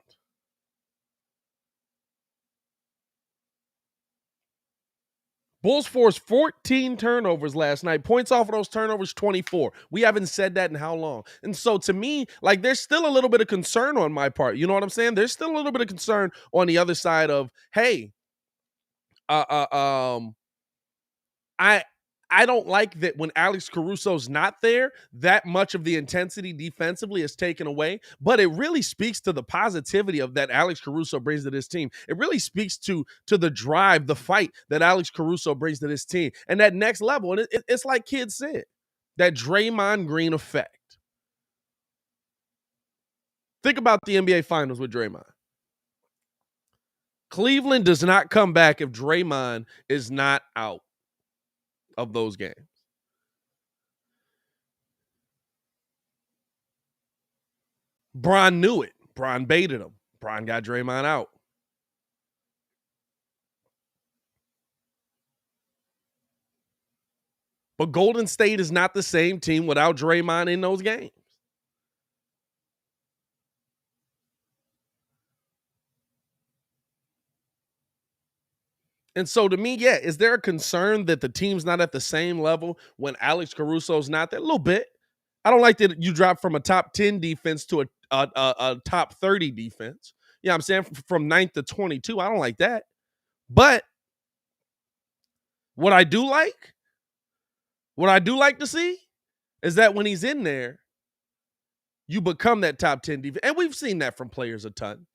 Bulls forced 14 turnovers last night. Points off of those turnovers, 24. We haven't said that in how long? And so to me, like, there's still a little bit of concern on my part. You know what I'm saying? There's still a little bit of concern on the other side of, hey, I don't like that when Alex Caruso's not there, that much of the intensity defensively is taken away. But it really speaks to the positivity of that Alex Caruso brings to this team. It really speaks to the drive, the fight that Alex Caruso brings to this team. And that next level, and it's like Kidd said, that Draymond Green effect. Think about the NBA Finals with Draymond. Cleveland does not come back if Draymond is not out of those games. Bron knew it. Bron baited him. Bron got Draymond out. But Golden State is not the same team without Draymond in those games. And so to me, yeah, is there a concern that the team's not at the same level when Alex Caruso's not there? A little bit. I don't like that you drop from a top 10 defense to a top 30 defense. Yeah, I'm saying from 9th to 22. I don't like that. But what I do like to see is that when he's in there, you become that top 10 defense. And we've seen that from players a ton.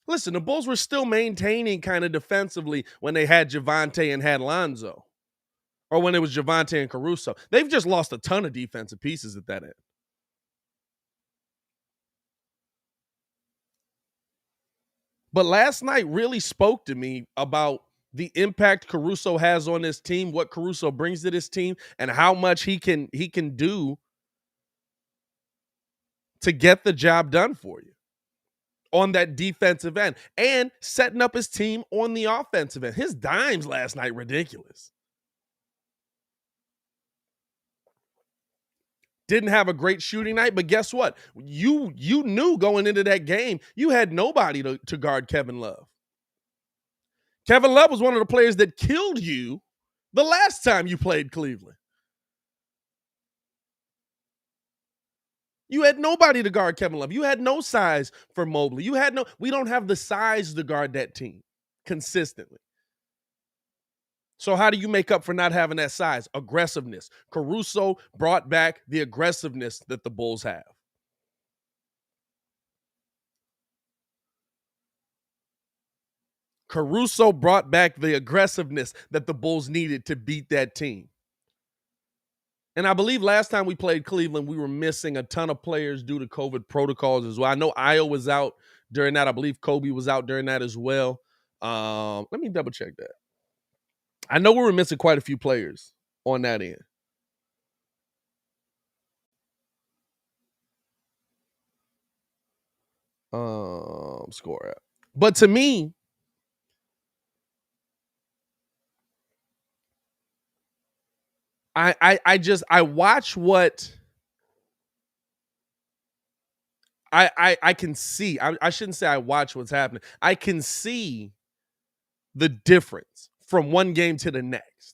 Listen, the Bulls were still maintaining kind of defensively when they had Javonte and had Lonzo, or when it was Javonte and Caruso. They've just lost a ton of defensive pieces at that end. But last night really spoke to me about the impact Caruso has on this team, what Caruso brings to this team, and how much he can do to get the job done for you on that defensive end, and setting up his team on the offensive end. His dimes last night, ridiculous. Didn't have a great shooting night, but guess what? You knew going into that game, you had nobody to guard Kevin Love. Kevin Love was one of the players that killed you the last time you played Cleveland. You had nobody to guard Kevin Love. You had no size for Mobley. We don't have the size to guard that team consistently. So how do you make up for not having that size? Aggressiveness. Caruso brought back the aggressiveness that the Bulls have. Caruso brought back the aggressiveness that the Bulls needed to beat that team. And I believe last time we played Cleveland, we were missing a ton of players due to COVID protocols as well. I know Ayo was out during that. I believe Kobe was out during that as well. Let me double check that. I know we were missing quite a few players on that end. Score app. But to me, I watch what I can see. I shouldn't say I watch what's happening. I can see the difference from one game to the next.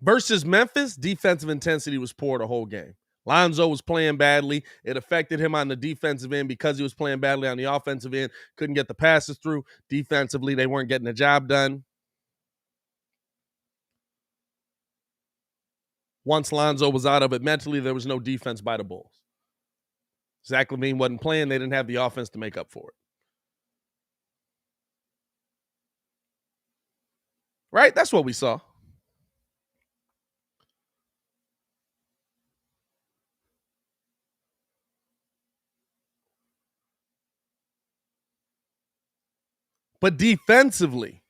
Versus Memphis, defensive intensity was poor the whole game. Lonzo was playing badly. It affected him on the defensive end because he was playing badly on the offensive end. Couldn't get the passes through. Defensively, they weren't getting the job done. Once Lonzo was out of it mentally, there was no defense by the Bulls. Zach LaVine wasn't playing. They didn't have the offense to make up for it. Right? That's what we saw. But defensively,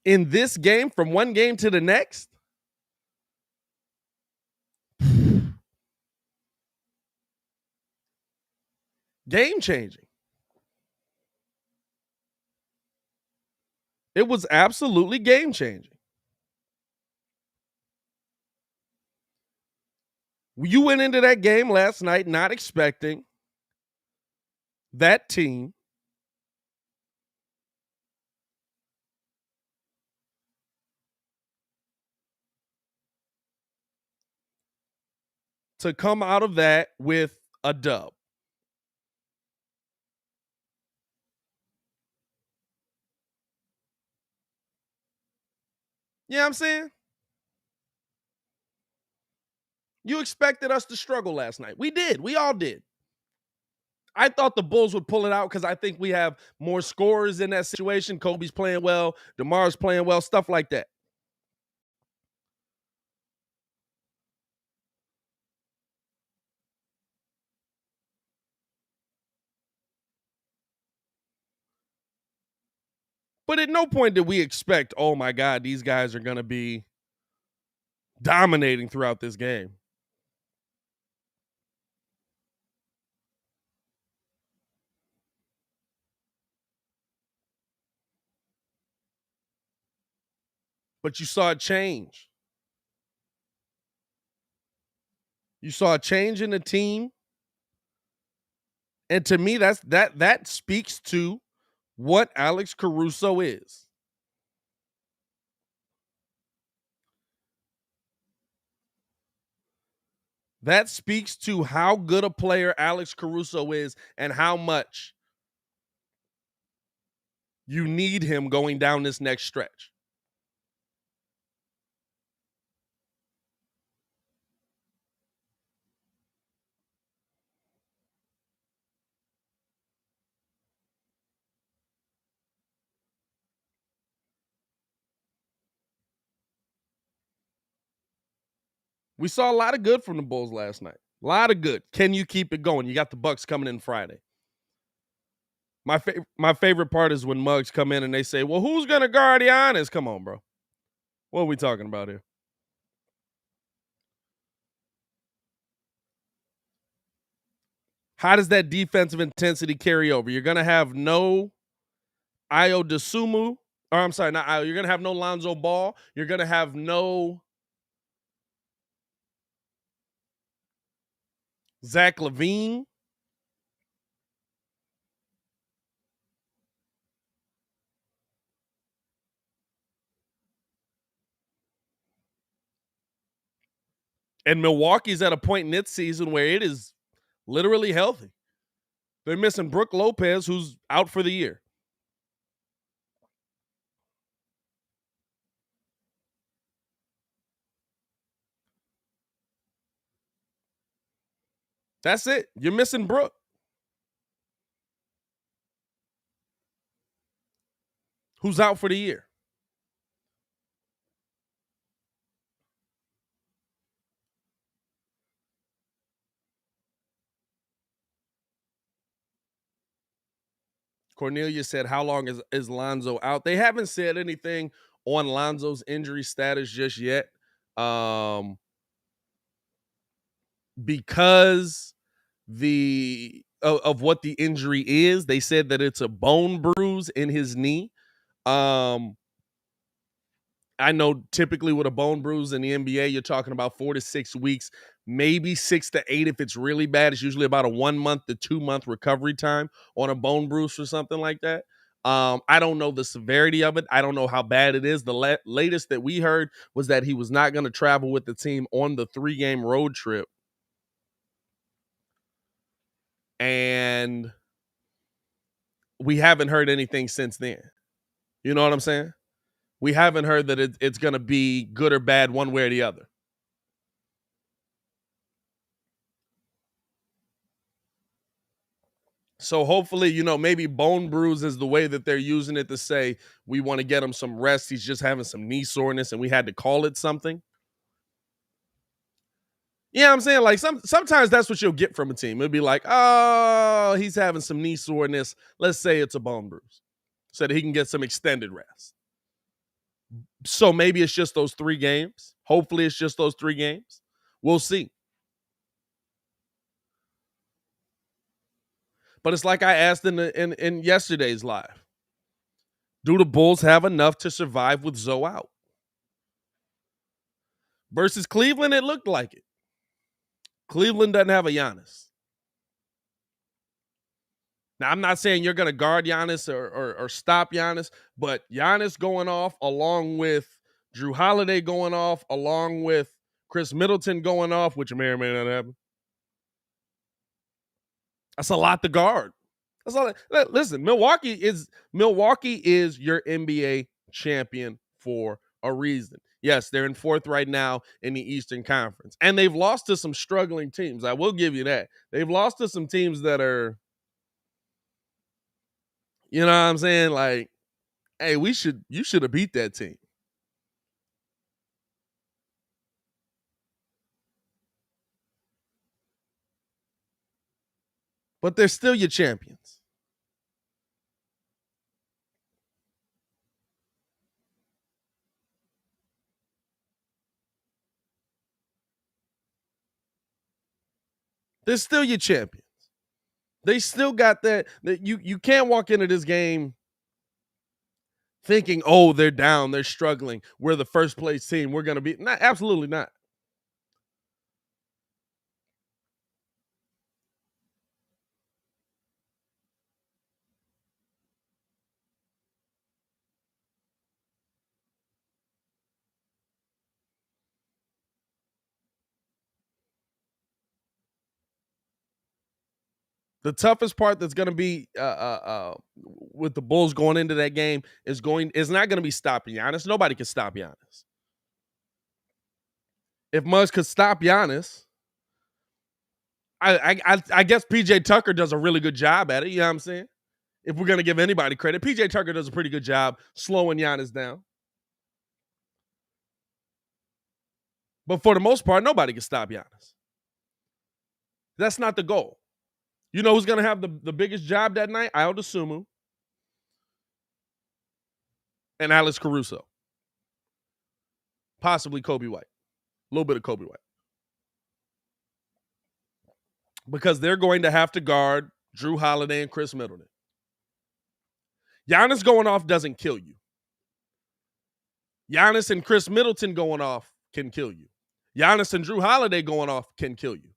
in this game, from one game to the next, game changing. It was absolutely game changing. You went into that game last night not expecting that team to come out of that with a dub. You know what I'm saying? You expected us to struggle last night. We did. We all did. I thought the Bulls would pull it out because I think we have more scorers in that situation. Kobe's playing well. DeMar's playing well. Stuff like that. But at no point did we expect, oh my God, these guys are going to be dominating throughout this game. But you saw a change. You saw a change in the team. And to me, that speaks to what Alex Caruso is. That speaks to how good a player Alex Caruso is and how much you need him going down this next stretch. We saw a lot of good from the Bulls last night. A lot of good. Can you keep it going? You got the Bucks coming in Friday. My favorite part is when mugs come in and they say, well, who's going to guard Giannis? Come on, bro. What are we talking about here? How does that defensive intensity carry over? You're going to have no Ayo Dosunmu. Or I'm sorry, not Ayo. You're going to have no Lonzo Ball. You're going to have no Zach LaVine. And Milwaukee's at a point in its season where it is literally healthy. They're missing Brook Lopez, who's out for the year. That's it. You're missing Brook, who's out for the year. Cornelia said, how long is Lonzo out? They haven't said anything on Lonzo's injury status just yet. Because of what the injury is, they said that it's a bone bruise in his knee. I know typically with a bone bruise in the NBA, you're talking about 4 to 6 weeks, maybe 6 to 8 if it's really bad. It's usually about a 1 month to 2 month recovery time on a bone bruise or something like that. I don't know the severity of it. I don't know how bad it is. The latest that we heard was that he was not going to travel with the team on the 3-game road trip. And we haven't heard anything since then. You know what I'm saying? We haven't heard that it's going to be good or bad one way or the other. So hopefully, maybe bone bruise is the way that they're using it to say we want to get him some rest. He's just having some knee soreness and we had to call it something. Yeah, I'm saying like sometimes that's what you'll get from a team. It'll be like, oh, he's having some knee soreness. Let's say it's a bone bruise so that he can get some extended rest. So maybe it's just those 3 games. Hopefully it's just those 3 games. We'll see. But it's like I asked in yesterday's live. Do the Bulls have enough to survive with Zoe out? Versus Cleveland, it looked like it. Cleveland doesn't have a Giannis. Now, I'm not saying you're going to guard Giannis or stop Giannis, but Giannis going off along with Drew Holiday going off, along with Chris Middleton going off, which may or may not happen. That's a lot to guard. That's all. Listen, Milwaukee is your NBA champion for a reason. Yes, they're in 4th right now in the Eastern Conference. And they've lost to some struggling teams. I will give you that. They've lost to some teams that are, you know what I'm saying? Like, hey, you should have beat that team. But they're still your champions. They're still your champions. They still got that you can't walk into this game thinking, oh, they're down, they're struggling. We're the first place team. We're going to be not. Absolutely not. The toughest part that's going to be with the Bulls going into that game is not going to be stopping Giannis. Nobody can stop Giannis. If Muggs could stop Giannis, I guess PJ Tucker does a really good job at it. You know what I'm saying? If we're going to give anybody credit, PJ Tucker does a pretty good job slowing Giannis down. But for the most part, nobody can stop Giannis. That's not the goal. You know who's going to have the biggest job that night? Ayo Dosunmu and Alex Caruso. Possibly Kobe White. A little bit of Kobe White. Because they're going to have to guard Drew Holiday and Chris Middleton. Giannis going off doesn't kill you. Giannis and Chris Middleton going off can kill you. Giannis and Drew Holiday going off can kill you.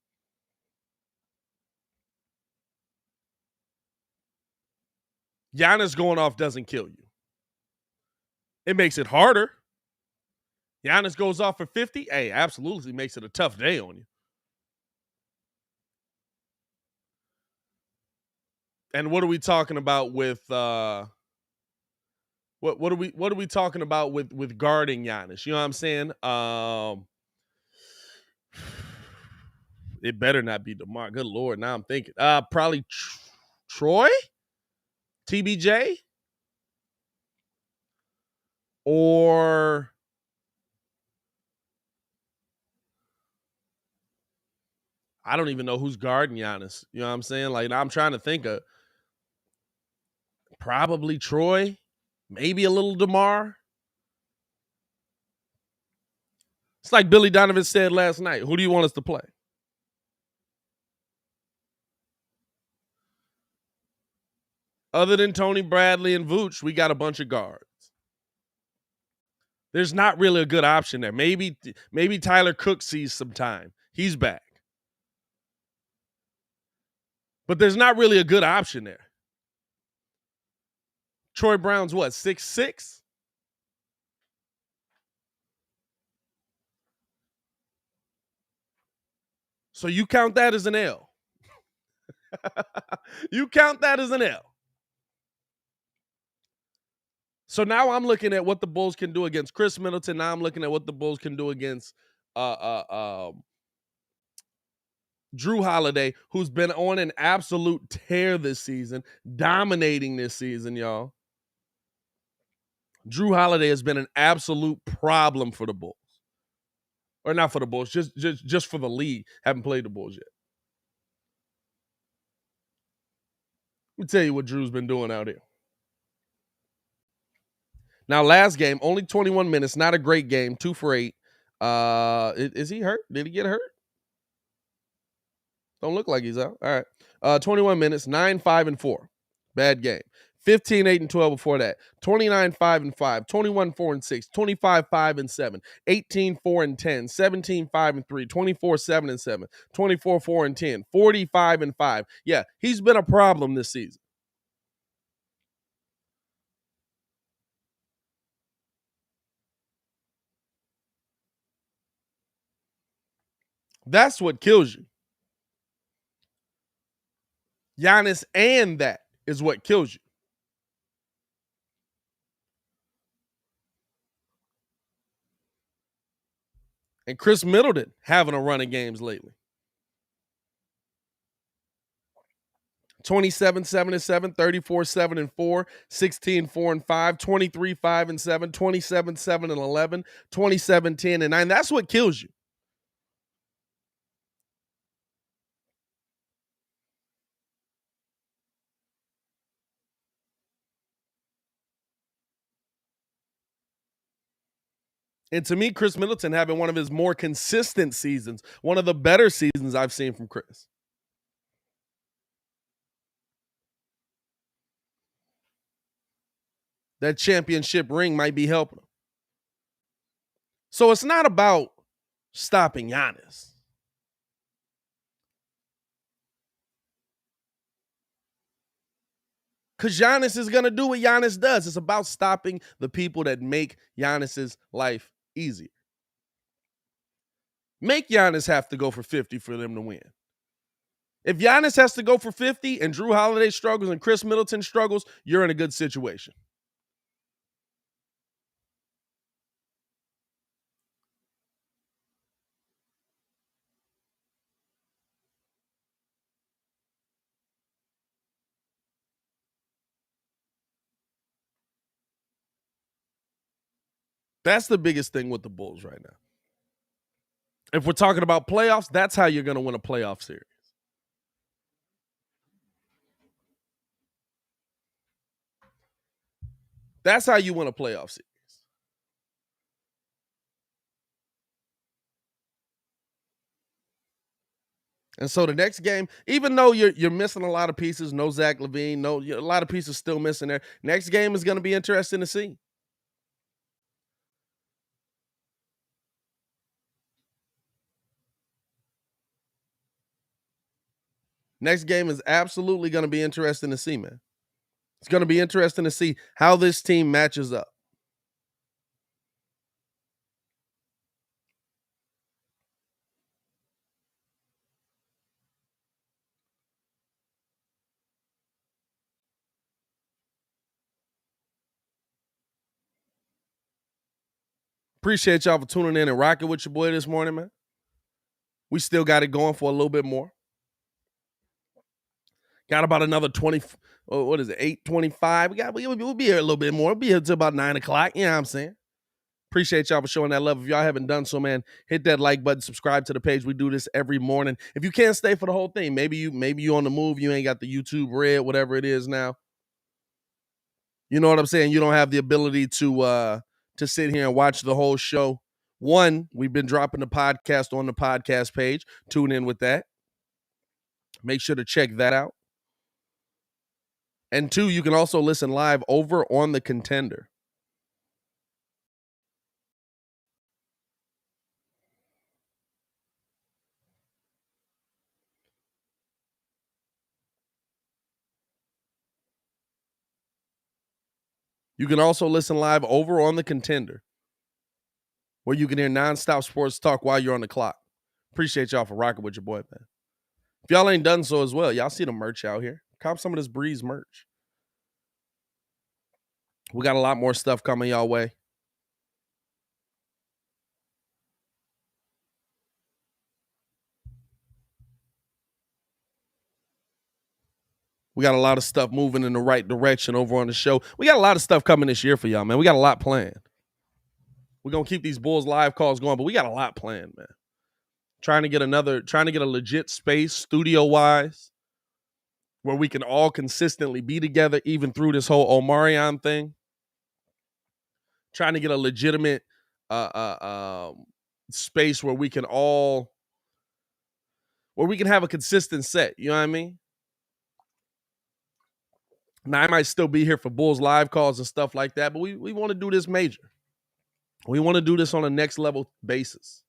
Giannis going off doesn't kill you. It makes it harder. Giannis goes off for 50. Hey, absolutely makes it a tough day on you. And what are we talking about with what are we talking about with guarding Giannis? You know what I'm saying? It better not be DeMar. Good Lord, now I'm thinking. Probably Troy? TBJ? Or I don't even know who's guarding Giannis. You know what I'm saying? Like, I'm trying to think of probably Troy, maybe a little DeMar. It's like Billy Donovan said last night. Who do you want us to play? Other than Tony Bradley and Vooch, we got a bunch of guards. There's not really a good option there. Maybe Tyler Cook sees some time. He's back. But there's not really a good option there. Troy Brown's what, 6'6"? So you count that as an L. You count that as an L. So now I'm looking at what the Bulls can do against Chris Middleton. Now I'm looking at what the Bulls can do against Drew Holiday, who's been on an absolute tear this season, dominating this season, y'all. Drew Holiday has been an absolute problem for the Bulls. Or not for the Bulls, just for the league. Haven't played the Bulls yet. Let me tell you what Drew's been doing out here. Now, last game, only 21 minutes, not a great game, 2 for 8. Is he hurt? Did he get hurt? Don't look like he's out. All right. 21 minutes, 9, 5, and 4. Bad game. 15, 8, and 12 before that. 29, 5, and 5. 21, 4, and 6. 25, 5, and 7. 18, 4, and 10. 17, 5, and 3. 24, 7, and 7. 24, 4, and 10. 45, and 5. Yeah, he's been a problem this season. That's what kills you. Giannis and that is what kills you. And Chris Middleton having a run of games lately. 27, 7 and 7, 34, 7 and 4, 16, 4 and 5, 23, 5 and 7, 27, 7 and 11, 27, 10 and 9. That's what kills you. And to me, Chris Middleton having one of his more consistent seasons, one of the better seasons I've seen from Chris. That championship ring might be helping him. So it's not about stopping Giannis. Because Giannis is going to do what Giannis does. It's about stopping the people that make Giannis's life easier. Make Giannis have to go for 50 for them to win. If Giannis has to go for 50 and Drew Holiday struggles and Chris Middleton struggles, you're in a good situation. That's the biggest thing with the Bulls right now. If we're talking about playoffs, that's how you're going to win a playoff series. That's how you win a playoff series. And so the next game, even though you're missing a lot of pieces, no Zach LaVine, a lot of pieces still missing there. Next game is going to be interesting to see. Next game is absolutely going to be interesting to see, man. It's going to be interesting to see how this team matches up. Appreciate y'all for tuning in and rocking with your boy this morning, man. We still got it going for a little bit more. Got about another 20, what is it, 8:25. We'll be here a little bit more. We'll be here until about 9 o'clock. You know what I'm saying? Appreciate y'all for showing that love. If y'all haven't done so, man, hit that like button, subscribe to the page. We do this every morning. If you can't stay for the whole thing, maybe you on the move, you ain't got the YouTube red, whatever it is now. You know what I'm saying? You don't have the ability to sit here and watch the whole show. One, we've been dropping the podcast on the podcast page. Tune in with that. Make sure to check that out. And two, you can also listen live over on the Kontender. You can also listen live over on the Kontender, where you can hear nonstop sports talk while you're on the clock. Appreciate y'all for rocking with your boy, man. If y'all ain't done so as well, y'all see the merch out here. Cop some of this Breeze merch. We got a lot more stuff coming y'all way. We got a lot of stuff moving in the right direction over on the show. We got a lot of stuff coming this year for y'all, man. We got a lot planned. We're going to keep these Bulls live calls going, but we got a lot planned, man. Trying to get a legit space studio-wise where we can all consistently be together even through this whole Omarion thing. Trying to get a legitimate space where we can have a consistent set. You know what I mean? Now, I might still be here for Bulls live calls and stuff like that, but we want to do this major. We want to do this on a next level basis.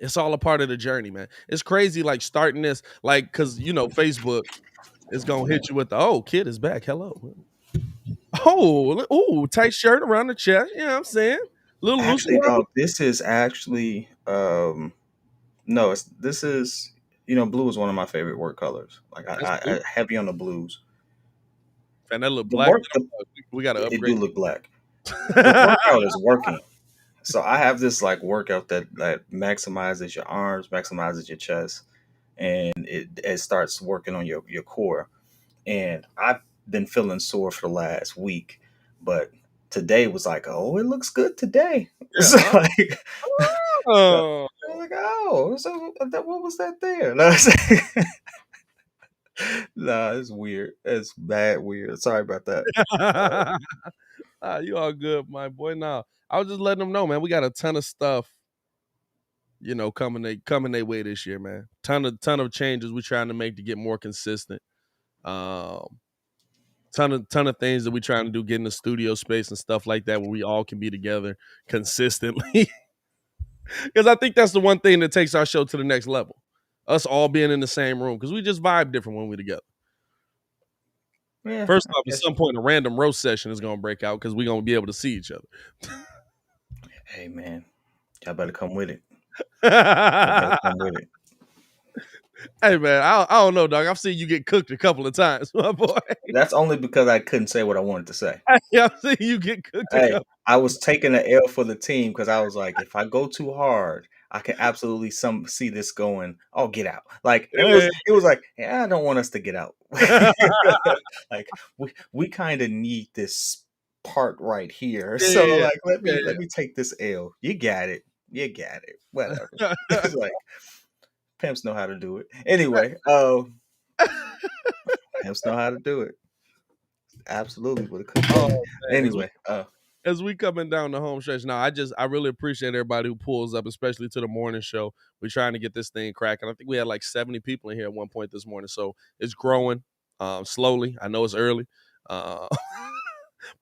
It's all a part of the journey, man. It's crazy, like, starting this, like, because, you know, Facebook is going to hit you with the, Kid is back. Hello. Tight shirt around the chest. You know what I'm saying? Little Actually, loose. dog, this is actually no, this is blue is one of my favorite work colors. Like I heavy on the blues. And that look The black. work, We got to it upgrade. do look black. The workout is working. So I have this like workout that maximizes your arms, maximizes your chest, and it starts working on your core. And I've been feeling sore for the last week, but today was like, oh, it looks good today. Yeah. So like, Oh. I was like, oh, so what was that there? Nah, it's weird. It's bad weird. Sorry about that. You all good, my boy. Now, I was just letting them know, man. We got a ton of stuff, coming their way this year, man. Ton of changes we're trying to make to get more consistent. Ton of things that we're trying to do, get in the studio space and stuff like that, where we all can be together consistently. Because I think that's the one thing that takes our show to the next level. Us all being in the same room, because we just vibe different when we're together. Yeah, First off, at some point, a random roast session is going to break out because we're going to be able to see each other. Hey, man, y'all better come with it. Y'all better come with it. Hey, man, I don't know, dog. I've seen you get cooked a couple of times, my boy. That's only because I couldn't say what I wanted to say. I've seen you get cooked a couple. I was taking the L for the team because I was like, if I go too hard, I can absolutely see this going. Oh, get out! Like it was like, I don't want us to get out. Like we kind of need this part right here. So like, let me take this L. You got it. Whatever. It's like pimps know how to do it. Anyway, pimps know how to do it. Absolutely with a cook. Anyway, as we coming down the home stretch now, I really appreciate everybody who pulls up, especially to the morning show. We're trying to get this thing cracking. I think we had like 70 people in here at one point this morning, so it's growing slowly. I know it's early, but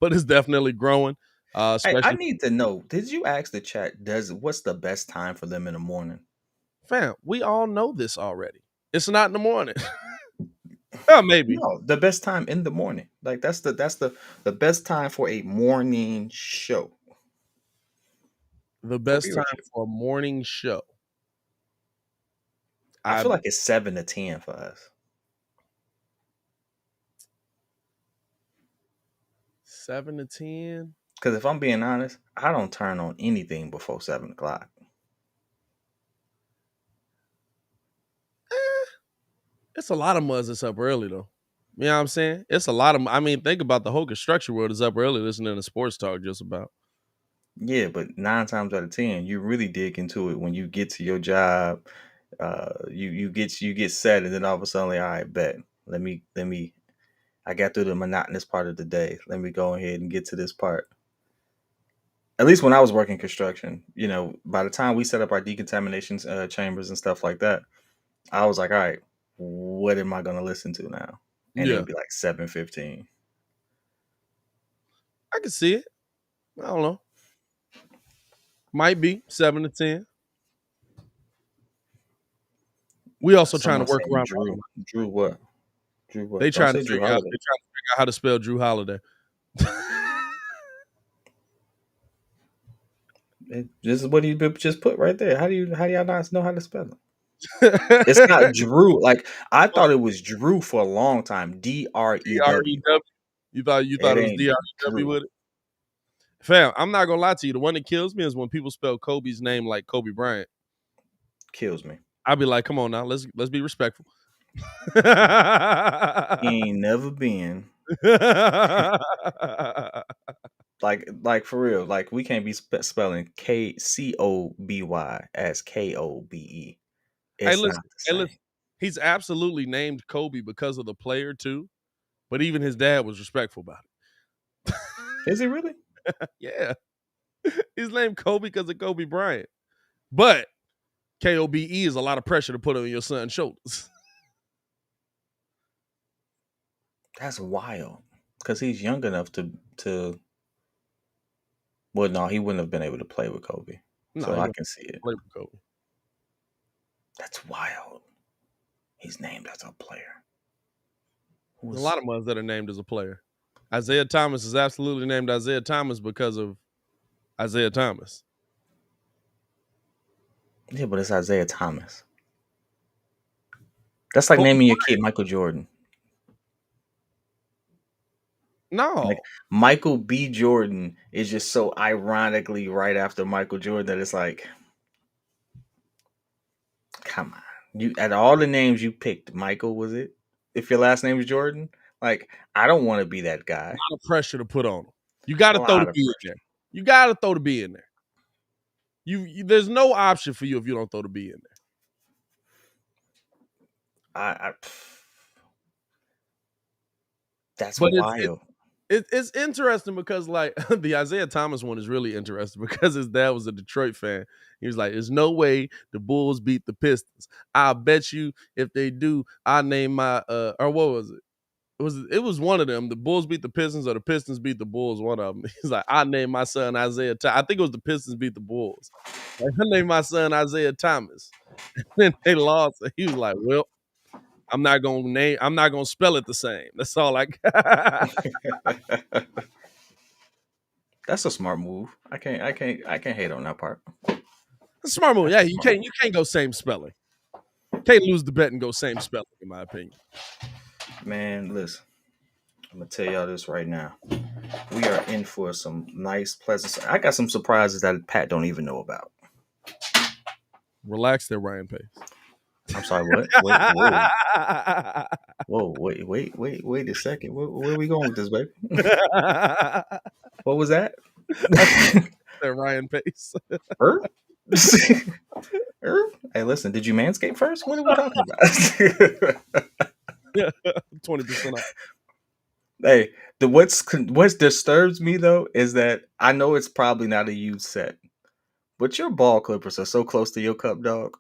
it's definitely growing. Hey, I need to know, did you ask the chat, what's the best time for them in the morning? Fam, we all know this already. It's not in the morning. Maybe. No, the best time in the morning. Like that's the best time for a morning show. The best time for a morning show. I feel like it's 7 to 10 for us. 7 to 10? Because if I'm being honest, I don't turn on anything before 7 o'clock. It's a lot of muds that's up early though. You know what I'm saying? It's a lot of. I mean, think about the whole construction world is up early listening to sports talk just about. Yeah, but 9 times out of 10, you really dig into it when you get to your job. You get set, and then all of a sudden, like, all right, bet. Let me. I got through the monotonous part of the day. Let me go ahead and get to this part. At least when I was working construction, by the time we set up our decontamination chambers and stuff like that, I was like, all right, what am I going to listen to now? And it Yeah, would be like 7:15. I can see it. I don't know. Might be 7 to 10. We also trying to Someone work saying around. Drew what? Drew what? They Don't trying to say Drew figure out. Holiday. They trying to figure out how to spell Drew Holiday. This is what he just put right there. How do y'all not know how to spell it? It's not Drew. Like, I thought it was Drew for a long time. DREW. DREW. You thought It it was ain't DREW Drew. with it? Fam, I'm not gonna lie to you. The one that kills me is when people spell Kobe's name like Kobe Bryant. Kills me. I'll be like, come on now, let's be respectful. He ain't never been like for real. Like, we can't be spelling KCOBY as KOBE. Hey, It's listen, not the same. he's absolutely named Kobe because of the player too, but even his dad was respectful about it. Is he really? Yeah, he's named Kobe because of Kobe Bryant, but KOBE is a lot of pressure to put on your son's shoulders. That's wild. Because he's young enough to. Well, no, he wouldn't have been able to play with Kobe. No, So I can see it. play with Kobe. That's wild. He's named as a player. There's a lot of ones that are named as a player. Isaiah Thomas is absolutely named Isaiah Thomas because of Isaiah Thomas. Yeah, but it's Isaiah Thomas. That's like naming your kid Michael Jordan. No. Like, Michael B. Jordan is just so ironically right after Michael Jordan that it's like, come on. You, at all the names you picked, Michael, was it? If your last name is Jordan? Like, I don't want to be that guy. A lot of pressure to put on him. You got to A throw lot the of B in pressure. there. You got to throw the B in there. You there's no option for you if you don't throw the B in there. That's But wild. it's interesting because, like, the Isaiah Thomas one is really interesting because his dad was a Detroit fan. He was like, there's no way the Bulls beat the Pistons. I'll bet you if they do, I'll name my or what was it? It was one of them. The Bulls beat the Pistons or the Pistons beat the Bulls. One of them. He's like, I named my son Isaiah Thomas. I think it was the Pistons beat the Bulls. Like, I named my son Isaiah Thomas. And then they lost. And he was like, well, I'm not gonna spell it the same. That's all I got. That's a smart move. I can't hate on that part. Smart move. Yeah, you can't go same spelling. Can't lose the bet and go same spelling, in my opinion. Man, listen. I'm gonna tell y'all this right now. We are in for some nice, pleasant. I got some surprises that Pat don't even know about. Relax there, Ryan Pace. I'm sorry, what? Wait a second. Where are we going with this, baby? What was that? There, Ryan Pace. Hey, listen, did you manscape first? What are we talking about? 20% off. Hey, what disturbs me though is that I know it's probably not a huge set, but your ball clippers are so close to your cup, dog.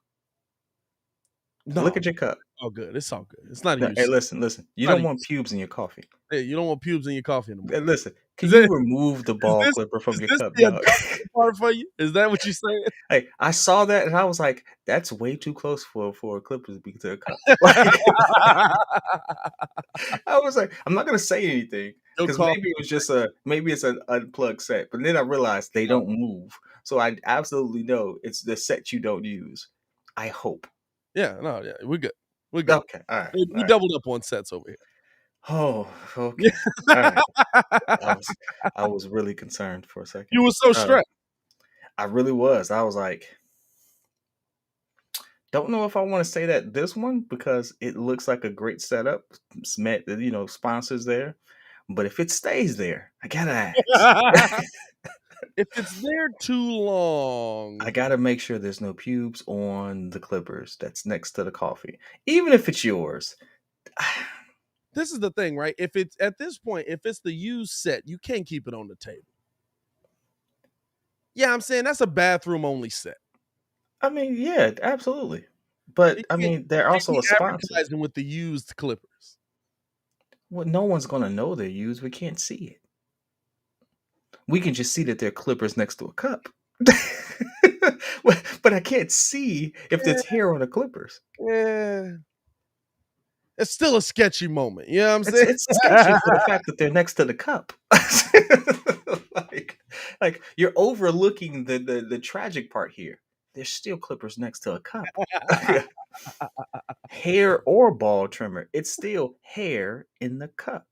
No, look at your cup. All good. It's all good. It's not a huge. Hey, listen. You don't want pubes in your coffee. Hey, you don't want pubes in your coffee in the morning. Hey, listen, can you remove the ball clipper from your cup, dog? Part for you? Is that what you're saying? Hey, I saw that and I was like, that's way too close for a clipper to be to a cup. I was like, I'm not gonna say anything because maybe it was just maybe it's an unplugged set. But then I realized they don't move, so I absolutely know it's the set you don't use. I hope. Yeah, no, yeah, we're good. We're good. Okay, all right. We doubled up on sets over here. Oh, okay. All right. I was I was really concerned for a second. You were so stressed. I really was. I was like, don't know if I want to say that this one because it looks like a great setup. Sponsors there. But if it stays there, I gotta ask. If it's there too long, I gotta make sure there's no pubes on the Clippers that's next to the coffee. Even if it's yours. this is the thing, right? If it's at this point, if it's the used set, you can't keep it on the table. Yeah, I'm saying that's a bathroom only set. I mean, yeah, absolutely. But I You mean, they're can't also be a sponsor. advertising with the used Clippers. Well, no one's gonna know they're used. We can't see it. We can just see that they're Clippers next to a cup. But I can't see if there's hair on the Clippers. Yeah. It's still a sketchy moment. You know what I'm It's saying? it's sketchy for the fact that they're next to the cup. like, like you're overlooking the tragic part here. There's still Clippers next to a cup. Hair or ball trimmer, it's still hair in the cup.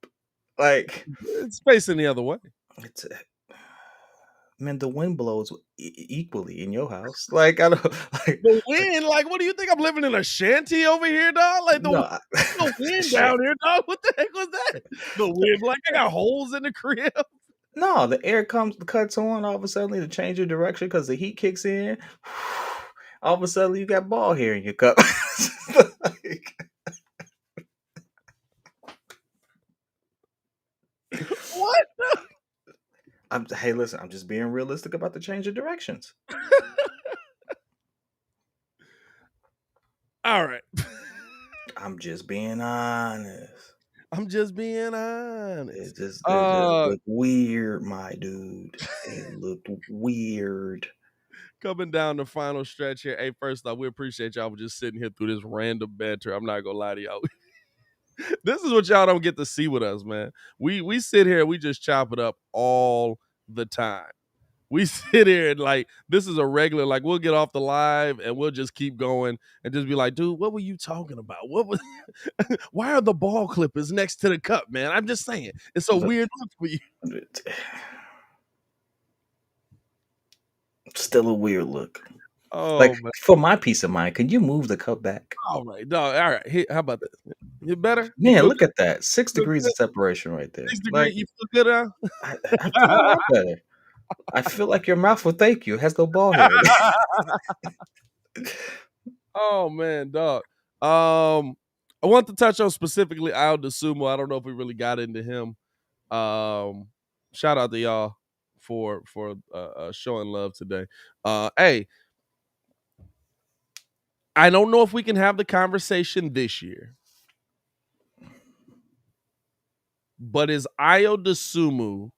Like It's facing the other way. it's man, the wind blows equally in your house. Like I don't The like wind, like, what do you think? I'm living in a shanty over here, dog? Like no, the wind shit. down here, dog. What the heck was that? The wind, like I got holes in the crib. No, the air cuts on all of a sudden to change your direction because the heat kicks in. All of a sudden, you got ball hair in your cup. Like, What? hey, listen, I'm just being realistic about the change of directions. All right. I'm just being honest. I'm just being honest. It just looked weird, my dude. It looked weird. Coming down the final stretch here. Hey, first off, we appreciate y'all for just sitting here through this random banter. I'm not gonna lie to y'all. This is what y'all don't get to see with us, man. We sit here, we just chop it up all the time. We sit here and like this is a regular, like we'll get off the live and we'll just keep going and just be like, dude, what were you talking about? What was why are the ball clippers next to the cup, man? I'm just saying. It's a weird look for you. Still a weird look. Oh Like man. for my peace of mind, can you move the cup back? All right, dog. All right. Here, how about this? You better? You Man, feel look at that. 6 feel degrees good? of separation right there. 6 degree, Like you feel good I feel a lot better. I feel like your mouth will thank you. It has no ball hair. Oh man, dog. I want to touch on specifically Ayo Dosunmu. I don't know if we really got into him. Shout out to y'all for showing love today. Hey, I don't know if we can have the conversation this year, but is Ayo Dosunmu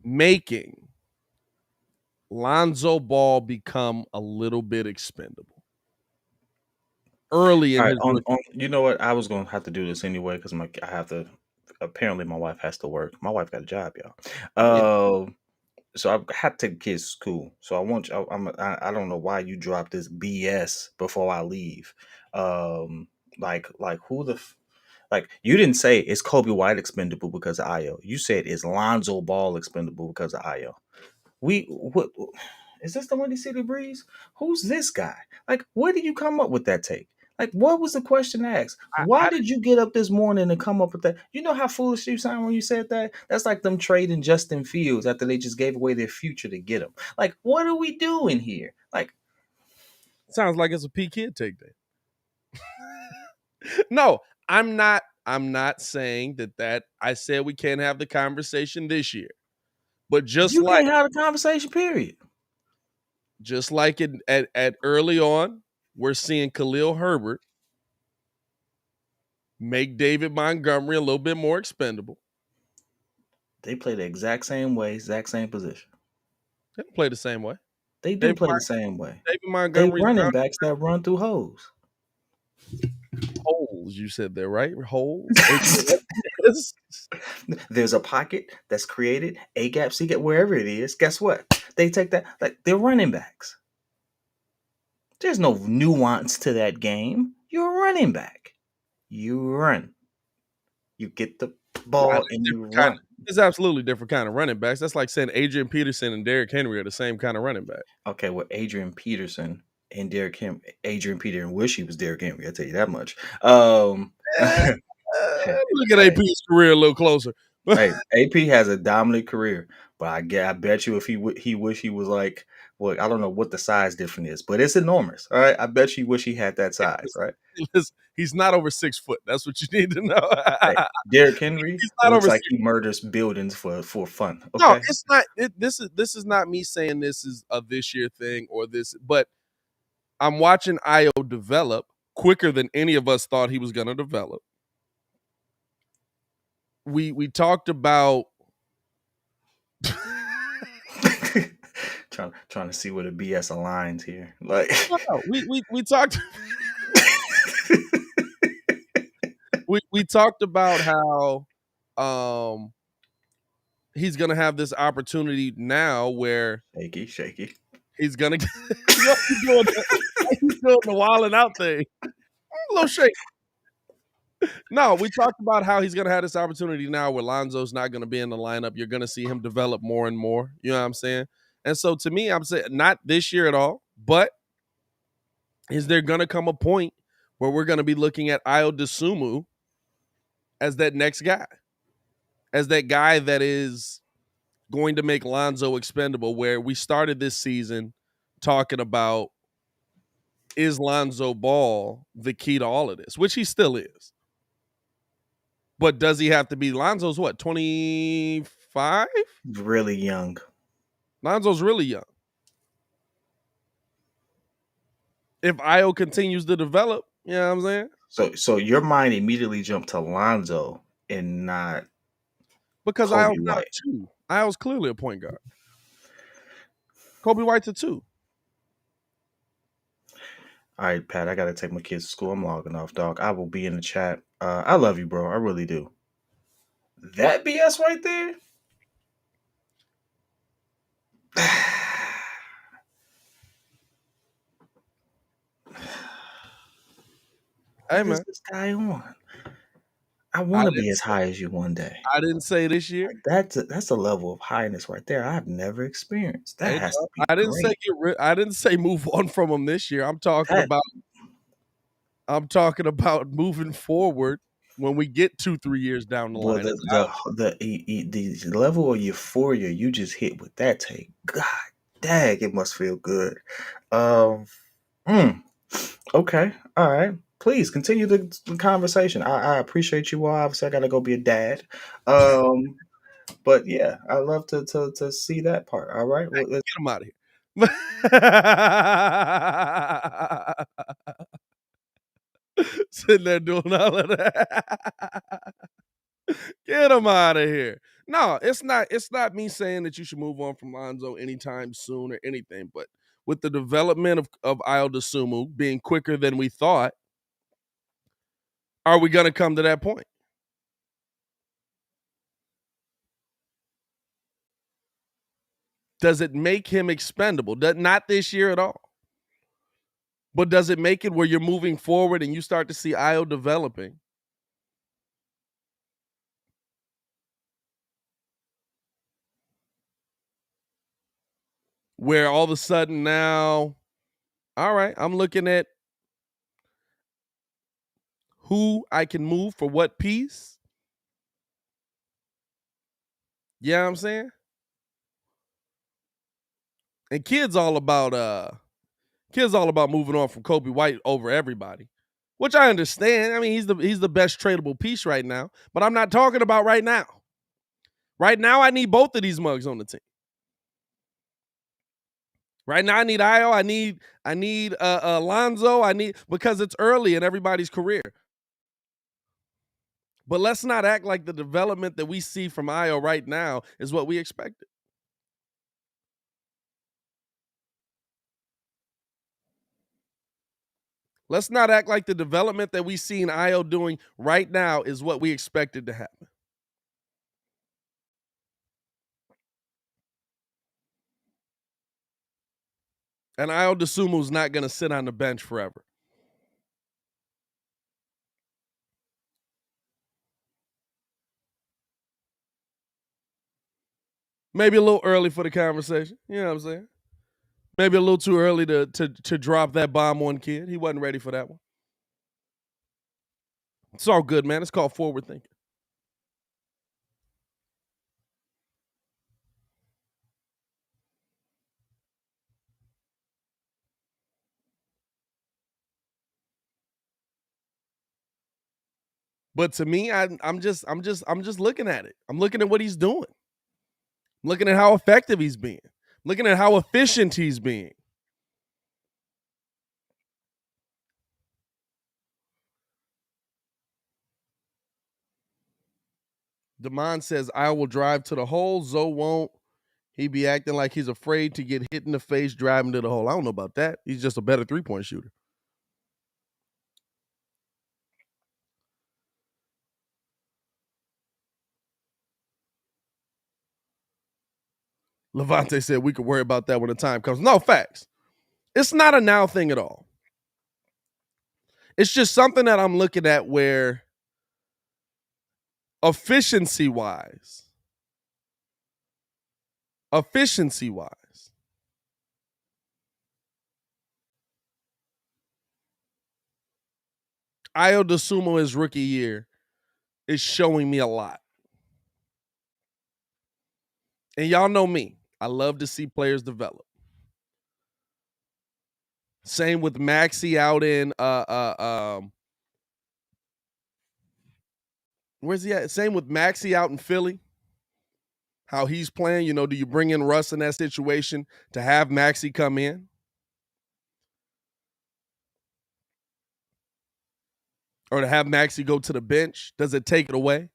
making Lonzo Ball become a little bit expendable early in All right, his on you know what? I was gonna have to do this anyway because I have to. Apparently, my wife has to work. My wife got a job, yeah. y'all. So I have to take kids to school. So I want you. I don't know why you dropped this BS before I leave. Um, like who the like you didn't say is Kobe White expendable because of Ayo. You said is Lonzo Ball expendable because of Ayo. What is this the Windy City Breeze? Who's this guy? Like, where did you come up with that take? Like, what was the question asked? Why I did you get up this morning and come up with that? You know how foolish you sound when you said that? That's like them trading Justin Fields after they just gave away their future to get him. Like, what are we doing here? Like, sounds like it's a P.kidd take there. No, I'm not. I'm not saying that. I said we can't have the conversation this year, but you can't have a conversation, period. just like at early on, we're seeing Khalil Herbert make David Montgomery a little bit more expendable. They play the exact same way, exact same position. They don't play the same way. They do David, play the same way. David They Montgomery's running backs that run through holes. holes. You said there, right? Holes. There's a pocket that's created, A gap, C gap, wherever it is. Guess what? They take that, like they're running backs. There's no nuance to that game. You're a running back. You run. You get the ball and you run. It's absolutely different kind of running backs. That's like saying Adrian Peterson and Derrick Henry are the same kind of running back. Okay, well, Adrian Peterson and Derrick Henry. Adrian Peterson wish he was Derrick Henry. I'll tell you that much. Look at AP's career a little closer. Hey, AP has a dominant career, but I bet you if he wish he was like, well, I don't know what the size difference is, but it's enormous. All right, I bet you wish he had that size, right? He's not over 6 foot. That's what you need to know. Hey, Derrick Henry looks like he murders buildings for fun. Okay? No, it's not. This is not me saying this is a this year thing or this, but I'm watching Ayo develop quicker than any of us thought he was going to develop. We talked about trying to see where the BS aligns here. Like we talked we talked about how he's gonna have this opportunity now where shaky. He's gonna he's doing the wilding out thing. A little shake. No, we talked about how he's gonna have this opportunity now where Lonzo's not gonna be in the lineup. You're gonna see him develop more and more. You know what I'm saying? And so to me, I'm saying not this year at all, but is there gonna come a point where we're gonna be looking at Ayo Dosunmu as that next guy? As that guy that is going to make Lonzo expendable, where we started this season talking about, is Lonzo Ball the key to all of this? Which he still is. But does he have to be? Lonzo's what, 25? Really young. Lonzo's really young. If Ayo continues to develop, you know what I'm saying? So your mind immediately jumped to Lonzo and not because Ayo's not a 2. Ayo's clearly a point guard. Kobe White's a 2. All right, Pat, I got to take my kids to school. I'm logging off, dog. I will be in the chat. I love you, bro. I really do. That BS right there? Hey, man. What is this guy on? I want to be as high as you one day. I didn't say this year. That's a level of highness right there I've never experienced. That has to be I didn't say move on from him this year. I'm talking about moving forward when we get 2-3 years down the line. The level of euphoria you just hit with that take, God dang, it must feel good. Okay, all right. Please continue the conversation. I appreciate you all. Obviously, I gotta go be a dad. But yeah, I love to see that part. All right, well, get him out of here. Sitting there doing all of that. Get him out of here. No, it's not me saying that you should move on from Lonzo anytime soon or anything, but with the development of Ayo Dosunmu being quicker than we thought, are we going to come to that point? Does it make him expendable? Not this year at all. But does it make it where you're moving forward and you start to see Ayo developing? Where all of a sudden now, all right, I'm looking at who I can move for what piece. You know what I'm saying? And kids all about moving on from Kobe White over everybody, which I understand. I mean, he's the best tradable piece right now, but I'm not talking about right now. Right now, I need both of these mugs on the team. Right now, I need Ayo. I need Lonzo. Because it's early in everybody's career. But let's not act like the development that we see from Ayo right now is what we expected. Let's not act like the development that we see in Ayo doing right now is what we expected to happen. And Ayo Dosunmu's not going to sit on the bench forever. Maybe a little early for the conversation. You know what I'm saying? Maybe a little too early to drop that bomb on Kidd. He wasn't ready for that one. It's all good, man. It's called forward thinking. But to me, I'm just looking at it. I'm looking at what he's doing. I'm looking at how effective he's being. I'm looking at how efficient he's being. Damon says, I will drive to the hole. Zoe won't. He be acting like he's afraid to get hit in the face driving to the hole. I don't know about that. He's just a better three-point shooter. Levante said we could worry about that when the time comes. No, facts. It's not a now thing at all. It's just something that I'm looking at where efficiency-wise, Ayo Dosunmu his rookie year is showing me a lot. And y'all know me. I love to see players develop. Same with Maxey out in where's he at? Same with Maxey out in Philly. How he's playing, you know, do you bring in Russ in that situation to have Maxey come in? Or to have Maxey go to the bench? Does it take it away?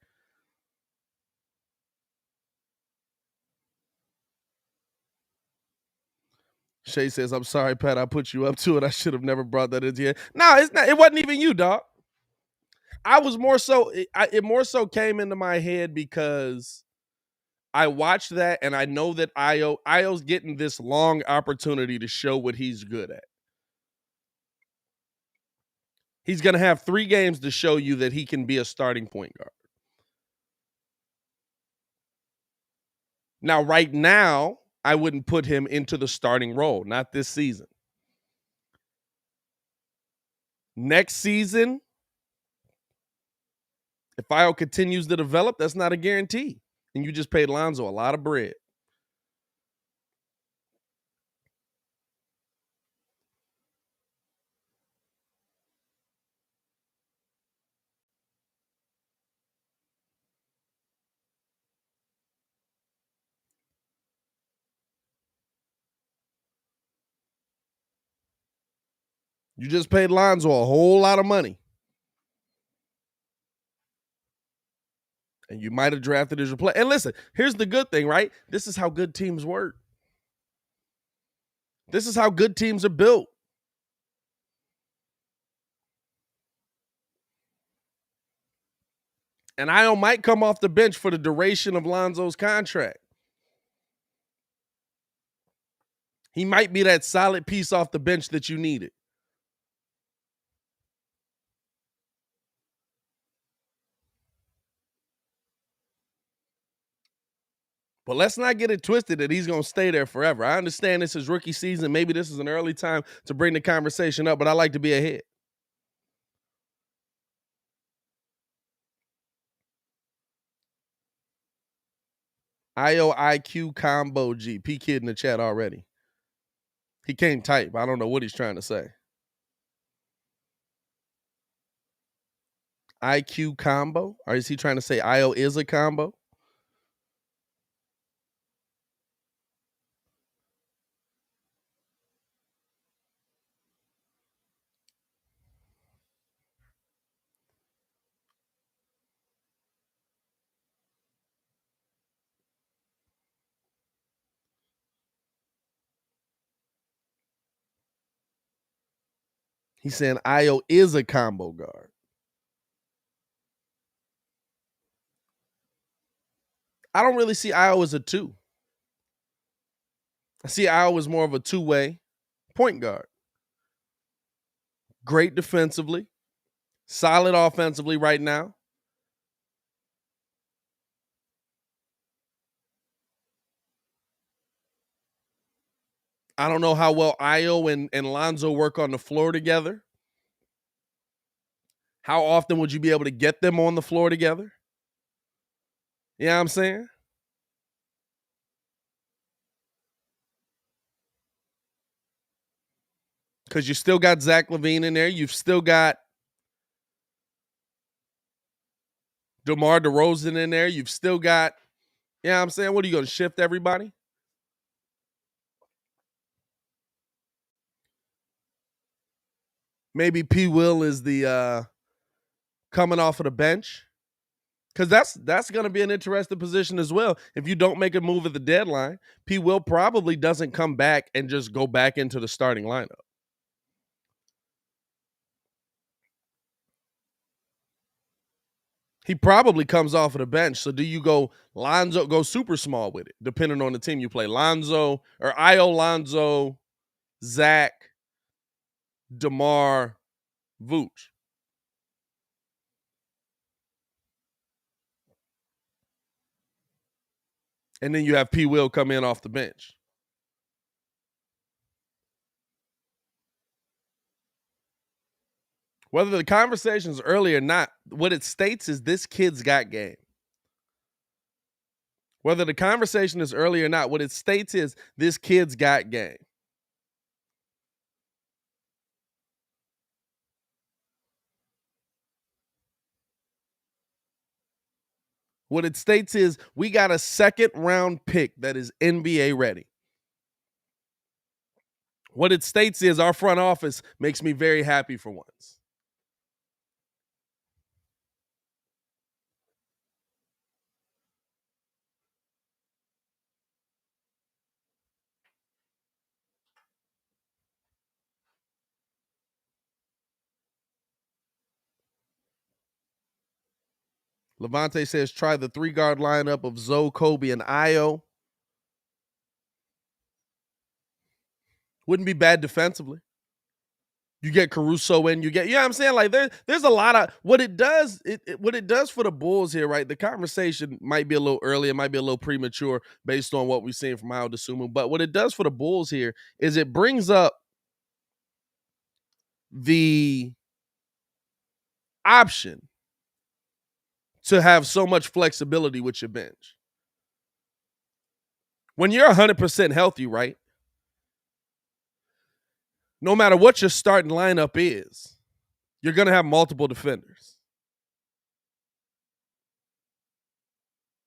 Shay says, I'm sorry, Pat, I put you up to it. I should have never brought that into here. No, it's not. It wasn't even you, dog. I was more so, it more so came into my head because I watched that and I know that Ayo's getting this long opportunity to show what he's good at. He's going to have 3 games to show you that he can be a starting point guard. Now, right now, I wouldn't put him into the starting role, not this season. Next season, if Ayo continues to develop, that's not a guarantee. And you just paid Lonzo a lot of bread. You just paid Lonzo a whole lot of money. And you might have drafted his replacement. And listen, here's the good thing, right? This is how good teams work. This is how good teams are built. And Ayo might come off the bench for the duration of Lonzo's contract. He might be that solid piece off the bench that you needed. But let's not get it twisted that he's going to stay there forever. I understand this is rookie season. Maybe this is an early time to bring the conversation up, but I like to be ahead. Ayo IQ combo G. P.kidd in the chat already. He can't type. I don't know what he's trying to say. IQ combo? Or is he trying to say Ayo is a combo? He's saying Ayo is a combo guard. I don't really see Ayo as a 2. I see Ayo as more of a 2-way point guard. Great defensively, solid offensively right now. I don't know how well Ayo and Lonzo work on the floor together. How often would you be able to get them on the floor together? You know what I'm saying? Because you still got Zach LaVine in there. You've still got DeMar DeRozan in there. You've still got, you know what I'm saying? What are you going to shift everybody? Maybe P. Will is the coming off of the bench. Because that's going to be an interesting position as well. If you don't make a move at the deadline, P. Will probably doesn't come back and just go back into the starting lineup. He probably comes off of the bench. So do you go Lonzo, go super small with it, depending on the team you play? Lonzo or Ayo, Lonzo, Zach, DeMar, Vooch. And then you have P. Will come in off the bench. Whether the conversation is early or not, what it states is this kid's got game. Whether the conversation is early or not, what it states is this kid's got game. What it states is we got a second round pick that is NBA ready. What it states is our front office makes me very happy for once. Levante says try the 3-guard lineup of Zoe, Kobe, and Ayo. Wouldn't be bad defensively. You get Caruso in, you know what I'm saying? Like there's a lot of what it does for the Bulls here, right? The conversation might be a little early, it might be a little premature based on what we've seen from Ayo Dosunmu. But what it does for the Bulls here is it brings up the option to have so much flexibility with your bench. When you're 100% healthy, right? No matter what your starting lineup is, you're going to have multiple defenders.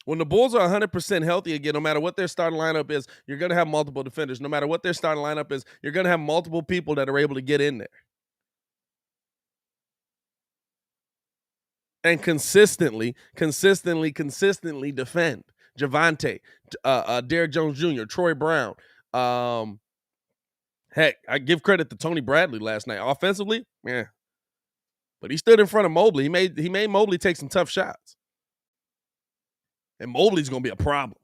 When the Bulls are 100% healthy again, no matter what their starting lineup is, you're going to have multiple defenders. No matter what their starting lineup is, you're going to have multiple people that are able to get in there. And consistently defend. Javante, Derrick Jones Jr., Troy Brown. Heck, I give credit to Tony Bradley last night. Offensively, yeah. But he stood in front of Mobley. He made Mobley take some tough shots. And Mobley's going to be a problem.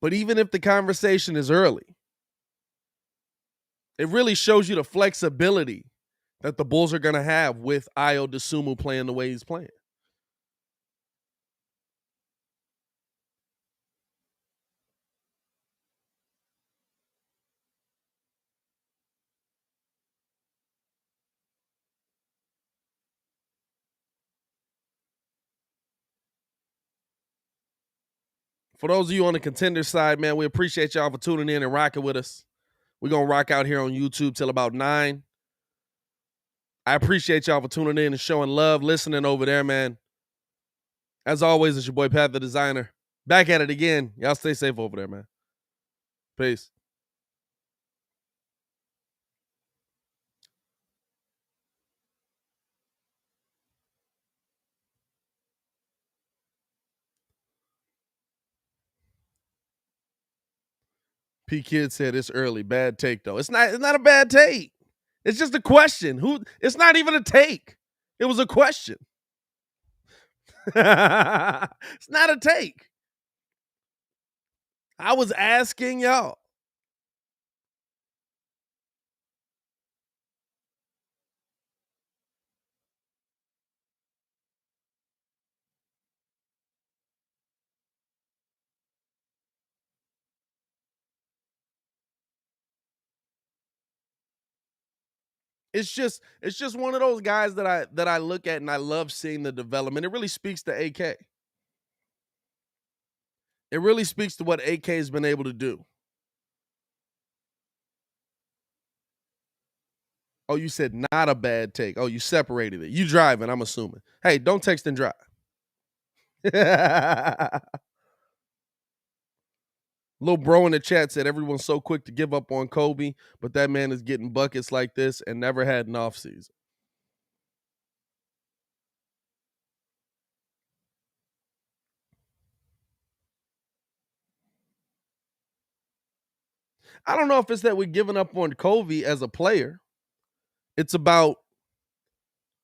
But even if the conversation is early, it really shows you the flexibility that the Bulls are going to have with Ayo Dosunmu playing the way he's playing. For those of you on the Contender side, man, we appreciate y'all for tuning in and rocking with us. We're going to rock out here on YouTube till about 9. I appreciate y'all for tuning in and showing love, listening over there, man. As always, it's your boy Pat the Designer. Back at it again. Y'all stay safe over there, man. Peace. P.kidd said it's early. Bad take, though. It's not a bad take. It's just a question. It's not even a take. It was a question. It's not a take. I was asking y'all. It's just one of those guys that I look at and I love seeing the development. It really speaks to AK. It really speaks to what AK has been able to do. Oh, you said not a bad take. Oh, you separated it. You driving, I'm assuming. Hey, don't text and drive. Little bro in the chat said everyone's so quick to give up on Kobe, but that man is getting buckets like this and never had an offseason. I don't know if it's that we're giving up on Kobe as a player. It's about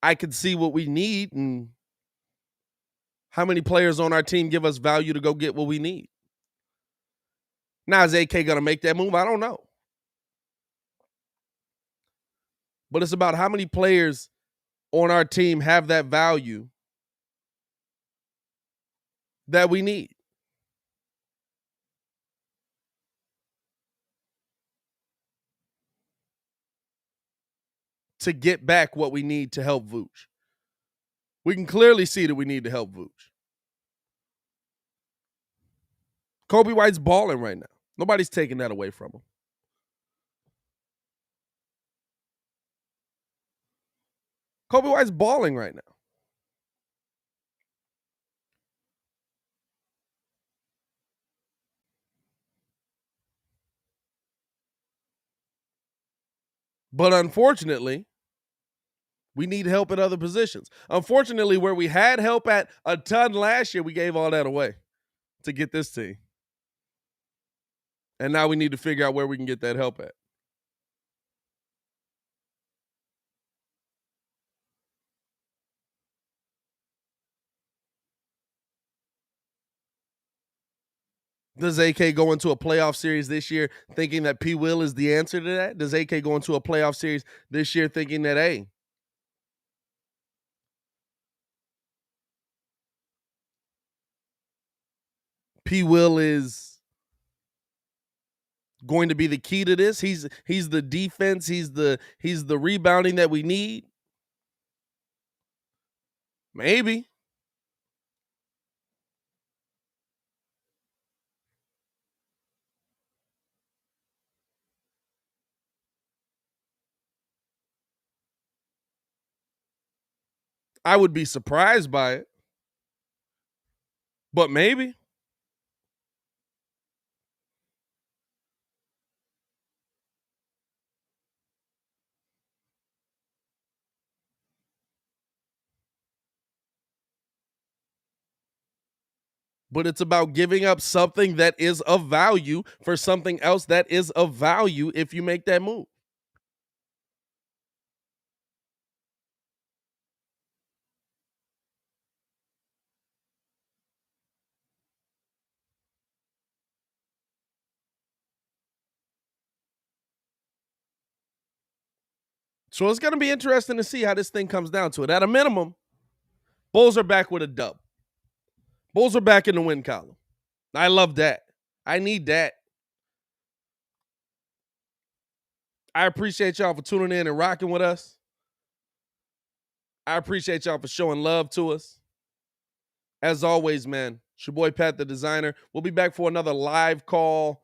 I can see what we need and how many players on our team give us value to go get what we need. Now, is AK going to make that move? I don't know. But it's about how many players on our team have that value that we need. To get back what we need to help Vooch. We can clearly see that we need to help Vooch. Kobe White's balling right now. Nobody's taking that away from him. Kobe White's balling right now. But unfortunately, we need help at other positions. Unfortunately, where we had help at a ton last year, we gave all that away to get this team. And now we need to figure out where we can get that help at. Does AK go into a playoff series this year thinking that P. Will is the answer to that? Does AK go into a playoff series this year thinking that, hey, P. Will is going to be the key to this? He's the defense, he's the rebounding that we need? Maybe. I would be surprised by it. But maybe. But it's about giving up something that is of value for something else that is of value if you make that move. So it's going to be interesting to see how this thing comes down to it. At a minimum, Bulls are back with a dub. Bulls are back in the win column. I love that. I need that. I appreciate y'all for tuning in and rocking with us. I appreciate y'all for showing love to us. As always, man, it's your boy Pat the Designer. We'll be back for another live call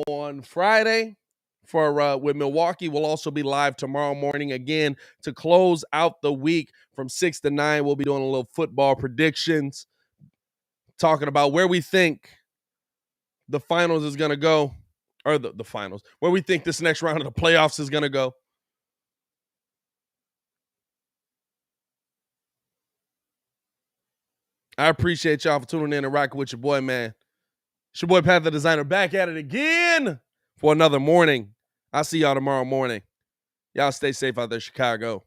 on Friday for with Milwaukee. We'll also be live tomorrow morning again to close out the week from 6 to 9. We'll be doing a little football predictions, talking about where we think the finals is going to go, or the finals, where we think this next round of the playoffs is going to go. I appreciate y'all for tuning in and rocking with your boy, man. It's your boy, Pat the Designer, back at it again for another morning. I'll see y'all tomorrow morning. Y'all stay safe out there, Chicago.